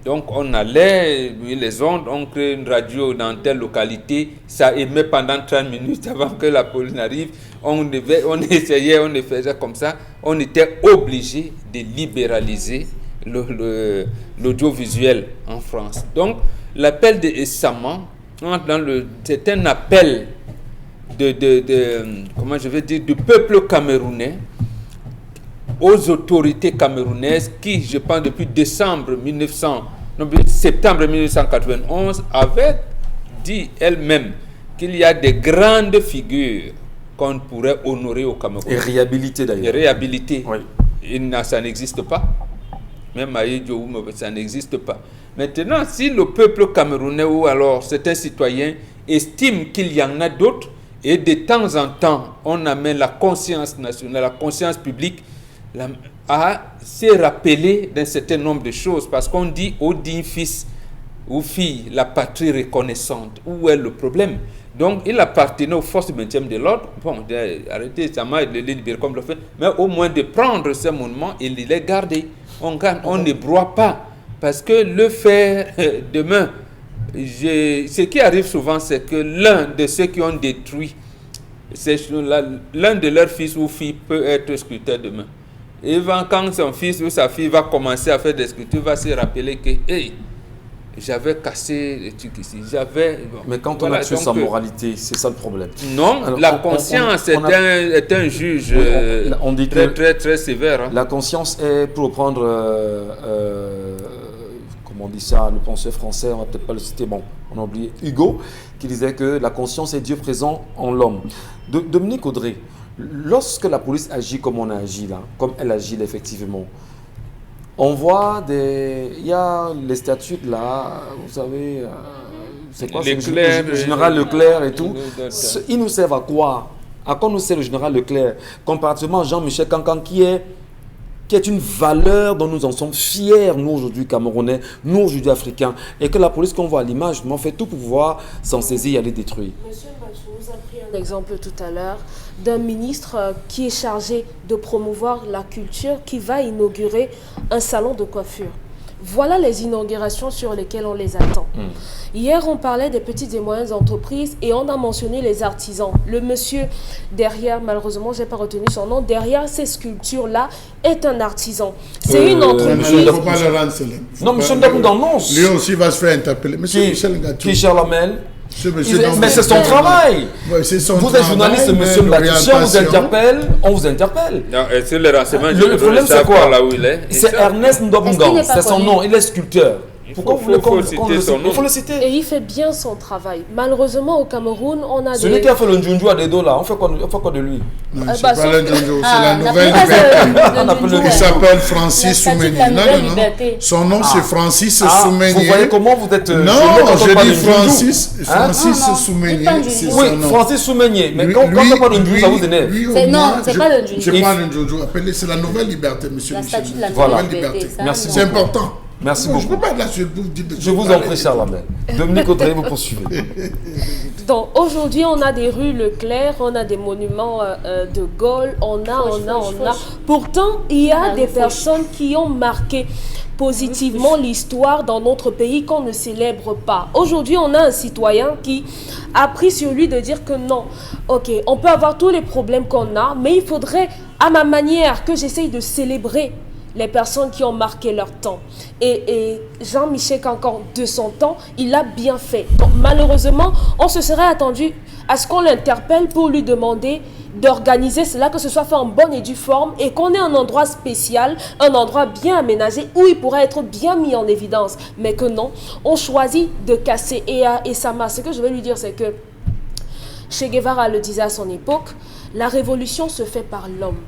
Donc on allait, les ondes, on crée une radio dans telle localité, ça émet pendant 30 minutes avant que la police n'arrive, on essayait, on le faisait comme ça, on était obligé de libéraliser l'audiovisuel en France. Donc, l'appel de Sama, c'est un appel comment je vais dire, du peuple camerounais aux autorités camerounaises qui, je pense, depuis septembre 1991, avaient dit elles-mêmes qu'il y a des grandes figures qu'on pourrait honorer au Cameroun. Et réhabiliter d'ailleurs. Et réhabiliter. Oui. Ça n'existe pas. Même à Idjo, ça n'existe pas. Maintenant, si le peuple camerounais ou alors certains citoyens estiment qu'il y en a d'autres, et de temps en temps, on amène la conscience nationale, la conscience publique à se rappeler d'un certain nombre de choses. Parce qu'on dit au digne fils ou fille, la patrie reconnaissante. Où est le problème? Donc, il appartenait aux forces du maintien de l'ordre. Bon, arrêtez, ça m'a les libérer comme le fait, mais au moins de prendre ces monuments et de les garder. On garde, on ne broie pas. Parce que le faire demain, ce qui arrive souvent, c'est que l'un de ceux qui ont détruit, l'un de leurs fils ou filles peut être sculpteur demain. Et quand son fils ou sa fille va commencer à faire des sculptures, va se rappeler que hey, j'avais cassé les trucs ici, bon, mais quand on a tué sa moralité, c'est ça le problème. Non, alors, la conscience est un juge on dit très, que très, très sévère. Hein. La conscience est, pour reprendre, comment on dit ça, le penseur français, on va peut-être pas le citer, bon, on a oublié, Hugo, qui disait que la conscience est Dieu présent en l'homme. Dominique Audrey, lorsque la police agit comme on a agi là, comme elle agit là, effectivement, on voit il y a les statues là, vous savez, c'est quoi, le général Leclerc et tout. Ils nous servent à quoi? À quoi nous sert le général Leclerc comparativement à Jean-Michel Cancan qui est une valeur dont nous en sommes fiers, nous aujourd'hui Camerounais, nous aujourd'hui Africains, et que la police qu'on voit à l'image, on fait tout pour pouvoir s'en saisir et aller détruire. Monsieur Bachou vous a pris un exemple tout à l'heure d'un ministre qui est chargé de promouvoir la culture, qui va inaugurer un salon de coiffure. Voilà les inaugurations sur lesquelles on les attend. Hier, on parlait des petites et moyennes entreprises et on a mentionné les artisans. Le monsieur derrière, malheureusement, je n'ai pas retenu son nom, derrière ces sculptures-là est un artisan. C'est une entreprise. Il ne faut pas le rendre célèbre. Non, monsieur Ndabou non. Lui aussi va se faire interpeller. Monsieur Michel Ngatou. Qui Charles Lamel. Mais c'est son travail. Ouais, c'est son vous êtes journaliste, monsieur Ngatou. Si on vous interpelle, on vous interpelle. C'est le renseignement. Le problème, c'est quoi? Là où il est. C'est Ernest Ndobungan. C'est son nom. Il est sculpteur. Pourquoi vous voulez qu'on le cite? Il faut le citer. Et il fait bien son travail. Malheureusement, au Cameroun, on a Celui qui a fait le Njunju à des dos là, on fait quoi de lui? Non, c'est pas le Njunju, c'est la nouvelle liberté. Il s'appelle Francis Soumeni. Non. Son nom, c'est Francis Soumeni. Vous voyez comment vous êtes... Non, je dis Francis Soumeni. Oui, Francis Soumeni. Mais quand on parle de Njunju, ça vous énerve? Non, c'est pas le Njunju. C'est pas le Njunju. C'est la nouvelle liberté, monsieur Michel. La nouvelle liberté. Merci C'est important. Merci beaucoup. Je ne peux pas être là sur vous dire Je vous en prie, Charles Lamel. Dominique Audrey, vous poursuivez. Donc aujourd'hui, on a des rues Leclerc, on a des monuments de Gaulle, on a. Pourtant, il y a des personnes qui ont marqué positivement l'histoire dans notre pays qu'on ne célèbre pas. Aujourd'hui, on a un citoyen qui a pris sur lui de dire que non, ok, on peut avoir tous les problèmes qu'on a, mais il faudrait, à ma manière, que j'essaye de célébrer les personnes qui ont marqué leur temps. Et Jean-Michel Cancan, de son temps, il a bien fait. Donc, malheureusement, on se serait attendu à ce qu'on l'interpelle pour lui demander d'organiser cela, que ce soit fait en bonne et due forme, et qu'on ait un endroit spécial, un endroit bien aménagé, où il pourrait être bien mis en évidence. Mais que non, on choisit de casser. Et Sama, ce que je vais lui dire, c'est que Che Guevara le disait à son époque, la révolution se fait par l'homme.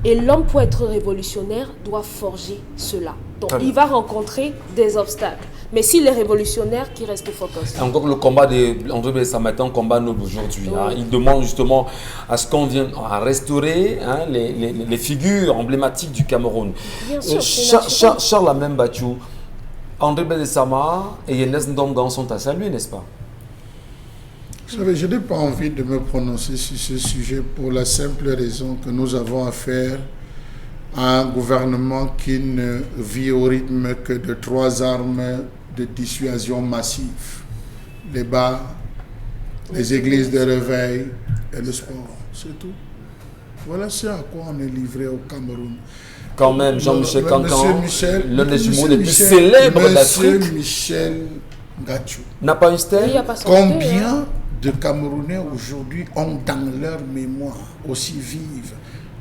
Et l'homme, pour être révolutionnaire, doit forger cela. Donc, il va rencontrer des obstacles. Mais s'il est révolutionnaire, qu'il reste focus. Encore le combat d'André Bessama est un combat noble aujourd'hui. Hein. Il demande justement à ce qu'on vienne à restaurer les figures emblématiques du Cameroun. Bien sûr, Charles Lamel Bachou, André Bessama et Ernest Ndongan sont à saluer, n'est-ce pas? Vous savez, je n'ai pas envie de me prononcer sur ce sujet pour la simple raison que nous avons affaire à un gouvernement qui ne vit au rythme que de 3 armes de dissuasion massive. Les bars, les églises de réveil et le sport, c'est tout. Voilà ce à quoi on est livré au Cameroun. Quand même, Jean-Michel Cancan, l'un des jumeaux les plus Michel, célèbres Monsieur d'Afrique, Michel Gatchou. n'a pas une Il stèle. n'y a pas son Combien de Camerounais aujourd'hui ont dans leur mémoire aussi vive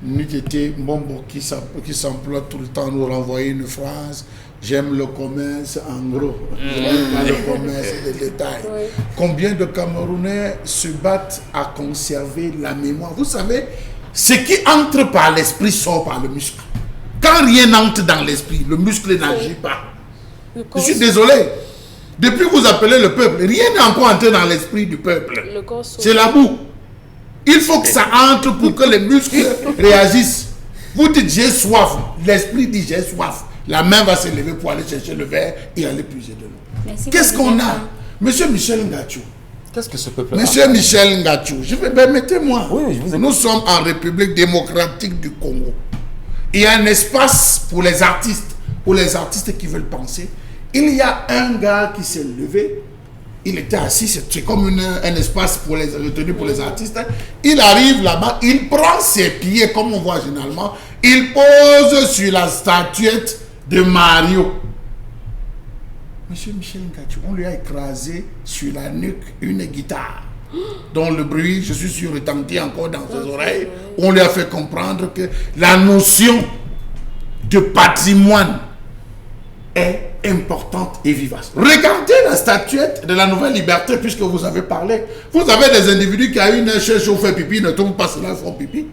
n'eût été Mbombo qui s'emploie tout le temps à nous renvoyer une phrase: j'aime le commerce en gros, je n'aime pas le commerce de détail. Oui. Combien de Camerounais se battent à conserver la mémoire? Vous savez, ce qui entre par l'esprit sort par le muscle. Quand rien n'entre dans l'esprit, le muscle n'agit pas. Je suis désolé. Depuis que vous appelez le peuple, rien n'est encore entré dans l'esprit du peuple. Le corps saute. C'est la boue. Il faut que ça entre pour que les muscles réagissent. Vous dites j'ai soif, l'esprit dit j'ai soif. La main va se lever pour aller chercher le verre et aller puiser de l'eau. Merci, Qu'est-ce vous qu'on êtes a? un- Monsieur Michel Ngatchou. Qu'est-ce que ce peuple a? Monsieur Michel Ngatchou, permettez-moi. Oui, je vous écoute. Nous sommes en République démocratique du Congo. Il y a un espace pour les artistes qui veulent penser. Il y a un gars qui s'est levé. Il était assis, c'est comme un espace pour les retenu pour les artistes. Il arrive là-bas, il prend ses pieds, comme on voit généralement, il pose sur la statuette de Mario. Monsieur Michel Ngatchou, on lui a écrasé sur la nuque une guitare dont le bruit, je suis sûr, retentit encore dans ses oreilles. On lui a fait comprendre que la notion de patrimoine est importante et vivace. Regardez la statuette de la Nouvelle Liberté, puisque vous avez parlé. Vous avez des individus qui ont une chaise où fait pipi, ne trouvent pas cela, font pipi.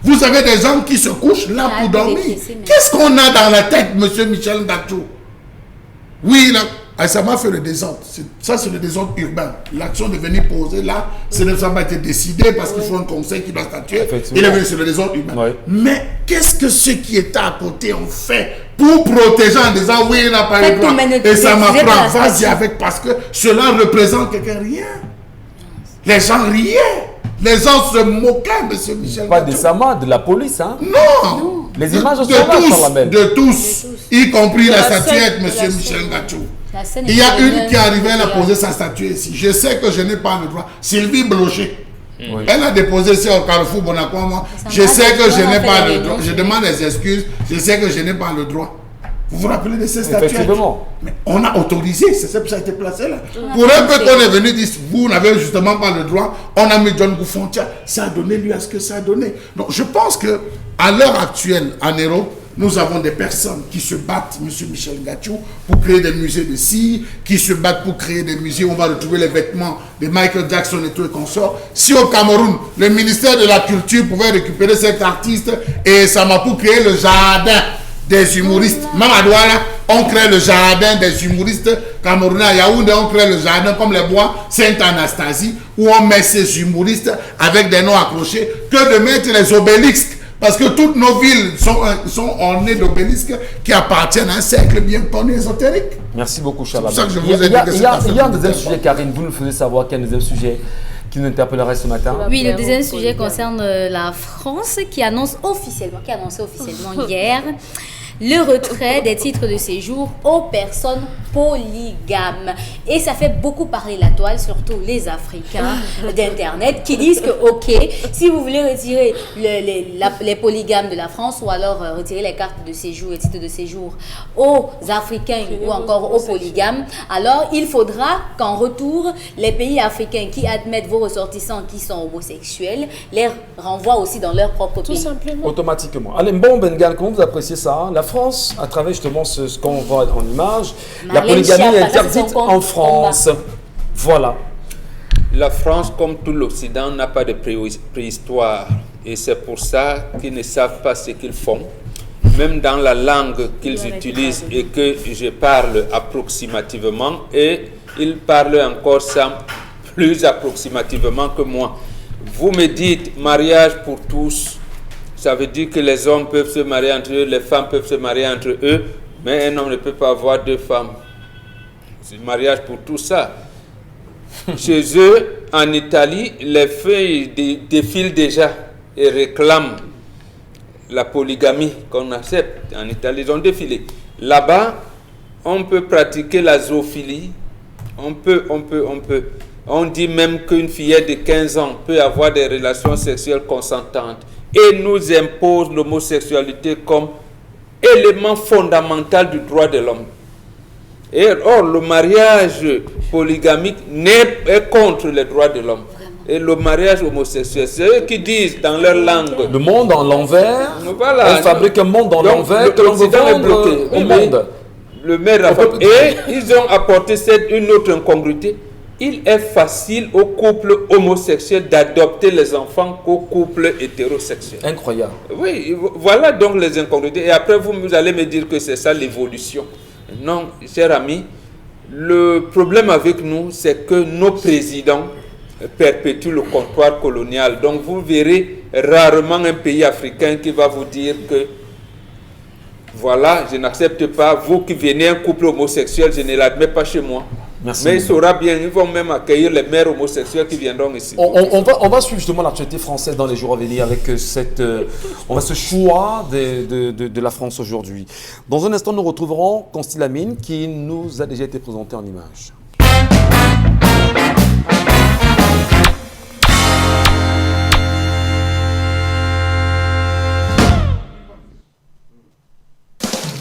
Vous avez des gens qui se couchent là pour dormir. Qu'est-ce qu'on a dans la tête, monsieur Michel Ngatchou? Oui, là, ça m'a fait le désordre. Ça, c'est le désordre urbain. L'action de venir poser là, ça n'a pas été décidé parce qu'il faut un conseil qui doit statuer. Il est venu sur le désordre urbain. Oui. Mais qu'est-ce que ceux qui étaient à côté ont fait pour protéger en disant oui, il n'a pas eu droit. Et ça m'apprend, vas-y avec, parce que cela représente quelqu'un, rien. Les gens riaient. Les gens se moquaient, monsieur Michel. Pas décemment, de la police, hein? Non. Les images sont de là, tous, Charlamel. de tous, y compris la la statuette, scène, monsieur de la Michel scène. Ngatchou. La scène Il y a est une qui est arrivée, elle a mondiale. posé sa statue ici. Je sais que je n'ai pas le droit. Sylvie Blocher. Oui. Elle a déposé ça au Carrefour Bonacqua. Moi, Ça je me sais rappelle que je qu'on n'ai a fait pas la le droit. réunion. Je demande des excuses. Je sais que je n'ai pas le droit. Vous vous rappelez de ces statuettes? Effectivement. Mais on a autorisé, c'est ça que ça a été placé là. Pour un peu qu'on est venu dire, vous n'avez justement pas le droit, on a mis John Goufontia, ça a donné lieu à ce que ça a donné. Donc je pense que à l'heure actuelle, en Europe, nous avons des personnes qui se battent, monsieur Michel Ngatchou, pour créer des musées de cire, qui se battent pour créer des musées où on va retrouver les vêtements de Michael Jackson et tout et consorts. Si au Cameroun, le ministère de la Culture pouvait récupérer cet artiste et ça m'a pour créer le jardin des humoristes. Même à Douala, on crée le jardin des humoristes camerounais. À Yaoundé, on crée le jardin comme les bois Sainte-Anastasie, où on met ces humoristes avec des noms accrochés, que de mettre les obélisques. Parce que toutes nos villes sont ornées d'obélisques qui appartiennent à un cercle bien connu ésotérique. Merci beaucoup, Charlamel. C'est pour ça que je vous ai dit que Il y cette a affaire un deuxième nous sujet, Karine. Vous nous faisiez savoir qu'il y a un deuxième sujet qui nous interpellerait ce matin. Oui, le deuxième sujet concerne la France qui a annoncé officiellement hier le retrait des titres de séjour aux personnes polygames. Et ça fait beaucoup parler la toile, surtout les Africains d'Internet qui disent que, ok, si vous voulez retirer les polygames de la France ou alors retirer les cartes de séjour, les titres de séjour aux Africains ou encore aux polygames, alors il faudra qu'en retour, les pays africains qui admettent vos ressortissants qui sont homosexuels les renvoient aussi dans leur propre Tout pays. simplement. Automatiquement. Allez, bon Bengal, comment vous appréciez ça, hein? La France, à travers justement ce qu'on voit en image, la Marlène polygamie est Schiappa, ça, c'est interdite son en France. Voilà. La France, comme tout l'Occident, n'a pas de préhistoire. Et c'est pour ça qu'ils ne savent pas ce qu'ils font. Même dans la langue qu'ils utilisent et que je parle approximativement, et ils parlent encore ça plus approximativement que moi. Vous me dites mariage pour tous, ça veut dire que les hommes peuvent se marier entre eux, les femmes peuvent se marier entre eux, mais un homme ne peut pas avoir deux femmes. C'est le mariage pour tout ça. Chez eux, en Italie, les feuilles défilent déjà et réclament la polygamie qu'on accepte. En Italie, ils ont défilé. Là-bas, on peut pratiquer la zoophilie. On dit même qu'une fillette de 15 ans peut avoir des relations sexuelles consentantes. et nous impose l'homosexualité comme élément fondamental du droit de l'homme. Et or, le mariage polygamique est contre les droits de l'homme. Et le mariage homosexuel, c'est eux qui disent dans leur langue. Le monde en l'envers. Voilà. On fabrique un monde en l'envers que l'on veut l'Occident est vendre bloqué. au monde. Le maire et ils ont apporté une autre incongruité. Il est facile aux couples homosexuels d'adopter les enfants qu'aux couples hétérosexuels. Incroyable. Oui, voilà donc les incongruités. Et après, vous allez me dire que c'est ça l'évolution. Non, cher ami, le problème avec nous, c'est que nos présidents perpétuent le comptoir colonial. Donc, vous verrez rarement un pays africain qui va vous dire que voilà, je n'accepte pas, vous qui venez un couple homosexuel, je ne l'admets pas chez moi. Merci. Mais il saura bien, ils vont même accueillir les mères homosexuels qui viendront ici. On va suivre justement l'actualité française dans les jours à venir avec ce choix de la France aujourd'hui. Dans un instant, nous retrouverons Constille Amine qui nous a déjà été présenté en images.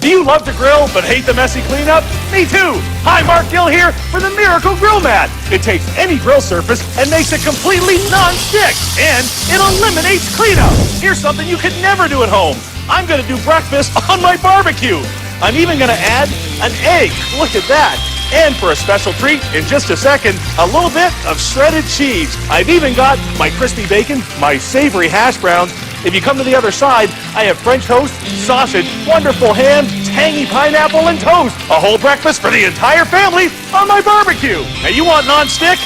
Do you love to grill but hate the messy cleanup? Me too! Hi, Mark Gill here for the Miracle Grill Mat. It takes any grill surface and makes it completely non-stick, and it eliminates cleanup. Here's something you could never do at home. I'm gonna do breakfast on my barbecue. I'm even gonna add an egg. Look at that. And for a special treat, in just a second, a little bit of shredded cheese. I've even got my crispy bacon, my savory hash browns. If you come to the other side, I have French toast, sausage, wonderful ham, tangy pineapple, and toast. A whole breakfast for the entire family on my barbecue. Now you want non-stick?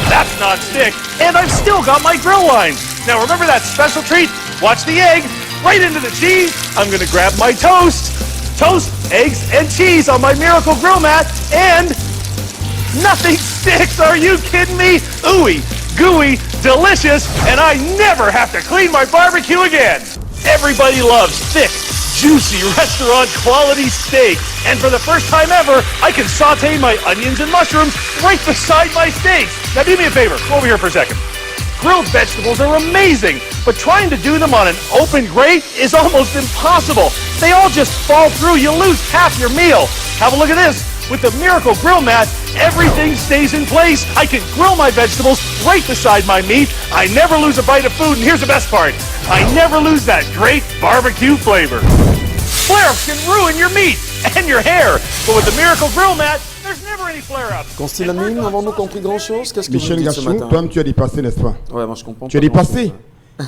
That's non-stick. And I've still got my grill lines. Now remember that special treat? Watch the egg, right into the cheese. I'm gonna grab my toast, eggs, and cheese on my Miracle Grill Mat, and nothing sticks. Are you kidding me? Ooey, gooey, delicious, and I never have to clean my barbecue again. Everybody loves thick, juicy, restaurant quality steak. And for the first time ever, I can saute my onions and mushrooms right beside my steaks. Now do me a favor, come over here for a second. Grilled vegetables are amazing, but trying to do them on an open grate is almost impossible. They all just fall through. You lose half your meal. Have a look at this. With the Miracle Grill Mat, everything stays in place. I can grill my vegetables right beside my meat. I never lose a bite of food, and here's the best part. I never lose that great barbecue flavor. Flare-ups can ruin your meat and your hair, but with the Miracle Grill Mat, there's never any flare-ups. Constille Amine, avons-nous compris grand-chose? Qu'est-ce que Michel vous dites ce Gachou, matin? toi-même tu as dépassé, n'est-ce pas? Ouais, moi je comprends. Tu as pas dépassé.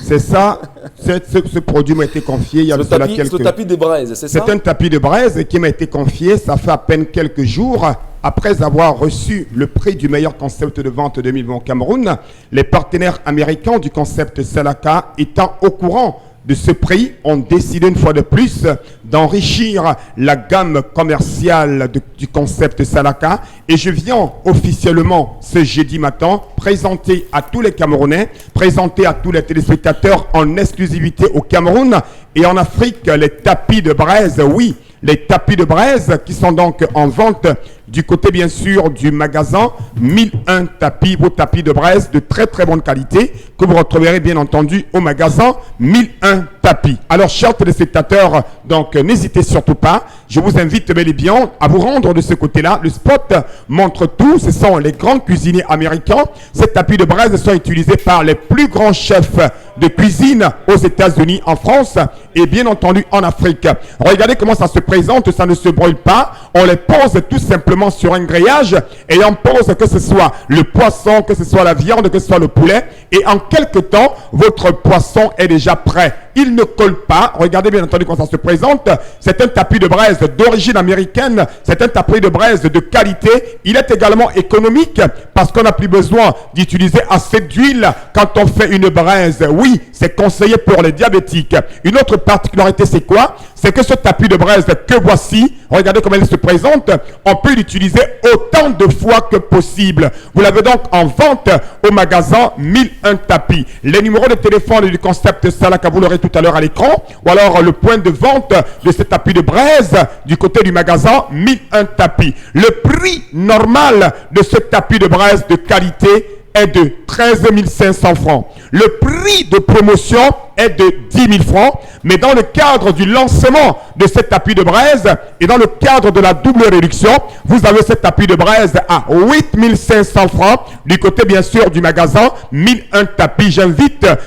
C'est ça, ce produit m'a été confié il y a le cela tapis, quelques... le tapis des braises, c'est ça? C'est un tapis de braise qui m'a été confié, ça fait à peine quelques jours après avoir reçu le prix du meilleur concept de vente 2020 au Cameroun. Les partenaires américains du concept Salaka étant au courant de ce prix ont décidé une fois de plus d'enrichir la gamme commerciale du concept Salaka, et je viens officiellement ce jeudi matin présenter à tous les Camerounais, présenter à tous les téléspectateurs en exclusivité au Cameroun et en Afrique les tapis de braise. Oui, les tapis de braise qui sont donc en vente du côté bien sûr du magasin 1001 tapis, vos tapis de braise de très très bonne qualité que vous retrouverez bien entendu au magasin 1001 tapis. Alors chers téléspectateurs, donc n'hésitez surtout pas, je vous invite bel et bien à vous rendre de ce côté-là. Le spot montre tout, ce sont les grands cuisiniers américains. Ces tapis de braise sont utilisés par les plus grands chefs de cuisine aux États-Unis, en France et bien entendu en Afrique. Regardez comment ça se présente, ça ne se brûle pas, on les pose tout simplement sur un grillage et on pose que ce soit le poisson, que ce soit la viande, que ce soit le poulet, et en quelque temps votre poisson est déjà prêt. Il ne colle pas. Regardez bien entendu comment ça se présente. C'est un tapis de braise d'origine américaine, c'est un tapis de braise de qualité. Il est également économique parce qu'on n'a plus besoin d'utiliser assez d'huile quand on fait une braise. Oui, c'est conseillé pour les diabétiques. Une autre particularité, c'est quoi? C'est que ce tapis de braise que voici, regardez comment il se présente, on peut l'utiliser autant de fois que possible. Vous l'avez donc en vente au magasin 1001 tapis. Les numéros de téléphone du concept Salaka, vous l'aurez tout à l'heure à l'écran, ou alors le point de vente de ce tapis de braise du côté du magasin 1001 tapis. Le prix normal de ce tapis de braise de qualité est de 13 500 francs. Le prix de promotion est de 10 000 francs, mais dans le cadre du lancement de cet tapis de braise et dans le cadre de la double réduction, vous avez cet tapis de braise à 8 500 francs. Du côté, bien sûr, du magasin, 1001 tapis.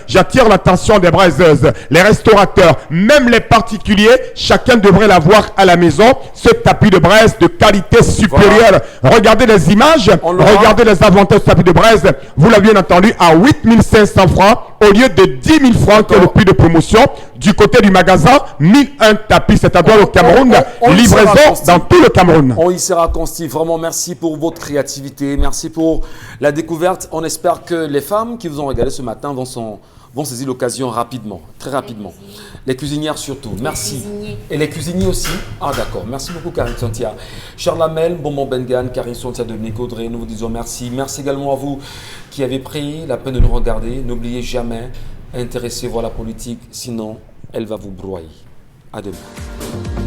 J'attire l'attention des braiseuses, les restaurateurs, même les particuliers. Chacun devrait l'avoir à la maison. Ce tapis de braise de qualité supérieure. Voilà. Regardez les images, regardez les avantages du tapis de braise. Vous l'avez bien entendu, à 8 500 francs au lieu de 10 000 francs qui est le prix de promotion. Du côté du magasin, 1001 tapis, c'est-à-dire au Cameroun, livraison dans tout le Cameroun. On y sera consti. Vraiment, merci pour votre créativité, merci pour la découverte. On espère que les femmes qui vous ont regardé ce matin vont saisir l'occasion rapidement, très rapidement. Les cuisinières surtout, merci. Et les cuisiniers aussi. Ah d'accord, merci beaucoup Karine Santia. Charles Lamel, Bonbon Bengan, Karine Santia, Dominique Audrey, nous vous disons merci. Merci également à vous qui avez pris la peine de nous regarder. N'oubliez jamais, intéressez-vous à la politique, sinon elle va vous broyer. À demain.